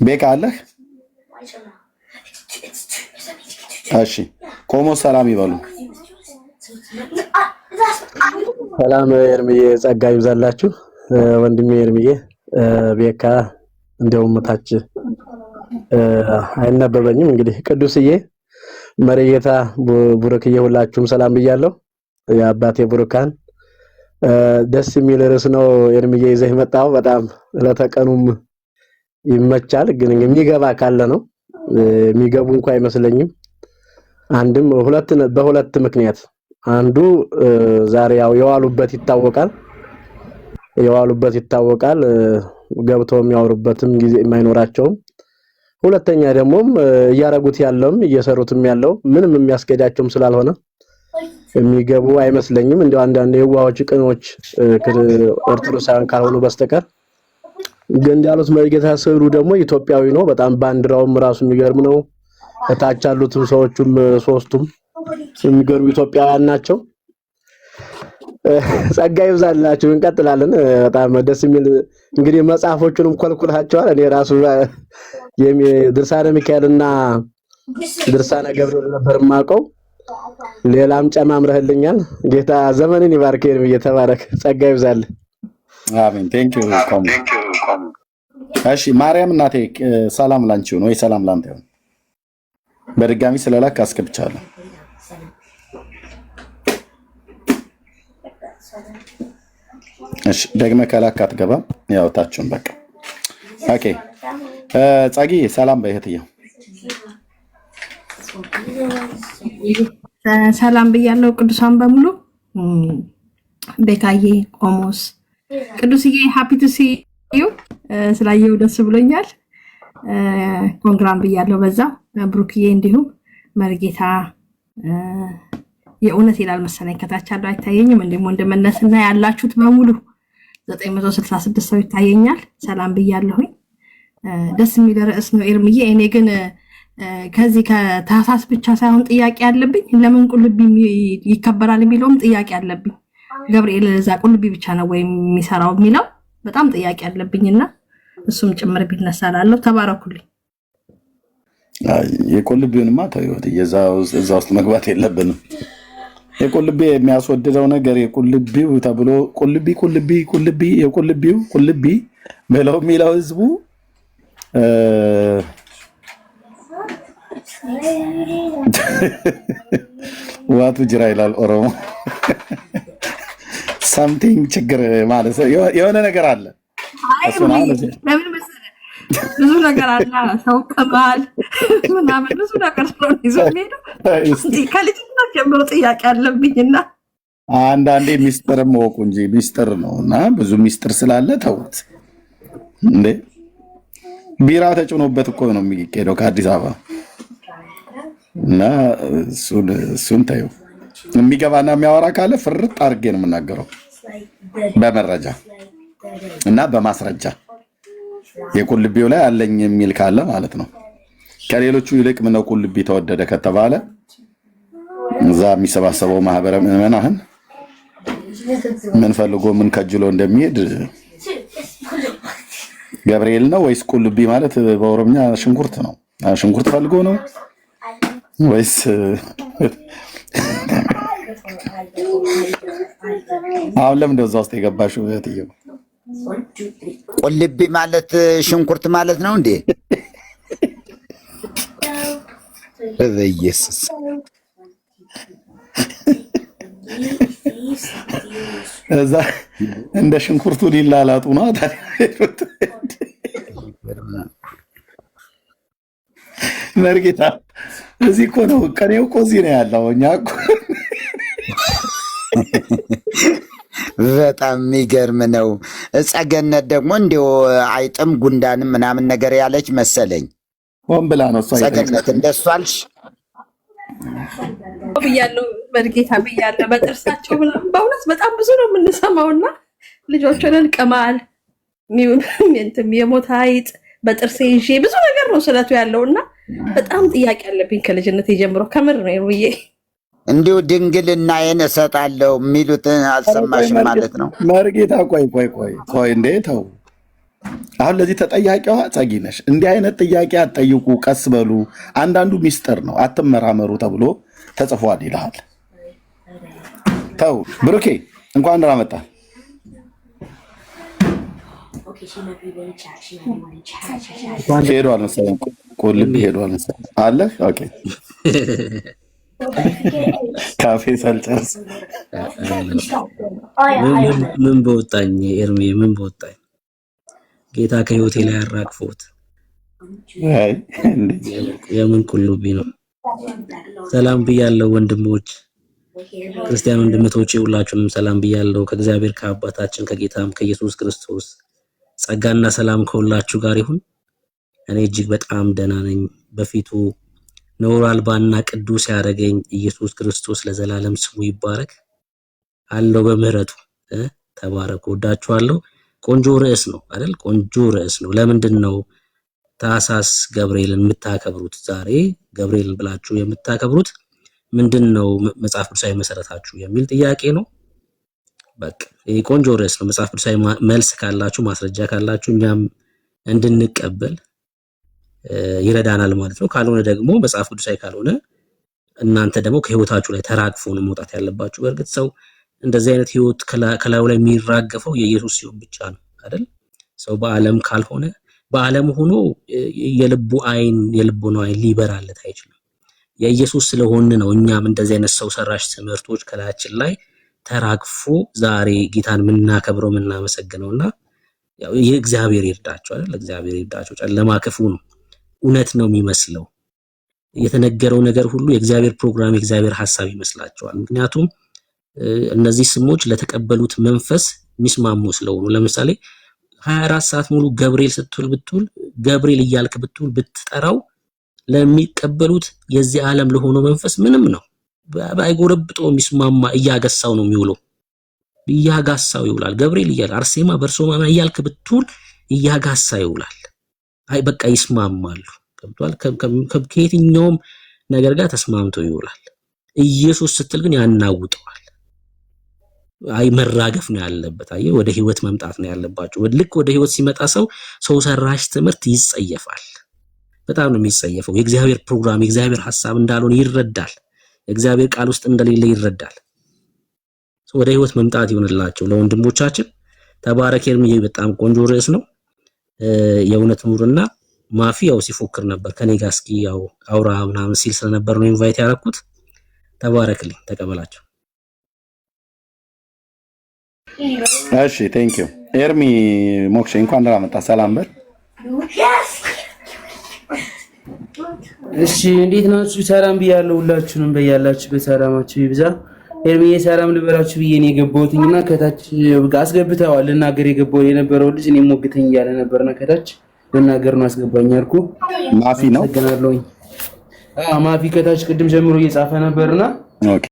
ቤካ አለህ? እሺ ቆሞስ ሰላም ይበሉ። ሰላም ኤርምዬ፣ ጸጋ ይብዛላችሁ ወንድሜ ኤርምዬ። ቤካ እንደውም ታች አይነበበኝም እንግዲህ ቅዱስዬ፣ መሪጌታ፣ ቡሩክዬ ሁላችሁም ሰላም ብያለሁ። የአባቴ ቡሩካን ደስ የሚል ርዕስ ነው ኤርምዬ ይዘህ መጣው። በጣም ለተቀኑም ይመቻል፣ ግን የሚገባ ካለ ነው። የሚገቡ እንኳን አይመስለኝም። አንድም በሁለት ምክንያት አንዱ ዛሬ ያው የዋሉበት ይታወቃል። የዋሉበት ይታወቃል። ገብተው የሚያወሩበትም ጊዜ የማይኖራቸውም። ሁለተኛ ደግሞም እያረጉት ያለውም እየሰሩትም ያለው ምንም የሚያስገዳቸውም ስላልሆነ የሚገቡ አይመስለኝም። እንደው አንዳንድ የዋሆች ቅኖች ኦርቶዶክሳውያን ካልሆኑ በስተቀር ግን እንዳሉት መሪጌታ ስዕሉ ደግሞ ኢትዮጵያዊ ነው። በጣም ባንዲራውም ራሱ የሚገርም ነው። እታች ያሉትም ሰዎችም ሶስቱም የሚገርሙ ኢትዮጵያውያን ናቸው። ጸጋ ይብዛላችሁ። እንቀጥላለን። በጣም ደስ የሚል እንግዲህ መጽሐፎቹንም ኮልኩላቸዋል። እኔ ራሱ ድርሳነ ሚካኤልና ድርሳነ ገብርኤል ነበር የማውቀው። ሌላም ጨማምረህልኛል። ጌታ ዘመንን ይባርክህ። እየተባረክ ጸጋ ይብዛልህ። አሜን። ቴንክ ዩ ኮም። እሺ ማርያም እናቴ ሰላም ላንቺ ነው ወይ? ሰላም ላንተ ይሁን። በድጋሚ ስለላክ አስገብቻለሁ። እሺ ደግመ ከላክ አትገባም። ያው ታችሁን በቃ ኦኬ። ጻጊ ሰላም በእህትዬ ሰላም ብያለሁ። ቅዱሳን በሙሉ ቤካዬ፣ ቆሞስ፣ ቅዱስዬ ሃፒ ቱ ሲ ዩ ስላየው ደስ ብሎኛል። ኮንግራም ብያለሁ። በዛ ብሩክዬ እንዲሁም መርጌታ የእውነት ይላል መሰለኝ ከታች አለው አይታየኝም። ወንድምነትና ያላችሁት በሙሉ 966 ሰው ይታየኛል። ሰላም ብያለሁኝ። ደስ የሚል ርዕስ ነው ኤርምዬ። እኔ ግን ከዚህ ከታህሳስ ብቻ ሳይሆን ጥያቄ አለብኝ። ለምን ቁልቢ ይከበራል የሚለውም ጥያቄ አለብኝ። ገብርኤል እዛ ቁልቢ ብቻ ነው ወይም የሚሰራው የሚለው በጣም ጥያቄ አለብኝና እሱም ጭምር ቢነሳላለሁ። ተባረኩልኝ። የቁልቢውንማ ተይወት እዛ ውስጥ መግባት የለብንም። የቁልቢ የሚያስወድደው ነገር የቁልቢው ተብሎ ቁልቢ ቁልቢ ቁልቢ የቁልቢው ቁልቢ ብለው የሚለው ህዝቡ ዋቱ ጅራ ይላል ኦሮሞ። ሳምቲንግ ችግር ማለት የሆነ ነገር አለ። ብዙ ነገር አለ። ሰው ቅማል ምናምን ብዙ ነገር ነው ይዞ የሚሄደው። ከልጅነት ጀምሮ ጥያቄ አለብኝና አንዳንዴ ሚስጥርም ወቁ እንጂ ሚስጥር ነው እና ብዙ ሚስጥር ስላለ ተውት እንዴ። ቢራ ተጭኖበት እኮ ነው የሚሄደው ከአዲስ አበባ እና እሱን ተይው። የሚገባና የሚያወራ ካለ ፍርጥ አድርጌ ነው የምናገረው በመረጃ እና በማስረጃ። የቁልቢው ላይ አለኝ የሚል ካለ ማለት ነው። ከሌሎቹ ይልቅ ምነው ቁልቢ ተወደደ ከተባለ እዛ የሚሰባሰበው ማህበረ ምዕመናን ምን ፈልጎ ምን ከጅሎ እንደሚሄድ ገብርኤል ነው ወይስ ቁልቢ ማለት በኦሮምኛ ሽንኩርት ነው? ሽንኩርት ፈልጎ ነው ወይስ አሁን ለምን እንደዛ ውስጥ የገባሽው? እህትዬው ቁልቢ ማለት ሽንኩርት ማለት ነው እንዴ? በኢየሱስ እዛ እንደ ሽንኩርቱ ሊላላጡ ነው መርጌታ። እዚህ እኮ ነው ቀኔው እኮ እዚህ ነው ያለው። እኛ እኮ በጣም የሚገርም ነው። ጸገነት ደግሞ እንዲሁ አይጥም ጉንዳንም ምናምን ነገር ያለች መሰለኝ። ሆን ብላ ነው እሷ። ጸገነት እንደሱ አልሽ ብያለሁ። መርጌታ ብያለሁ። በጥርሳቸው ምናምን በእውነት በጣም ብዙ ነው የምንሰማውና ልጆቹንን ቅማል የሞት አይጥ በጥርሴ ይዤ ብዙ ነገር ነው ስለቱ ያለውና በጣም ጥያቄ አለብኝ ከልጅነት ጀምሮ። ከምር ነው ብዬ እንዲሁ ድንግልናዬን እሰጣለሁ የሚሉትን አልሰማሽም ማለት ነው? መርጌታ ቆይ እንዴ ተው። አሁን ለዚህ ተጠያቂዋ ጸጊ ነሽ። እንዲህ አይነት ጥያቄ አትጠይቁ፣ ቀስ በሉ። አንዳንዱ ሚስጥር ነው አትመራመሩ ተብሎ ተጽፏል ይልሃል። ተው ብሩኬ፣ እንኳን ደህና መጣ። ሄዷል መሰለኝ ቁልቢ ሄዷል መሰለኝ አለ። ኦኬ ካፌ ሳልጨርስ ምን በወጣኝ ኤርሜ፣ ምን በወጣኝ ጌታ ከህይወቴ ላይ ያራግፎት። የምን ቁልቢ ነው? ሰላም ብያለሁ ወንድሞች፣ ክርስቲያን ወንድሞቼ ሁላችሁንም ሰላም ብያለሁ። ከእግዚአብሔር ከአባታችን ከጌታም ከኢየሱስ ክርስቶስ ጸጋና ሰላም ከሁላችሁ ጋር ይሁን። እኔ እጅግ በጣም ደህና ነኝ። በፊቱ ነውር አልባና ቅዱስ ያደረገኝ ኢየሱስ ክርስቶስ ለዘላለም ስሙ ይባረክ። አለው በምህረቱ ተባረኩ። ወዳችኋለሁ። ቆንጆ ርዕስ ነው አይደል? ቆንጆ ርዕስ ነው። ለምንድን ነው ታኅሳስ ገብርኤልን የምታከብሩት? ዛሬ ገብርኤልን ብላችሁ የምታከብሩት ምንድነው? መጽሐፍ ቅዱሳዊ መሰረታችሁ የሚል ጥያቄ ነው። በቃ ይሄ ቆንጆ ርዕስ ነው። መጽሐፍ ቅዱሳዊ መልስ ካላችሁ፣ ማስረጃ ካላችሁ እኛም እንድንቀበል ይረዳናል ማለት ነው። ካልሆነ ደግሞ መጽሐፍ ቅዱሳዊ ካልሆነ እናንተ ደግሞ ከህይወታችሁ ላይ ተራግፎ ነው መውጣት ያለባችሁ። በእርግጥ ሰው እንደዚህ አይነት ህይወት ከላዩ ላይ የሚራገፈው የኢየሱስ ሲሆን ብቻ ነው አይደል? ሰው በዓለም ካልሆነ በዓለም ሆኖ የልቡን አይን ሊበራለት አይችልም። የኢየሱስ ስለሆነ ነው እኛም እንደዚህ አይነት ሰው ሰራሽ ትምህርቶች ከላያችን ላይ ተራግፎ ዛሬ ጌታን የምናከብረው የምናመሰግነውና ያው የእግዚአብሔር ይርዳቸው አይደል? እግዚአብሔር ይርዳቸው። ጨለማ ክፉ ነው፣ እውነት ነው የሚመስለው። የተነገረው ነገር ሁሉ የእግዚአብሔር ፕሮግራም የእግዚአብሔር ሐሳብ ይመስላቸዋል። ምክንያቱም እነዚህ ስሞች ለተቀበሉት መንፈስ የሚስማሙ ስለሆኑ፣ ለምሳሌ 24 ሰዓት ሙሉ ገብርኤል ስትል ብትውል ገብርኤል እያልክ ብትውል ብትጠራው ለሚቀበሉት የዚህ ዓለም ለሆነው መንፈስ ምንም ነው ባይጎረብጦ የሚስማማ እያገሳው ነው የሚውለው። እያጋሳው ይውላል። ገብርኤል እያለ አርሴማ በርሶማ እያልክ ብትውል እያጋሳ ይውላል። አይ በቃ ይስማማሉ። ገብቷል? ከየትኛውም ነገር ጋር ተስማምቶ ይውላል። ኢየሱስ ስትል ግን ያናውጠዋል። አይ መራገፍ ነው ያለበት። አይ ወደ ህይወት መምጣት ነው ያለባቸው። ልክ ወደ ህይወት ሲመጣ ሰው ሰራሽ ትምህርት ይጸየፋል። በጣም ነው የሚጸየፈው። የእግዚአብሔር ፕሮግራም የእግዚአብሔር ሐሳብ እንዳልሆነ ይረዳል። የእግዚአብሔር ቃል ውስጥ እንደሌለ ይረዳል። ወደ ህይወት መምጣት ይሆንላቸው ለወንድሞቻችን። ተባረክ ኤርምዬ፣ በጣም ቆንጆ ርዕስ ነው። የእውነት ኑርና ማፊ ያው ሲፎክር ነበር ከኔ ጋር እስኪ ያው አውራ ምናምን ሲል ስለነበር ነው ኢንቫይት ያደረኩት። ተባረክልኝ፣ ተቀበላቸው። እሺ ቴንክ ዩ ኤርሚ። ሞክሼ እንኳን ደህና መጣ። ሰላም በል። እሺ እንዴት ናችሁ? ሰላም ብያለሁ ሁላችሁንም፣ በያላችሁበት ሰላማችሁ ይብዛ። ኤርሚዬ ሰላም ልበላችሁ ብዬ ነው የገባሁትና ከታች አስገብተዋል። ልናገር የነበረው ልጅ እኔ ሞግተኝ እያለ ነበርና ከታች ልናገር ነው አስገባኝ አልኩ። ማፊ ነው። ማፊ ከታች ቅድም ጀምሮ እየጻፈ ነበርና